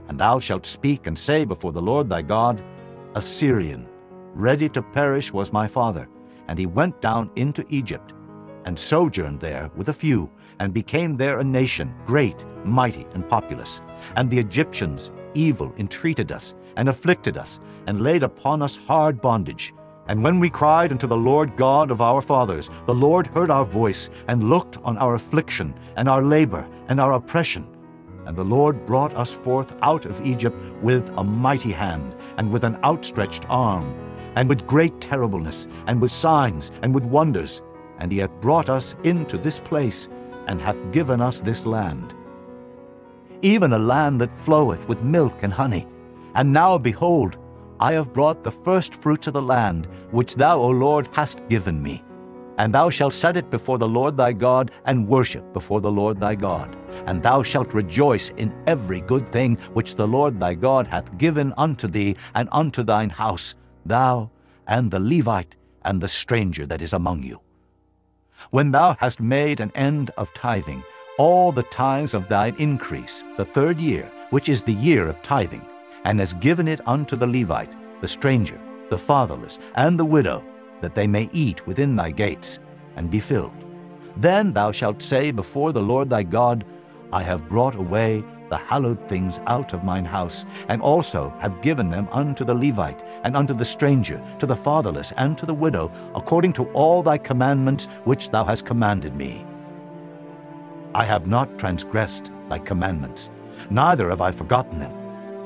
And thou shalt speak and say before the Lord thy God, A Syrian, ready to perish, was my father, and he went down into Egypt, and sojourned there with a few, and became there a nation, great, mighty, and populous. And the Egyptians evil entreated us, and afflicted us, and laid upon us hard bondage. And when we cried unto the Lord God of our fathers, the Lord heard our voice, and looked on our affliction, and our labor, and our oppression. And the Lord brought us forth out of Egypt with a mighty hand, and with an outstretched arm, and with great terribleness, and with signs, and with wonders. And he hath brought us into this place, and hath given us this land, even a land that floweth with milk and honey. And now, behold, I have brought the first fruits of the land, which thou, O Lord, hast given me. And thou shalt set it before the Lord thy God, and worship before the Lord thy God. And thou shalt rejoice in every good thing which the Lord thy God hath given unto thee and unto thine house, thou and the Levite and the stranger that is among you. When thou hast made an end of tithing, all the tithes of thine increase, the third year, which is the year of tithing, and hast given it unto the Levite, the stranger, the fatherless, and the widow, that they may eat within thy gates, and be filled. Then thou shalt say before the Lord thy God, I have brought away the hallowed things out of mine house, and also have given them unto the Levite, and unto the stranger, to the fatherless, and to the widow, according to all thy commandments which thou hast commanded me. I have not transgressed thy commandments, neither have I forgotten them.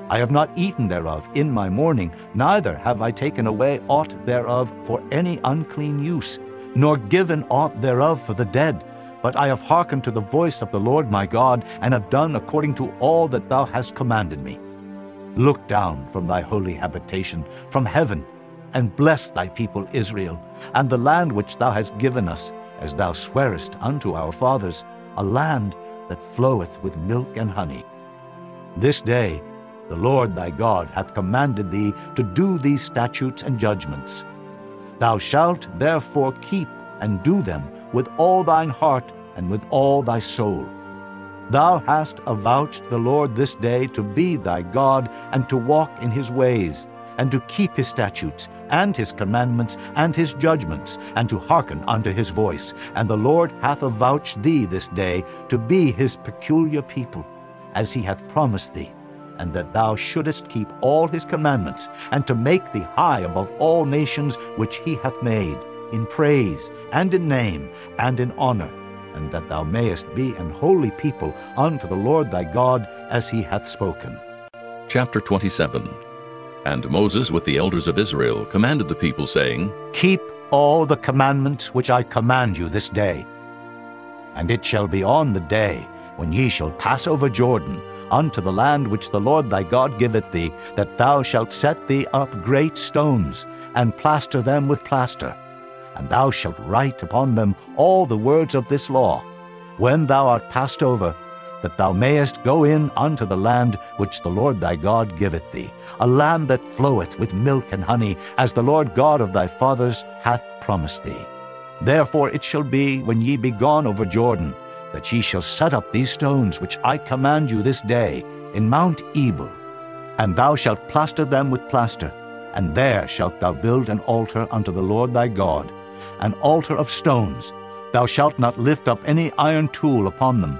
I have not eaten thereof in my mourning, neither have I taken away aught thereof for any unclean use, nor given aught thereof for the dead. But I have hearkened to the voice of the Lord my God, and have done according to all that thou hast commanded me. Look down from thy holy habitation, from heaven, and bless thy people Israel, and the land which thou hast given us, as thou swarest unto our fathers, a land that floweth with milk and honey. This day the Lord thy God hath commanded thee to do these statutes and judgments. Thou shalt therefore keep and do them with all thine heart and with all thy soul. Thou hast avouched the Lord this day to be thy God, and to walk in his ways, and to keep his statutes, and his commandments, and his judgments, and to hearken unto his voice. And the Lord hath avouched thee this day to be his peculiar people, as he hath promised thee, and that thou shouldest keep all his commandments, and to make thee high above all nations which he hath made, in praise, and in name, and in honor, and that thou mayest be an holy people unto the Lord thy God, as he hath spoken. Chapter 27. And Moses with the elders of Israel commanded the people, saying, Keep all the commandments which I command you this day. And it shall be on the day when ye shall pass over Jordan unto the land which the Lord thy God giveth thee, that thou shalt set thee up great stones, and plaster them with plaster. And thou shalt write upon them all the words of this law. When thou art passed over, that thou mayest go in unto the land which the Lord thy God giveth thee, a land that floweth with milk and honey, as the Lord God of thy fathers hath promised thee. Therefore it shall be, when ye be gone over Jordan, that ye shall set up these stones which I command you this day in Mount Ebal, and thou shalt plaster them with plaster, and there shalt thou build an altar unto the Lord thy God, an altar of stones. Thou shalt not lift up any iron tool upon them.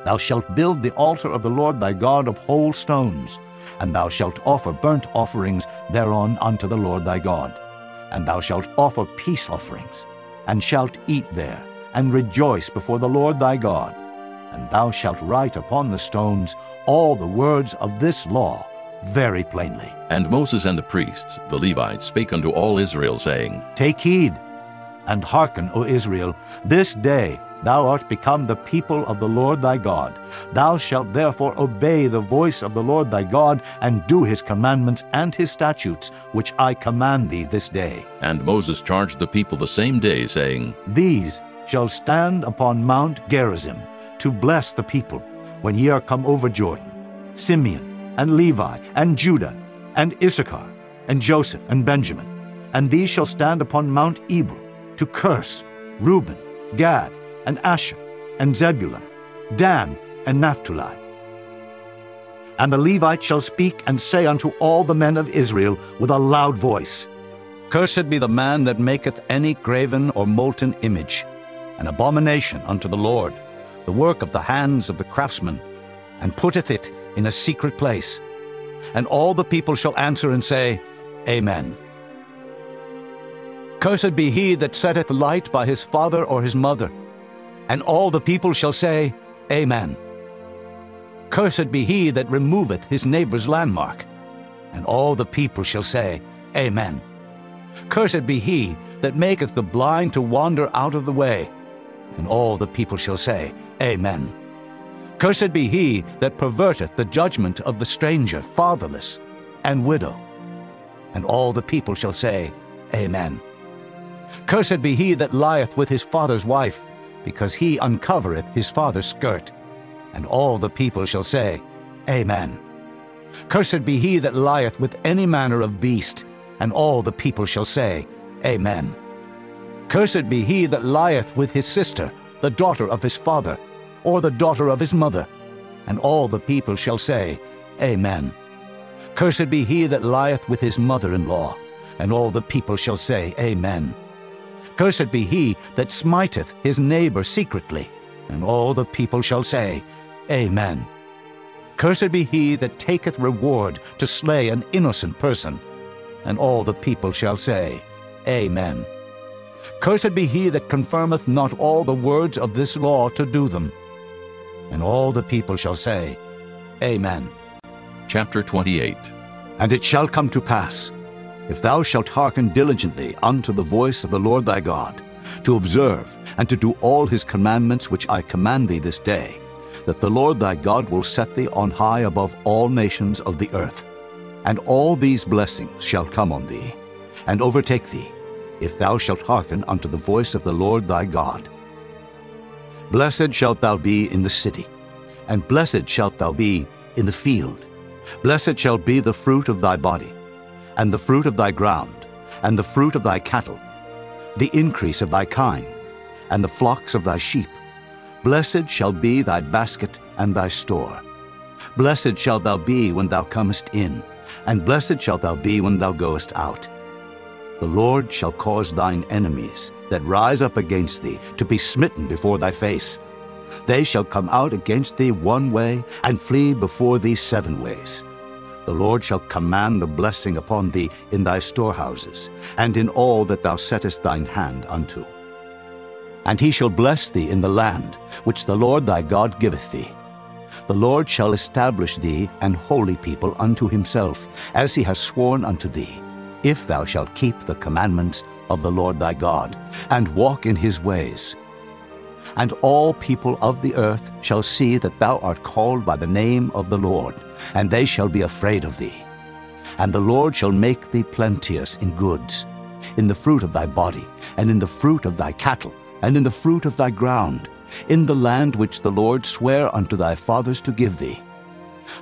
Thou shalt build the altar of the Lord thy God of whole stones, and thou shalt offer burnt offerings thereon unto the Lord thy God. And thou shalt offer peace offerings, and shalt eat there, and rejoice before the Lord thy God. And thou shalt write upon the stones all the words of this law very plainly. And Moses and the priests, the Levites, spake unto all Israel, saying, Take heed, and hearken, O Israel, this day thou art become the people of the Lord thy God. Thou shalt therefore obey the voice of the Lord thy God, and do his commandments and his statutes, which I command thee this day. And Moses charged the people the same day, saying, These shall stand upon Mount Gerizim, to bless the people, when ye are come over Jordan, Simeon, and Levi, and Judah, and Issachar, and Joseph, and Benjamin. And these shall stand upon Mount Ebal, to curse Reuben, Gad, and Asher, and Zebulun, Dan, and Naphtali. And the Levites shall speak and say unto all the men of Israel with a loud voice, Cursed be the man that maketh any graven or molten image, an abomination unto the Lord, the work of the hands of the craftsman, and putteth it in a secret place. And all the people shall answer and say, Amen. Cursed be he that setteth light by his father or his mother. And all the people shall say, Amen. Cursed be he that removeth his neighbor's landmark. And all the people shall say, Amen. Cursed be he that maketh the blind to wander out of the way. And all the people shall say, Amen. Cursed be he that perverteth the judgment of the stranger, fatherless, and widow. And all the people shall say, Amen. Cursed be he that lieth with his father's wife, because he uncovereth his father's skirt. And all the people shall say, Amen. Cursed be he that lieth with any manner of beast, and all the people shall say, Amen. Cursed be he that lieth with his sister, the daughter of his father, or the daughter of his mother. And all the people shall say, Amen. Cursed be he that lieth with his mother-in-law, and all the people shall say, Amen. Cursed be he that smiteth his neighbor secretly, and all the people shall say, Amen. Cursed be he that taketh reward to slay an innocent person, and all the people shall say, Amen. Cursed be he that confirmeth not all the words of this law to do them. And all the people shall say, Amen. Chapter 28. And it shall come to pass, if thou shalt hearken diligently unto the voice of the Lord thy God, to observe and to do all his commandments which I command thee this day, that the Lord thy God will set thee on high above all nations of the earth. And all these blessings shall come on thee, and overtake thee, if thou shalt hearken unto the voice of the Lord thy God. Blessed shalt thou be in the city, and blessed shalt thou be in the field. Blessed shall be the fruit of thy body, and the fruit of thy ground, and the fruit of thy cattle, the increase of thy kine, and the flocks of thy sheep. Blessed shall be thy basket and thy store. Blessed shalt thou be when thou comest in, and blessed shalt thou be when thou goest out. The Lord shall cause thine enemies that rise up against thee to be smitten before thy face. They shall come out against thee one way, and flee before thee 7 ways. The Lord shall command the blessing upon thee in thy storehouses, and in all that thou settest thine hand unto. And he shall bless thee in the land which the Lord thy God giveth thee. The Lord shall establish thee an holy people unto himself, as he has sworn unto thee, if thou shalt keep the commandments of the Lord thy God, and walk in his ways. And all people of the earth shall see that thou art called by the name of the Lord, and they shall be afraid of thee. And the Lord shall make thee plenteous in goods, in the fruit of thy body, and in the fruit of thy cattle, and in the fruit of thy ground, in the land which the Lord sware unto thy fathers to give thee.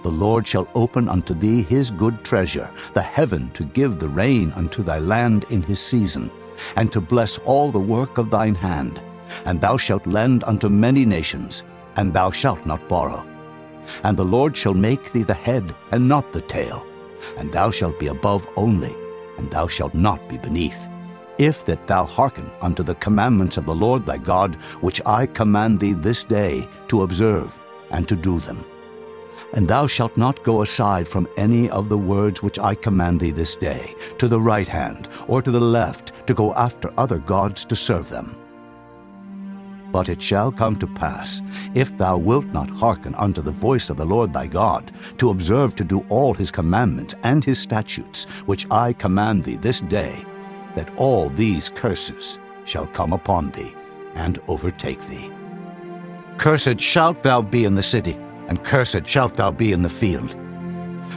The Lord shall open unto thee his good treasure, the heaven to give the rain unto thy land in his season, and to bless all the work of thine hand. And thou shalt lend unto many nations, and thou shalt not borrow. And the Lord shall make thee the head, and not the tail. And thou shalt be above only, and thou shalt not be beneath, if that thou hearken unto the commandments of the Lord thy God, which I command thee this day to observe and to do them. And thou shalt not go aside from any of the words which I command thee this day, to the right hand or to the left, to go after other gods to serve them. But it shall come to pass, if thou wilt not hearken unto the voice of the Lord thy God, to observe to do all his commandments and his statutes, which I command thee this day, that all these curses shall come upon thee and overtake thee. Cursed shalt thou be in the city, and cursed shalt thou be in the field.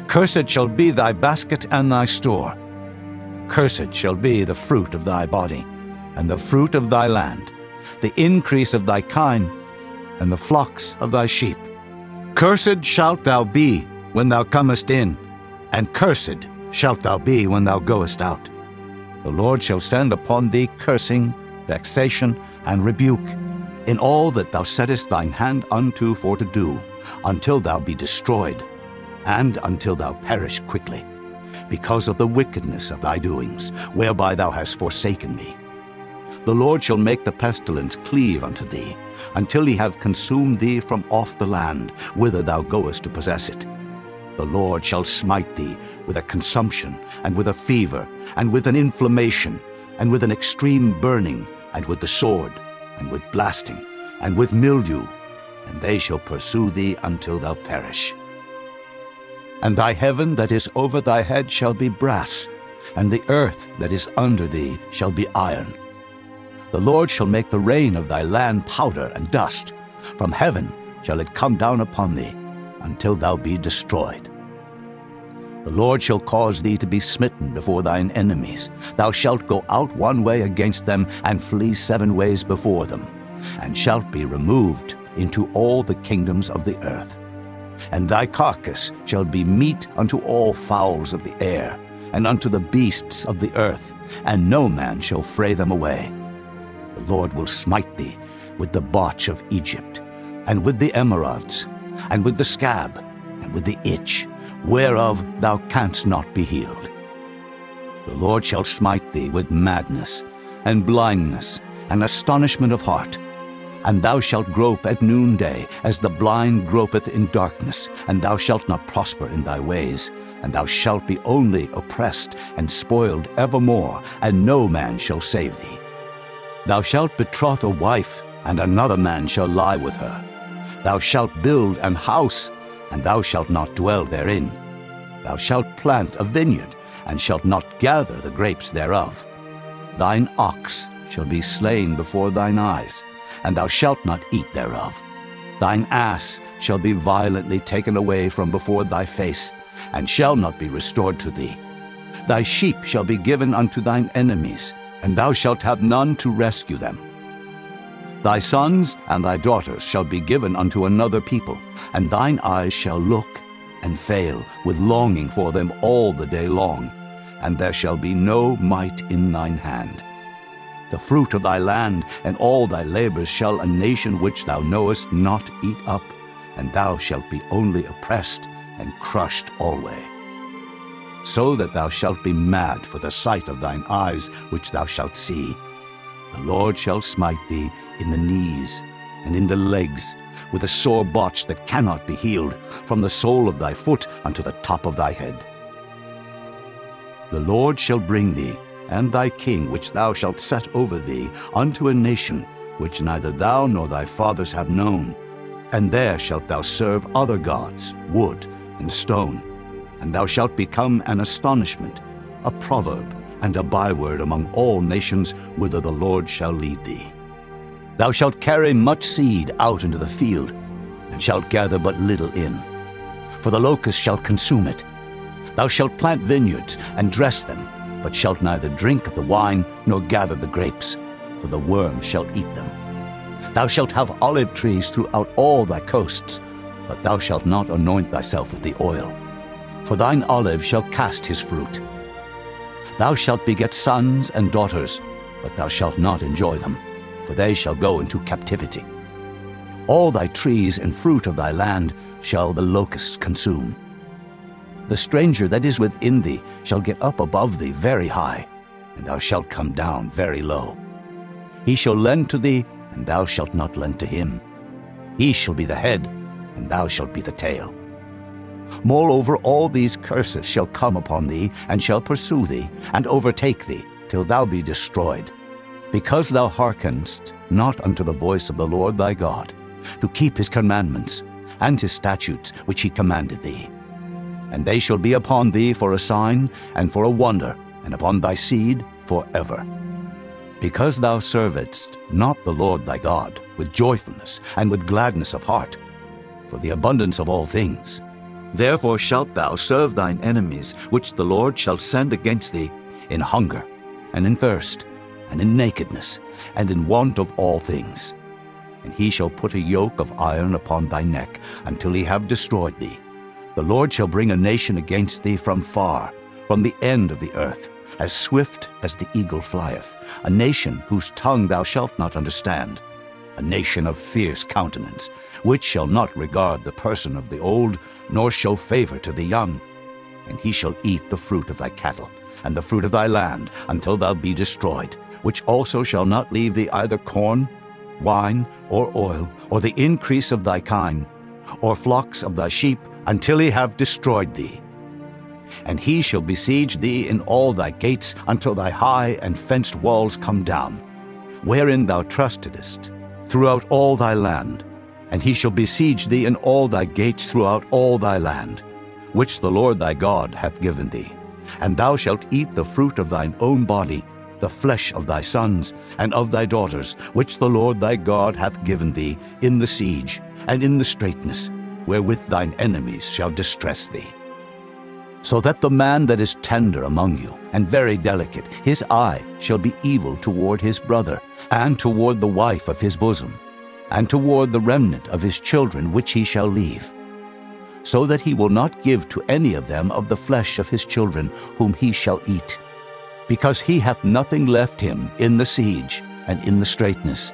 Cursed shall be thy basket and thy store. Cursed shall be the fruit of thy body, and the fruit of thy land, the increase of thy kine, and the flocks of thy sheep. Cursed shalt thou be when thou comest in, and cursed shalt thou be when thou goest out. The Lord shall send upon thee cursing, vexation, and rebuke, in all that thou settest thine hand unto for to do, until thou be destroyed, and until thou perish quickly, because of the wickedness of thy doings, whereby thou hast forsaken me. The Lord shall make the pestilence cleave unto thee, until he have consumed thee from off the land, whither thou goest to possess it. The Lord shall smite thee with a consumption, and with a fever, and with an inflammation, and with an extreme burning, and with the sword, and with blasting, and with mildew, and they shall pursue thee until thou perish. And thy heaven that is over thy head shall be brass, and the earth that is under thee shall be iron. The Lord shall make the rain of thy land powder and dust. From heaven shall it come down upon thee, until thou be destroyed. The Lord shall cause thee to be smitten before thine enemies. Thou shalt go out one way against them, and flee 7 ways before them, and shalt be removed into all the kingdoms of the earth. And thy carcass shall be meat unto all fowls of the air, and unto the beasts of the earth, and no man shall fray them away. The Lord will smite thee with the botch of Egypt, and with the emerods, and with the scab, and with the itch, whereof thou canst not be healed. The Lord shall smite thee with madness, and blindness, and astonishment of heart. And thou shalt grope at noonday, as the blind gropeth in darkness, and thou shalt not prosper in thy ways, and thou shalt be only oppressed and spoiled evermore, and no man shall save thee. Thou shalt betroth a wife, and another man shall lie with her. Thou shalt build an house, and thou shalt not dwell therein. Thou shalt plant a vineyard, and shalt not gather the grapes thereof. Thine ox shall be slain before thine eyes, and thou shalt not eat thereof. Thine ass shall be violently taken away from before thy face, and shall not be restored to thee. Thy sheep shall be given unto thine enemies, and thou shalt have none to rescue them. Thy sons and thy daughters shall be given unto another people, and thine eyes shall look and fail with longing for them all the day long, and there shall be no might in thine hand. The fruit of thy land and all thy labors shall a nation which thou knowest not eat up, and thou shalt be only oppressed and crushed alway. So that thou shalt be mad for the sight of thine eyes which thou shalt see. The Lord shall smite thee in the knees and in the legs, with a sore botch that cannot be healed, from the sole of thy foot unto the top of thy head. The Lord shall bring thee, and thy king which thou shalt set over thee, unto a nation which neither thou nor thy fathers have known. And there shalt thou serve other gods, wood and stone. And thou shalt become an astonishment, a proverb, and a byword among all nations whither the Lord shall lead thee. Thou shalt carry much seed out into the field, and shalt gather but little in. For the locust shall consume it. Thou shalt plant vineyards, and dress them, but shalt neither drink of the wine, nor gather the grapes, for the worm shall eat them. Thou shalt have olive trees throughout all thy coasts, but thou shalt not anoint thyself with the oil, for thine olive shall cast his fruit. Thou shalt beget sons and daughters, but thou shalt not enjoy them, for they shall go into captivity. All thy trees and fruit of thy land shall the locusts consume. The stranger that is within thee shall get up above thee very high, and thou shalt come down very low. He shall lend to thee, and thou shalt not lend to him. He shall be the head, and thou shalt be the tail. Moreover, all these curses shall come upon thee, and shall pursue thee, and overtake thee, till thou be destroyed, because thou hearkenest not unto the voice of the Lord thy God, to keep his commandments, and his statutes which he commanded thee. And they shall be upon thee for a sign, and for a wonder, and upon thy seed forever. Because thou servedst not the Lord thy God with joyfulness and with gladness of heart, for the abundance of all things, therefore shalt thou serve thine enemies, which the Lord shall send against thee, in hunger, and in thirst, and in nakedness, and in want of all things. And he shall put a yoke of iron upon thy neck, until he have destroyed thee. The Lord shall bring a nation against thee from far, from the end of the earth, as swift as the eagle flieth, a nation whose tongue thou shalt not understand, a nation of fierce countenance, which shall not regard the person of the old, nor show favor to the young. And he shall eat the fruit of thy cattle, and the fruit of thy land, until thou be destroyed, which also shall not leave thee either corn, wine, or oil, or the increase of thy kine, or flocks of thy sheep, until he have destroyed thee. And he shall besiege thee in all thy gates, until thy high and fenced walls come down, wherein thou trustedest, throughout all thy land. And he shall besiege thee in all thy gates throughout all thy land, which the Lord thy God hath given thee. And thou shalt eat the fruit of thine own body, the flesh of thy sons and of thy daughters, which the Lord thy God hath given thee, in the siege and in the straitness, wherewith thine enemies shall distress thee. So that the man that is tender among you, and very delicate, his eye shall be evil toward his brother, and toward the wife of his bosom, and toward the remnant of his children which he shall leave, so that he will not give to any of them of the flesh of his children whom he shall eat, because he hath nothing left him in the siege and in the straitness,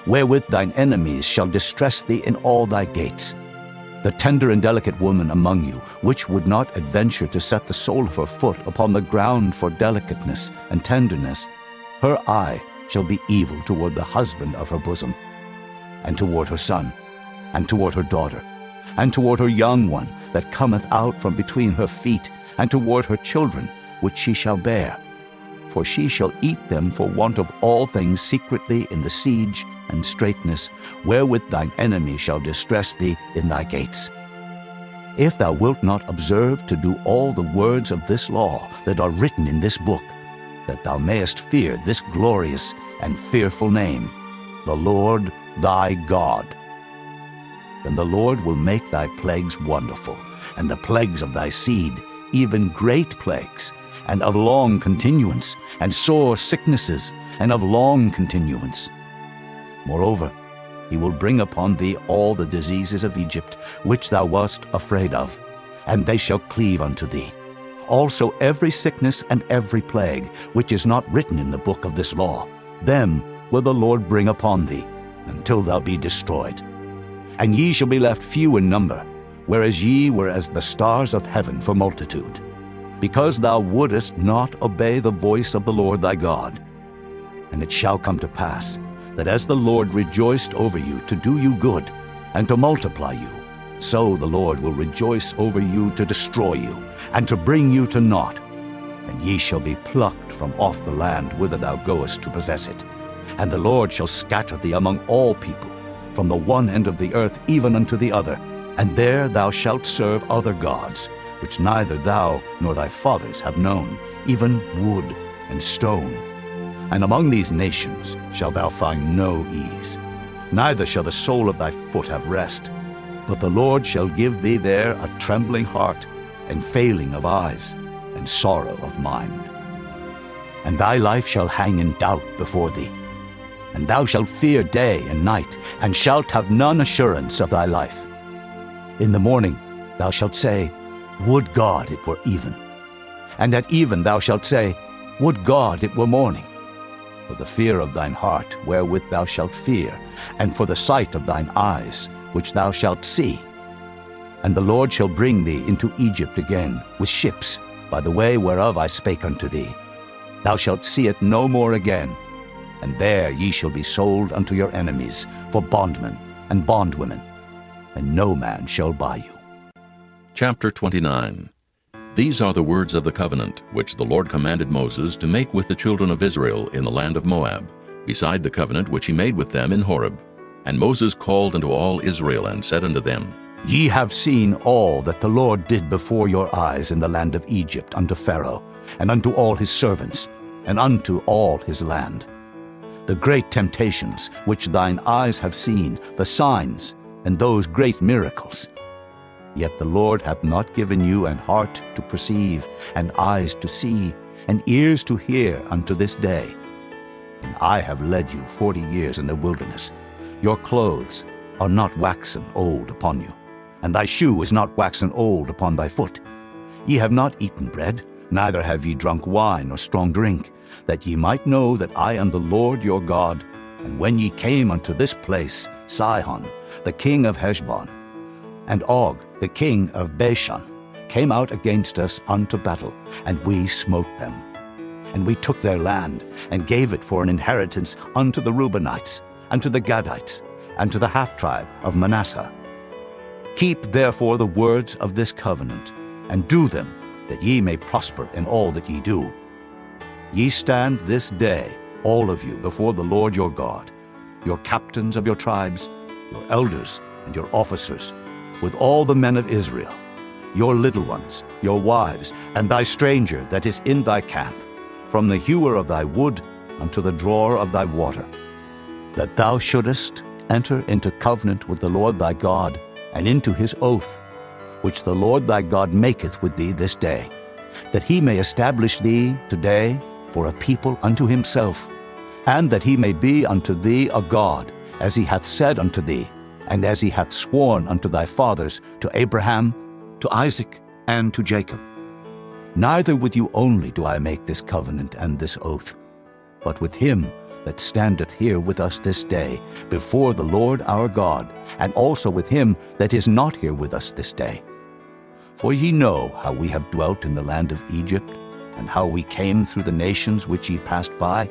wherewith thine enemies shall distress thee in all thy gates. The tender and delicate woman among you, which would not adventure to set the sole of her foot upon the ground for delicateness and tenderness, her eye shall be evil toward the husband of her bosom, and toward her son, and toward her daughter, and toward her young one that cometh out from between her feet, and toward her children which she shall bear. For she shall eat them for want of all things secretly in the siege and straitness, wherewith thine enemy shall distress thee in thy gates. If thou wilt not observe to do all the words of this law that are written in this book, that thou mayest fear this glorious and fearful name, the Lord thy God, then the Lord will make thy plagues wonderful, and the plagues of thy seed, even great plagues, and of long continuance, and sore sicknesses, and of long continuance. Moreover, he will bring upon thee all the diseases of Egypt, which thou wast afraid of, and they shall cleave unto thee. Also every sickness and every plague, which is not written in the book of this law, them will the Lord bring upon thee, until thou be destroyed. And ye shall be left few in number, whereas ye were as the stars of heaven for multitude, because thou wouldest not obey the voice of the Lord thy God. And it shall come to pass, that as the Lord rejoiced over you to do you good, and to multiply you, so the Lord will rejoice over you to destroy you, and to bring you to naught. And ye shall be plucked from off the land whither thou goest to possess it. And the Lord shall scatter thee among all people, from the one end of the earth even unto the other, and there thou shalt serve other gods, which neither thou nor thy fathers have known, even wood and stone. And among these nations shalt thou find no ease, neither shall the sole of thy foot have rest. But the Lord shall give thee there a trembling heart, and failing of eyes, and sorrow of mind. And thy life shall hang in doubt before thee, and thou shalt fear day and night, and shalt have none assurance of thy life. In the morning thou shalt say, Would God it were even. And at even thou shalt say, Would God it were morning. For the fear of thine heart wherewith thou shalt fear, and for the sight of thine eyes which thou shalt see. And the Lord shall bring thee into Egypt again with ships, by the way whereof I spake unto thee. Thou shalt see it no more again, and there ye shall be sold unto your enemies for bondmen and bondwomen, and no man shall buy you. Chapter 29. These are the words of the covenant which the Lord commanded Moses to make with the children of Israel in the land of Moab, beside the covenant which he made with them in Horeb. And Moses called unto all Israel, and said unto them, Ye have seen all that the Lord did before your eyes in the land of Egypt unto Pharaoh, and unto all his servants, and unto all his land. The great temptations which thine eyes have seen, the signs, and those great miracles. Yet the Lord hath not given you an heart to perceive, and eyes to see, and ears to hear unto this day. And I have led you 40 years in the wilderness. Your clothes are not waxen old upon you, and thy shoe is not waxen old upon thy foot. Ye have not eaten bread, neither have ye drunk wine or strong drink, that ye might know that I am the Lord your God. And when ye came unto this place, Sihon, the king of Heshbon, and Og, the king of Bashan, came out against us unto battle, and we smote them. And we took their land, and gave it for an inheritance unto the Reubenites, and to the Gadites, and to the half-tribe of Manasseh. Keep therefore the words of this covenant, and do them, that ye may prosper in all that ye do. Ye stand this day, all of you, before the Lord your God, your captains of your tribes, your elders and your officers, with all the men of Israel, your little ones, your wives, and thy stranger that is in thy camp, from the hewer of thy wood unto the drawer of thy water, that thou shouldest enter into covenant with the Lord thy God, and into his oath, which the Lord thy God maketh with thee this day, that he may establish thee today for a people unto himself, and that he may be unto thee a God, as he hath said unto thee, and as he hath sworn unto thy fathers, to Abraham, to Isaac, and to Jacob. Neither with you only do I make this covenant and this oath, but with him that standeth here with us this day before the Lord our God, and also with him that is not here with us this day. For ye know how we have dwelt in the land of Egypt, and how we came through the nations which ye passed by,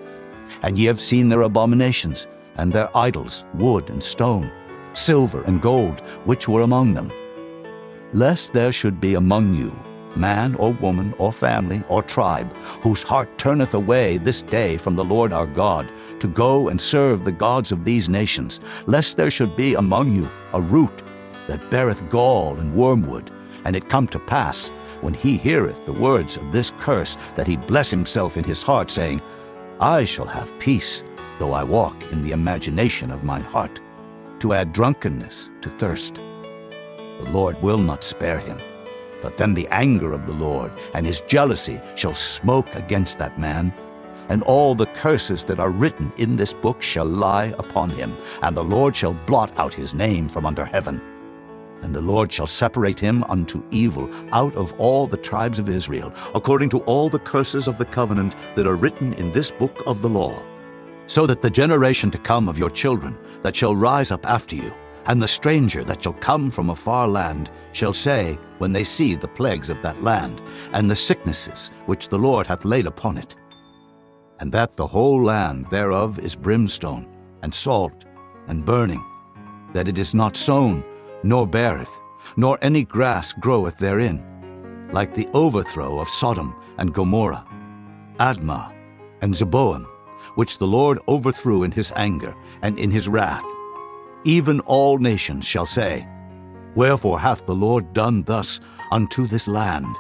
and ye have seen their abominations, and their idols, wood and stone, silver and gold, which were among them. Lest there should be among you man or woman or family or tribe, whose heart turneth away this day from the Lord our God, to go and serve the gods of these nations, lest there should be among you a root that beareth gall and wormwood, and it come to pass, when he heareth the words of this curse, that he bless himself in his heart, saying, I shall have peace, though I walk in the imagination of mine heart, to add drunkenness to thirst. The Lord will not spare him, but then the anger of the Lord and his jealousy shall smoke against that man, and all the curses that are written in this book shall lie upon him, and the Lord shall blot out his name from under heaven. And the Lord shall separate him unto evil out of all the tribes of Israel, according to all the curses of the covenant that are written in this book of the law, so that the generation to come of your children that shall rise up after you, and the stranger that shall come from a far land, shall say, when they see the plagues of that land, and the sicknesses which the Lord hath laid upon it, and that the whole land thereof is brimstone, and salt, and burning, that it is not sown, nor beareth, nor any grass groweth therein, like the overthrow of Sodom and Gomorrah, Admah, and Zeboim, which the Lord overthrew in his anger and in his wrath. Even all nations shall say, Wherefore hath the Lord done thus unto this land?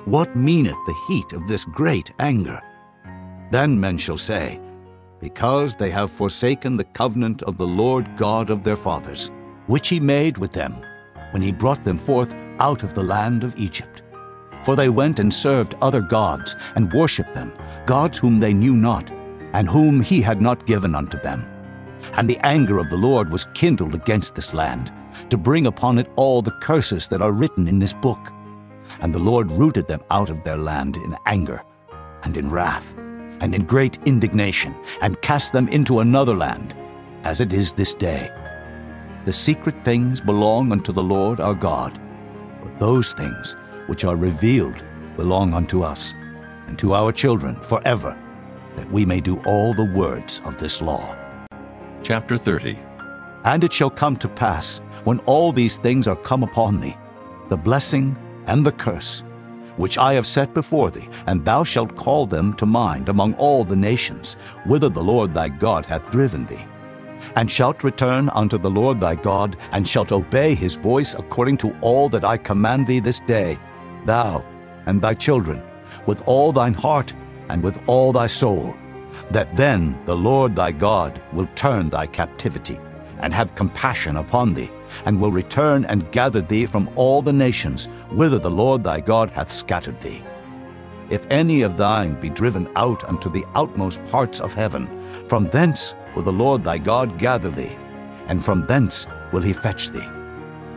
What meaneth the heat of this great anger? Then men shall say, Because they have forsaken the covenant of the Lord God of their fathers, which he made with them, when he brought them forth out of the land of Egypt. For they went and served other gods, and worshipped them, gods whom they knew not, and whom he had not given unto them. And the anger of the Lord was kindled against this land, to bring upon it all the curses that are written in this book. And the Lord rooted them out of their land in anger, and in wrath, and in great indignation, and cast them into another land, as it is this day. The secret things belong unto the Lord our God, but those things which are revealed belong unto us, and to our children forever, that we may do all the words of this law. Chapter 30. And it shall come to pass, when all these things are come upon thee, the blessing and the curse, which I have set before thee, and thou shalt call them to mind among all the nations, whither the Lord thy God hath driven thee, and shalt return unto the Lord thy God, and shalt obey his voice according to all that I command thee this day, thou and thy children, with all thine heart and with all thy soul, that then the Lord thy God will turn thy captivity, and have compassion upon thee, and will return and gather thee from all the nations whither the Lord thy God hath scattered thee. If any of thine be driven out unto the outmost parts of heaven, from thence will the Lord thy God gather thee, and from thence will he fetch thee.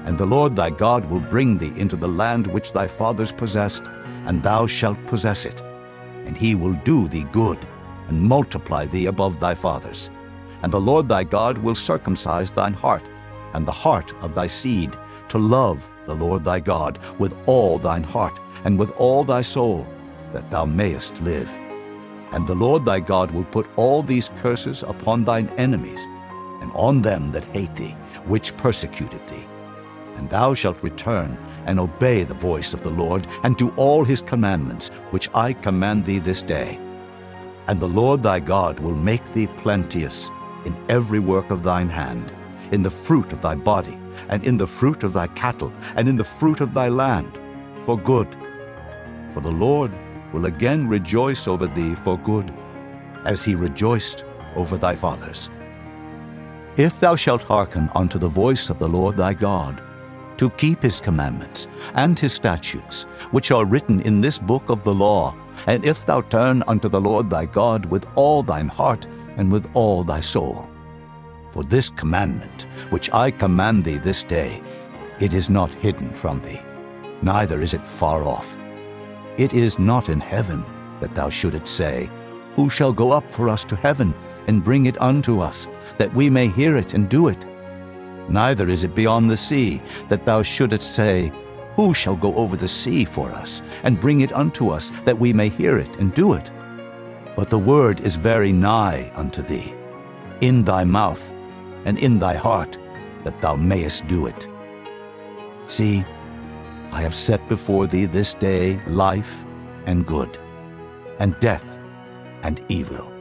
And the Lord thy God will bring thee into the land which thy fathers possessed, and thou shalt possess it. And he will do thee good, and multiply thee above thy fathers. And the Lord thy God will circumcise thine heart, and the heart of thy seed, to love the Lord thy God with all thine heart, and with all thy soul, that thou mayest live. And the Lord thy God will put all these curses upon thine enemies, and on them that hate thee, which persecuted thee. And thou shalt return and obey the voice of the Lord, and do all his commandments, which I command thee this day. And the Lord thy God will make thee plenteous in every work of thine hand, in the fruit of thy body, and in the fruit of thy cattle, and in the fruit of thy land, for good. For the Lord will again rejoice over thee for good, as he rejoiced over thy fathers. If thou shalt hearken unto the voice of the Lord thy God, to keep his commandments and his statutes, which are written in this book of the law, and if thou turn unto the Lord thy God with all thine heart and with all thy soul. For this commandment, which I command thee this day, it is not hidden from thee, neither is it far off. It is not in heaven, that thou shouldest say, Who shall go up for us to heaven, and bring it unto us, that we may hear it and do it? Neither is it beyond the sea, that thou shouldest say, Who shall go over the sea for us, and bring it unto us, that we may hear it and do it? But the word is very nigh unto thee, in thy mouth and in thy heart, that thou mayest do it. See, I have set before thee this day life and good, and death and evil.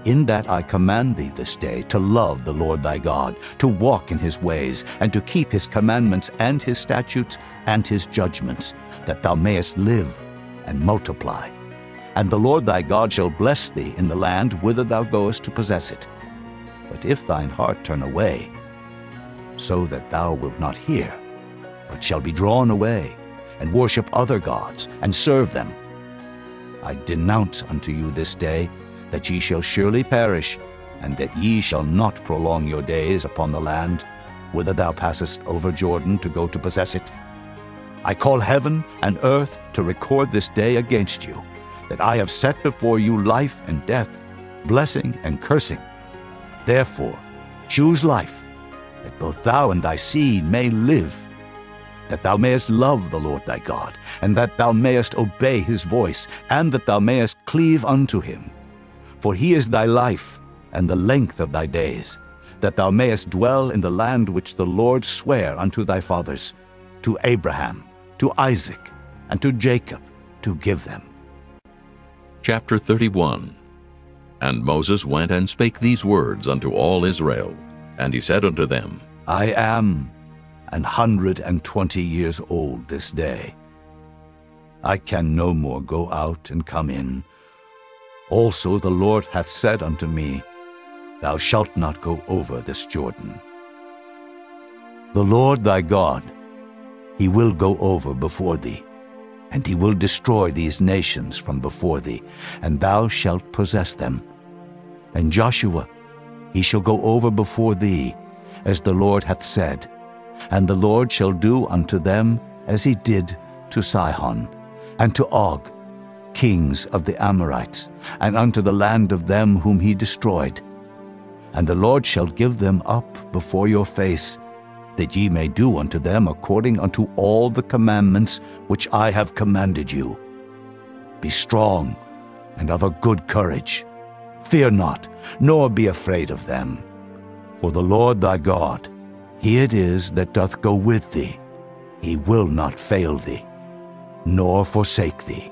In that I command thee this day to love the Lord thy God, to walk in his ways, and to keep his commandments and his statutes and his judgments, that thou mayest live and multiply. And the Lord thy God shall bless thee in the land whither thou goest to possess it. But if thine heart turn away, so that thou wilt not hear, but shall be drawn away, and worship other gods, and serve them, I denounce unto you this day that ye shall surely perish, and that ye shall not prolong your days upon the land, whither thou passest over Jordan to go to possess it. I call heaven and earth to record this day against you, that I have set before you life and death, blessing and cursing. Therefore choose life, that both thou and thy seed may live, that thou mayest love the Lord thy God, and that thou mayest obey his voice, and that thou mayest cleave unto him. For he is thy life, and the length of thy days, that thou mayest dwell in the land which the Lord sware unto thy fathers, to Abraham, to Isaac, and to Jacob, to give them. Chapter 31. And Moses went and spake these words unto all Israel. And he said unto them, I am 120 years old this day. I can no more go out and come in. Also the Lord hath said unto me, Thou shalt not go over this Jordan. The Lord thy God, he will go over before thee, and he will destroy these nations from before thee, and thou shalt possess them, And Joshua, he shall go over before thee, as the Lord hath said, and the Lord shall do unto them as he did to Sihon, and to Og, kings of the Amorites, and unto the land of them whom he destroyed. And the Lord shall give them up before your face, that ye may do unto them according unto all the commandments which I have commanded you. Be strong and of a good courage. Fear not, nor be afraid of them. For the Lord thy God, he it is that doth go with thee. He will not fail thee, nor forsake thee.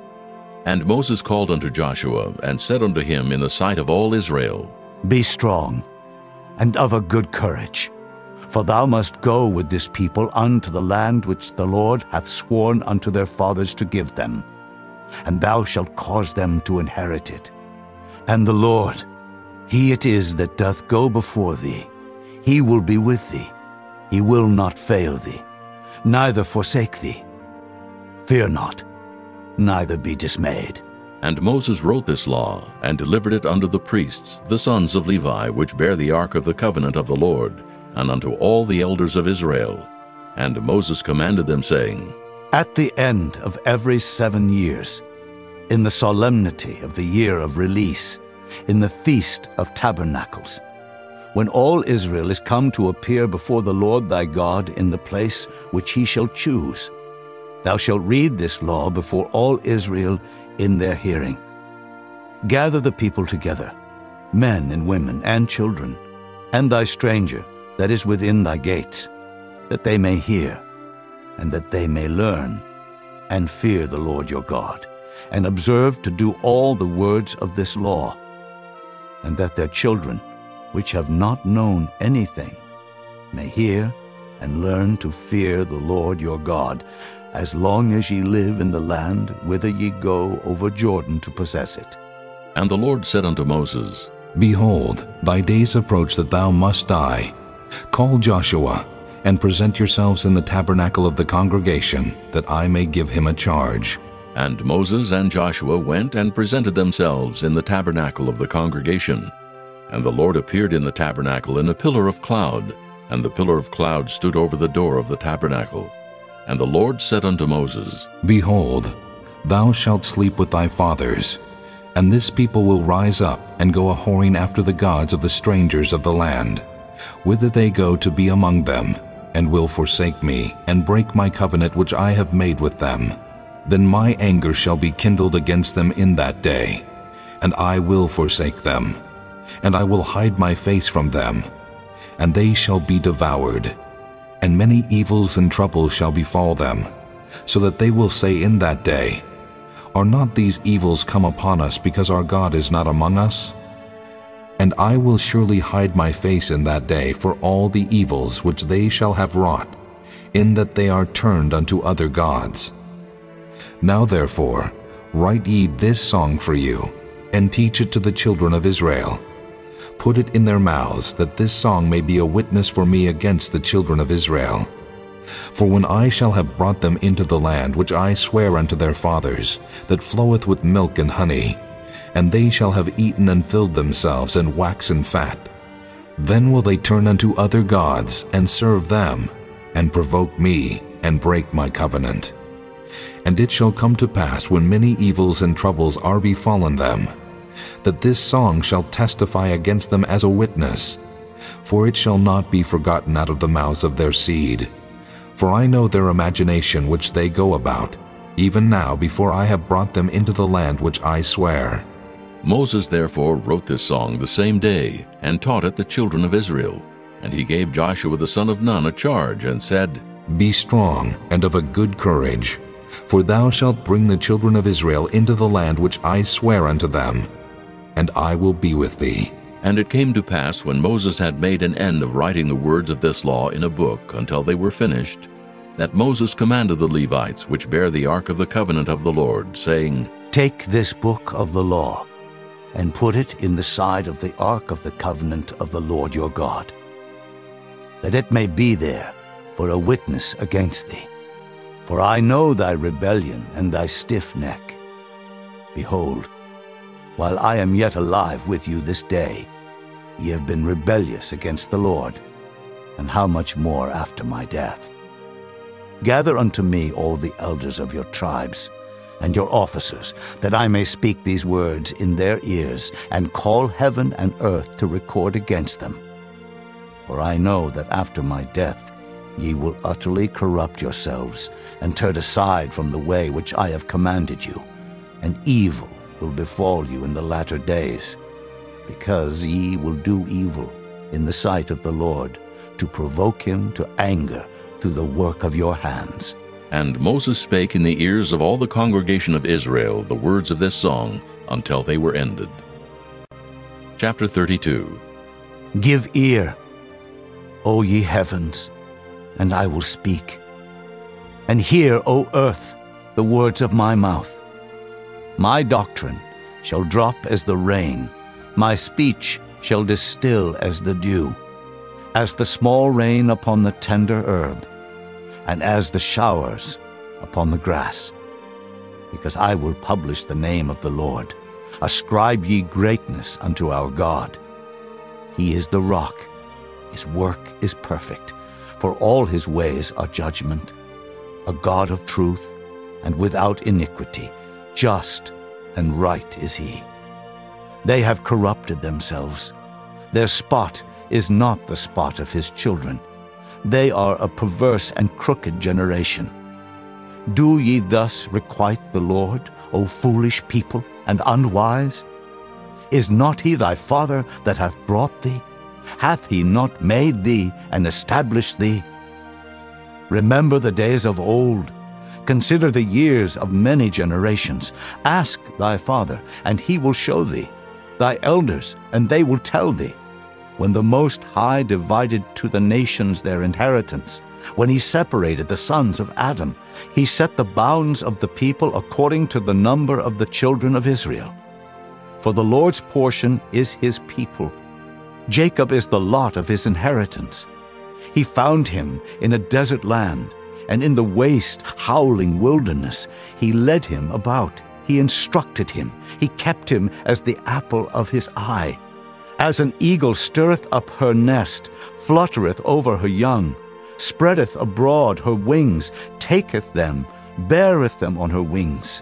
And Moses called unto Joshua, and said unto him in the sight of all Israel, Be strong, and of a good courage, for thou must go with this people unto the land which the Lord hath sworn unto their fathers to give them, and thou shalt cause them to inherit it. And the Lord, he it is that doth go before thee, he will be with thee, he will not fail thee, neither forsake thee. Fear not, neither be dismayed. And Moses wrote this law, and delivered it unto the priests, the sons of Levi, which bear the ark of the covenant of the Lord, and unto all the elders of Israel. And Moses commanded them, saying, At the end of every 7 years, in the solemnity of the year of release, in the feast of tabernacles, when all Israel is come to appear before the Lord thy God in the place which he shall choose, thou shalt read this law before all Israel in their hearing. Gather the people together, men and women and children, and thy stranger that is within thy gates, that they may hear, and that they may learn, and fear the Lord your God, and observe to do all the words of this law, and that their children, which have not known anything, may hear and learn to fear the Lord your God, as long as ye live in the land whither ye go over Jordan to possess it. And the Lord said unto Moses, Behold, thy days approach that thou must die. Call Joshua, and present yourselves in the tabernacle of the congregation, that I may give him a charge. And Moses and Joshua went and presented themselves in the tabernacle of the congregation. And the Lord appeared in the tabernacle in a pillar of cloud, and the pillar of cloud stood over the door of the tabernacle. And the Lord said unto Moses, Behold, thou shalt sleep with thy fathers, and this people will rise up and go a-whoring after the gods of the strangers of the land, whither they go to be among them, and will forsake me, and break my covenant which I have made with them. Then my anger shall be kindled against them in that day, and I will forsake them, and I will hide my face from them, and they shall be devoured. And many evils and troubles shall befall them, so that they will say in that day, Are not these evils come upon us because our God is not among us? And I will surely hide my face in that day for all the evils which they shall have wrought, in that they are turned unto other gods. Now therefore, write ye this song for you, and teach it to the children of Israel. Put it in their mouths, that this song may be a witness for me against the children of Israel. For when I shall have brought them into the land which I swear unto their fathers, that floweth with milk and honey, and they shall have eaten and filled themselves and waxen fat, then will they turn unto other gods and serve them, and provoke me, and break my covenant. And it shall come to pass, when many evils and troubles are befallen them, that this song shall testify against them as a witness, for it shall not be forgotten out of the mouths of their seed. For I know their imagination which they go about, even now before I have brought them into the land which I swear. Moses therefore wrote this song the same day, and taught it the children of Israel. And he gave Joshua the son of Nun a charge, and said, Be strong and of a good courage, for thou shalt bring the children of Israel into the land which I swear unto them, and I will be with thee. And it came to pass, when Moses had made an end of writing the words of this law in a book until they were finished, that Moses commanded the Levites, which bear the ark of the covenant of the Lord, saying, Take this book of the law, and put it in the side of the ark of the covenant of the Lord your God, that it may be there for a witness against thee. For I know thy rebellion and thy stiff neck. Behold, While I am yet alive with you this day, ye have been rebellious against the Lord, and how much more after my death? Gather unto me all the elders of your tribes, and your officers, that I may speak these words in their ears, and call heaven and earth to record against them. For I know that after my death ye will utterly corrupt yourselves, and turn aside from the way which I have commanded you, and evil will befall you in the latter days, because ye will do evil in the sight of the Lord, to provoke him to anger through the work of your hands. And Moses spake in the ears of all the congregation of Israel the words of this song until they were ended. Chapter 32. Give ear, O ye heavens, and I will speak. And hear, O earth, the words of my mouth. My doctrine shall drop as the rain, my speech shall distill as the dew, as the small rain upon the tender herb, and as the showers upon the grass. Because I will publish the name of the Lord. Ascribe ye greatness unto our God. He is the rock, his work is perfect, for all his ways are judgment. A God of truth, and without iniquity, just and right is he. They have corrupted themselves. Their spot is not the spot of his children. They are a perverse and crooked generation. Do ye thus requite the Lord, O foolish people, and unwise? Is not he thy father that hath brought thee? Hath he not made thee and established thee? Remember the days of old. Consider the years of many generations. Ask thy father, and he will show thee, thy elders, and they will tell thee. When the Most High divided to the nations their inheritance, when he separated the sons of Adam, he set the bounds of the people according to the number of the children of Israel. For the Lord's portion is his people. Jacob is the lot of his inheritance. He found him in a desert land, and in the waste, howling wilderness. He led him about. He instructed him. He kept him as the apple of his eye. As an eagle stirreth up her nest, fluttereth over her young, spreadeth abroad her wings, taketh them, beareth them on her wings.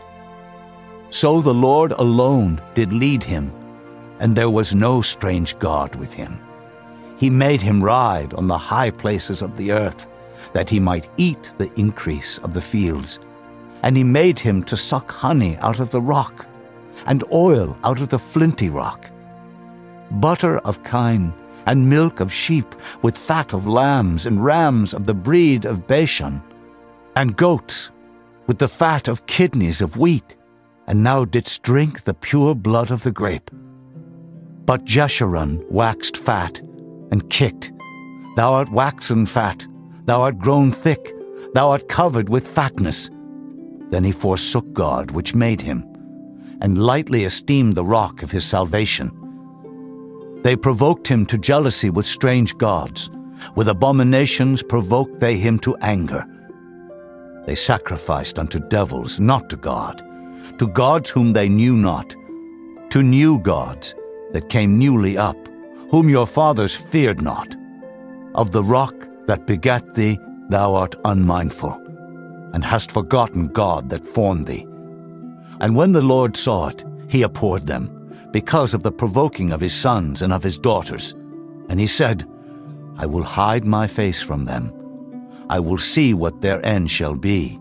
So the Lord alone did lead him, and there was no strange God with him. He made him ride on the high places of the earth, that he might eat the increase of the fields. And he made him to suck honey out of the rock, and oil out of the flinty rock. Butter of kine, and milk of sheep, with fat of lambs, and rams of the breed of Bashan, and goats, with the fat of kidneys of wheat, and thou didst drink the pure blood of the grape. But Jeshurun waxed fat, and kicked. Thou art waxen fat, thou art grown thick, thou art covered with fatness. Then he forsook God which made him, and lightly esteemed the rock of his salvation. They provoked him to jealousy with strange gods. With abominations provoked they him to anger. They sacrificed unto devils, not to gods whom they knew not, to new gods that came newly up, whom your fathers feared not. Of the rock that begat thee thou art unmindful, and hast forgotten God that formed thee. And when the Lord saw it, he abhorred them, because of the provoking of his sons and of his daughters. And he said, I will hide my face from them. I will see what their end shall be.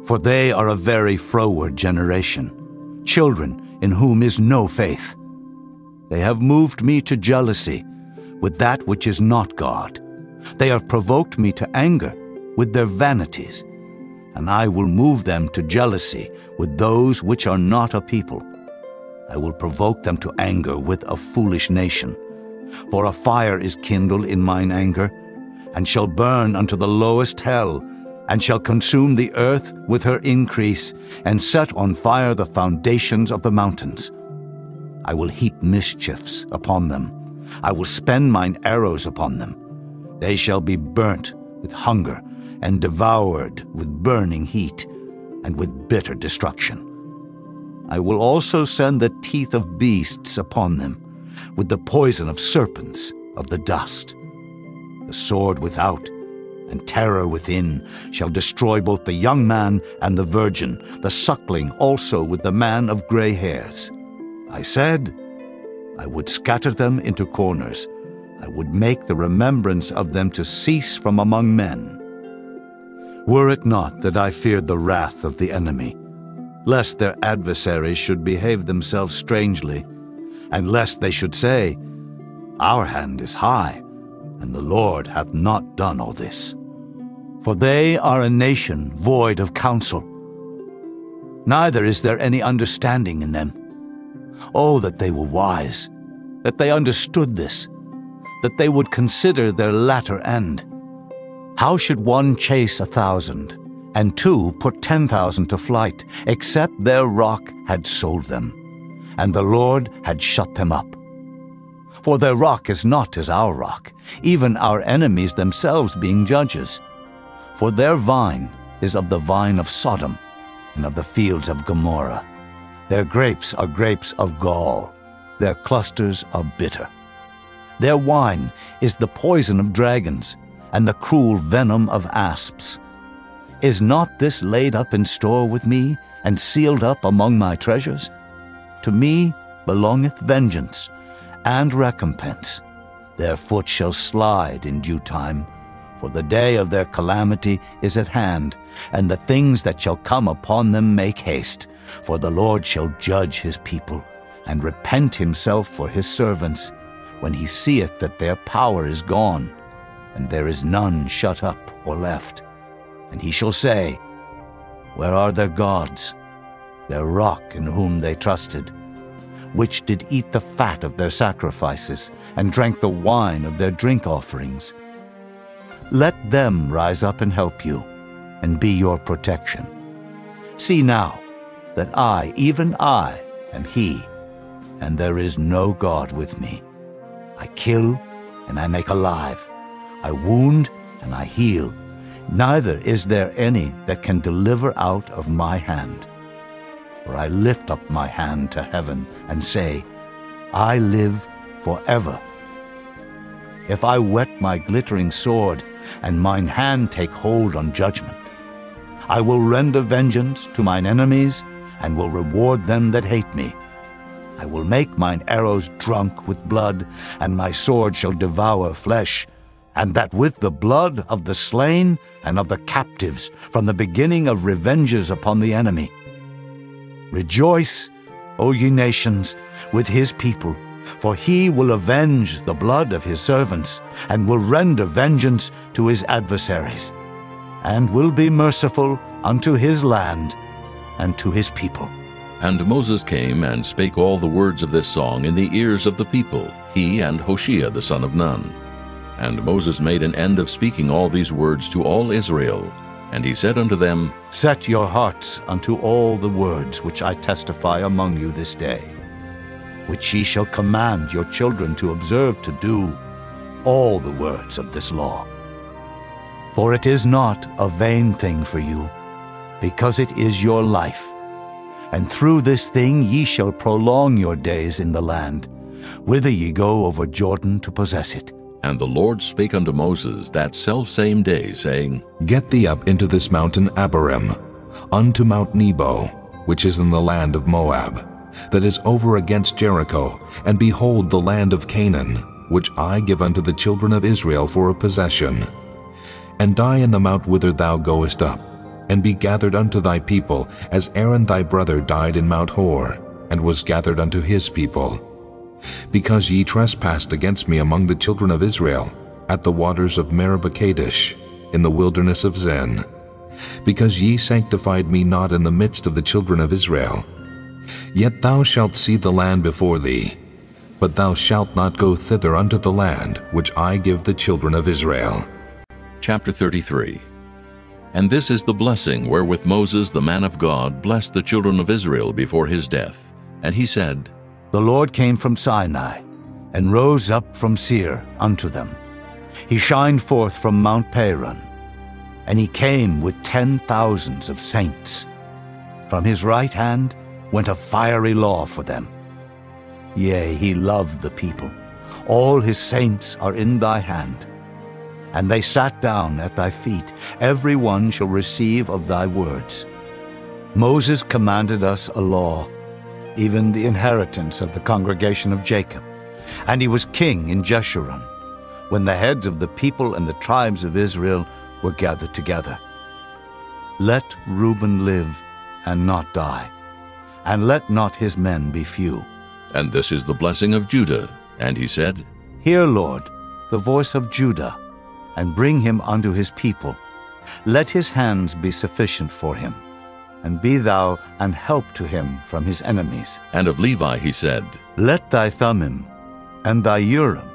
For they are a very froward generation, children in whom is no faith. They have moved me to jealousy with that which is not God. They have provoked me to anger with their vanities. And I will move them to jealousy with those which are not a people. I will provoke them to anger with a foolish nation. For a fire is kindled in mine anger, and shall burn unto the lowest hell, and shall consume the earth with her increase, and set on fire the foundations of the mountains. I will heap mischiefs upon them. I will spend mine arrows upon them. They shall be burnt with hunger, and devoured with burning heat, and with bitter destruction. I will also send the teeth of beasts upon them, with the poison of serpents of the dust. The sword without and terror within shall destroy both the young man and the virgin, the suckling also with the man of gray hairs. I said, I would scatter them into corners. I would make the remembrance of them to cease from among men. Were it not that I feared the wrath of the enemy, lest their adversaries should behave themselves strangely, and lest they should say, Our hand is high, and the Lord hath not done all this. For they are a nation void of counsel, neither is there any understanding in them. Oh, that they were wise, that they understood this, that they would consider their latter end. How should one chase 1,000, and two put 10,000 to flight, except their rock had sold them, and the Lord had shut them up? For their rock is not as our rock, even our enemies themselves being judges. For their vine is of the vine of Sodom, and of the fields of Gomorrah. Their grapes are grapes of gall, their clusters are bitter. Their wine is the poison of dragons, and the cruel venom of asps. Is not this laid up in store with me, and sealed up among my treasures? To me belongeth vengeance and recompense. Their foot shall slide in due time, for the day of their calamity is at hand, and the things that shall come upon them make haste. For the Lord shall judge his people, and repent himself for his servants, when he seeth that their power is gone, and there is none shut up or left. And he shall say, Where are their gods, their rock in whom they trusted, which did eat the fat of their sacrifices, and drank the wine of their drink offerings? Let them rise up and help you, and be your protection. See now that I, even I, am he, and there is no God with me. I kill, and I make alive. I wound, and I heal. Neither is there any that can deliver out of my hand. For I lift up my hand to heaven, and say, I live forever. If I whet my glittering sword, and mine hand take hold on judgment, I will render vengeance to mine enemies, and will reward them that hate me. I will make mine arrows drunk with blood, and my sword shall devour flesh, and that with the blood of the slain and of the captives, from the beginning of revenges upon the enemy. Rejoice, O ye nations, with his people, for he will avenge the blood of his servants, and will render vengeance to his adversaries, and will be merciful unto his land and to his people. And Moses came and spake all the words of this song in the ears of the people, he and Hoshea the son of Nun. And Moses made an end of speaking all these words to all Israel. And he said unto them, Set your hearts unto all the words which I testify among you this day, which ye shall command your children to observe to do, all the words of this law. For it is not a vain thing for you, because it is your life. And through this thing ye shall prolong your days in the land, whither ye go over Jordan to possess it. And the Lord spake unto Moses that selfsame day, saying, Get thee up into this mountain Abarim, unto Mount Nebo, which is in the land of Moab, that is over against Jericho, and behold the land of Canaan, which I give unto the children of Israel for a possession. And die in the mount whither thou goest up, and be gathered unto thy people, as Aaron thy brother died in Mount Hor, and was gathered unto his people. Because ye trespassed against me among the children of Israel, at the waters of Meribah Kadesh, in the wilderness of Zin, because ye sanctified me not in the midst of the children of Israel. Yet thou shalt see the land before thee, but thou shalt not go thither unto the land which I give the children of Israel. Chapter 33. And this is the blessing wherewith Moses the man of God blessed the children of Israel before his death. And he said, The Lord came from Sinai, and rose up from Seir unto them. He shined forth from Mount Paran, and he came with 10,000s of saints. From his right hand went a fiery law for them. Yea, he loved the people. All his saints are in thy hand. And they sat down at thy feet. Every one shall receive of thy words. Moses commanded us a law, even the inheritance of the congregation of Jacob. And he was king in Jeshurun, when the heads of the people and the tribes of Israel were gathered together. Let Reuben live and not die, and let not his men be few. And this is the blessing of Judah. And he said, Hear, Lord, the voice of Judah, and bring him unto his people. Let his hands be sufficient for him, and be thou an help to him from his enemies. And of Levi he said, Let thy Thummim and thy Urim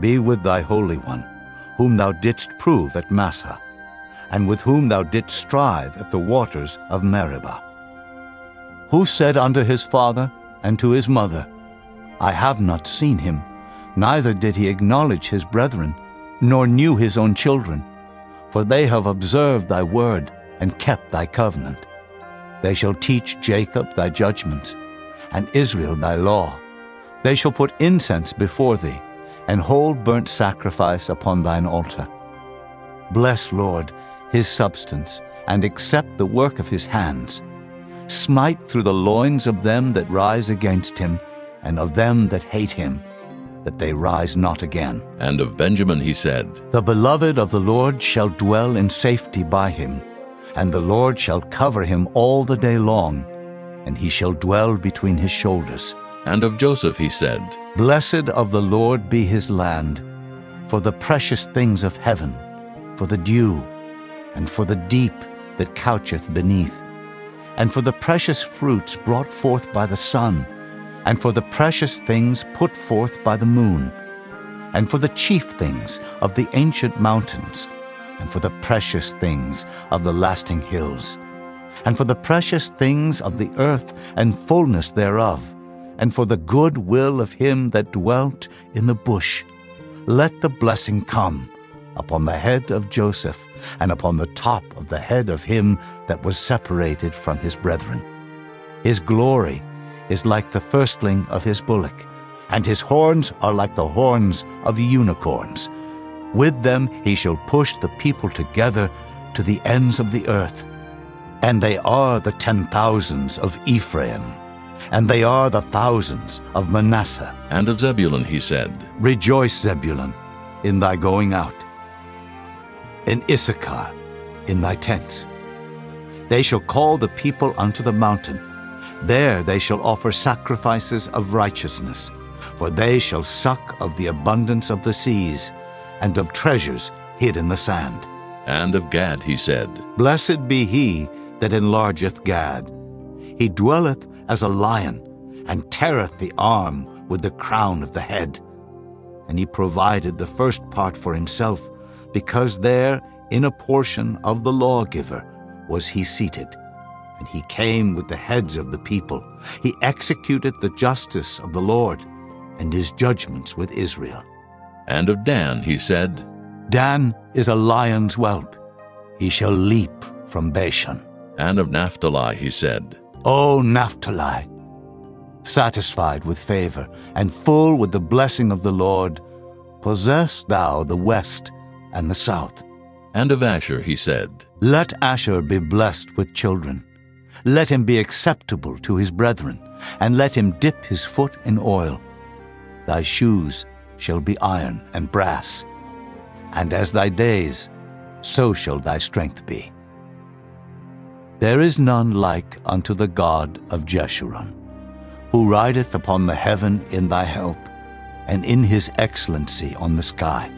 be with thy Holy One, whom thou didst prove at Massah, and with whom thou didst strive at the waters of Meribah. Who said unto his father and to his mother, I have not seen him, neither did he acknowledge his brethren, nor knew his own children. For they have observed thy word, and kept thy covenant. They shall teach Jacob thy judgments, and Israel thy law. They shall put incense before thee, and hold burnt sacrifice upon thine altar. Bless, Lord, his substance, and accept the work of his hands. Smite through the loins of them that rise against him, and of them that hate him, that they rise not again. And of Benjamin he said, The beloved of the Lord shall dwell in safety by him, and the Lord shall cover him all the day long, and he shall dwell between his shoulders. And of Joseph he said, Blessed of the Lord be his land, for the precious things of heaven, for the dew, and for the deep that coucheth beneath, and for the precious fruits brought forth by the sun, and for the precious things put forth by the moon, and for the chief things of the ancient mountains, and for the precious things of the lasting hills, and for the precious things of the earth and fullness thereof, and for the good will of him that dwelt in the bush. Let the blessing come upon the head of Joseph, and upon the top of the head of him that was separated from his brethren. His glory is like the firstling of his bullock, and his horns are like the horns of unicorns. With them he shall push the people together to the ends of the earth. And they are the 10,000s of Ephraim, and they are the thousands of Manasseh. And of Zebulun he said, Rejoice, Zebulun, in thy going out, in Issachar, in thy tents. They shall call the people unto the mountain. There they shall offer sacrifices of righteousness, for they shall suck of the abundance of the seas, and of treasures hid in the sand. And of Gad he said, Blessed be he that enlargeth Gad. He dwelleth as a lion, and teareth the arm with the crown of the head. And he provided the first part for himself, because there in a portion of the lawgiver was he seated. And he came with the heads of the people. He executed the justice of the Lord, and his judgments with Israel. And of Dan he said, Dan is a lion's whelp. He shall leap from Bashan. And of Naphtali he said, O Naphtali, satisfied with favor, and full with the blessing of the Lord, possess thou the west and the south. And of Asher he said, Let Asher be blessed with children. Let him be acceptable to his brethren, and let him dip his foot in oil. Thy shoes shall be iron and brass, and as thy days, so shall thy strength be. There is none like unto the God of Jeshurun, who rideth upon the heaven in thy help, and in his excellency on the sky.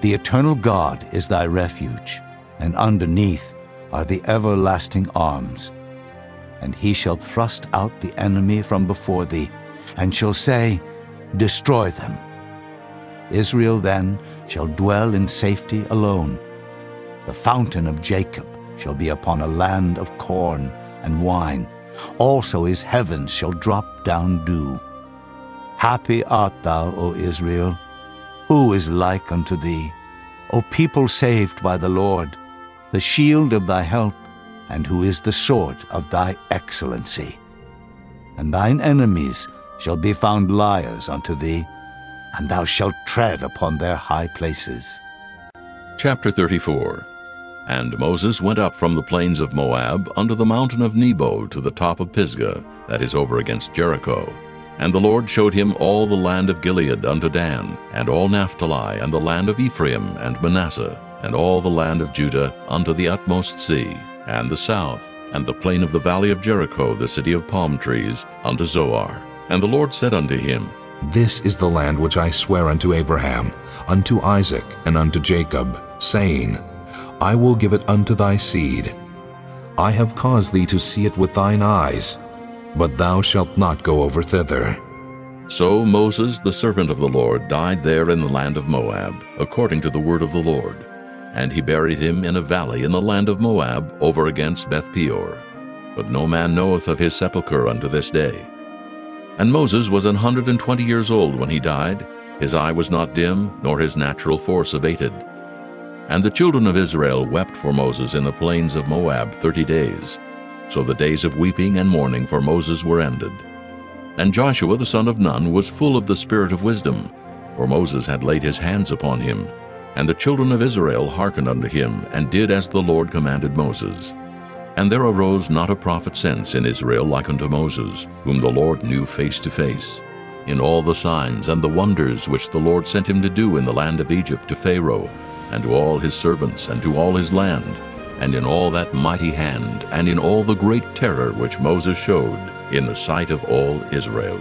The eternal God is thy refuge, and underneath are the everlasting arms. And he shall thrust out the enemy from before thee, and shall say, Destroy them. Israel then shall dwell in safety alone. The fountain of Jacob shall be upon a land of corn and wine. Also his heavens shall drop down dew. Happy art thou, O Israel. Who is like unto thee? O people saved by the Lord, the shield of thy help, and who is the sword of thy excellency. and thine enemies shall be found liars unto thee, and thou shalt tread upon their high places. Chapter 34. And Moses went up from the plains of Moab unto the mountain of Nebo to the top of Pisgah, that is over against Jericho. And the Lord showed him all the land of Gilead unto Dan, and all Naphtali, and the land of Ephraim and Manasseh, and all the land of Judah unto the utmost sea, and the south, and the plain of the valley of Jericho, the city of palm trees, unto Zoar. And the Lord said unto him, This is the land which I swear unto Abraham, unto Isaac, and unto Jacob, saying, I will give it unto thy seed. I have caused thee to see it with thine eyes, but thou shalt not go over thither. So Moses, the servant of the Lord, died there in the land of Moab, according to the word of the Lord. And he buried him in a valley in the land of Moab, over against Beth-peor. But no man knoweth of his sepulchre unto this day. And Moses was 120 years old when he died. His eye was not dim, nor his natural force abated. And the children of Israel wept for Moses in the plains of Moab 30 days. So the days of weeping and mourning for Moses were ended. And Joshua the son of Nun was full of the spirit of wisdom, for Moses had laid his hands upon him. And the children of Israel hearkened unto him, and did as the Lord commanded Moses. And there arose not a prophet since in Israel like unto Moses, whom the Lord knew face to face, in all the signs and the wonders which the Lord sent him to do in the land of Egypt to Pharaoh, and to all his servants, and to all his land, and in all that mighty hand, and in all the great terror which Moses showed in the sight of all Israel.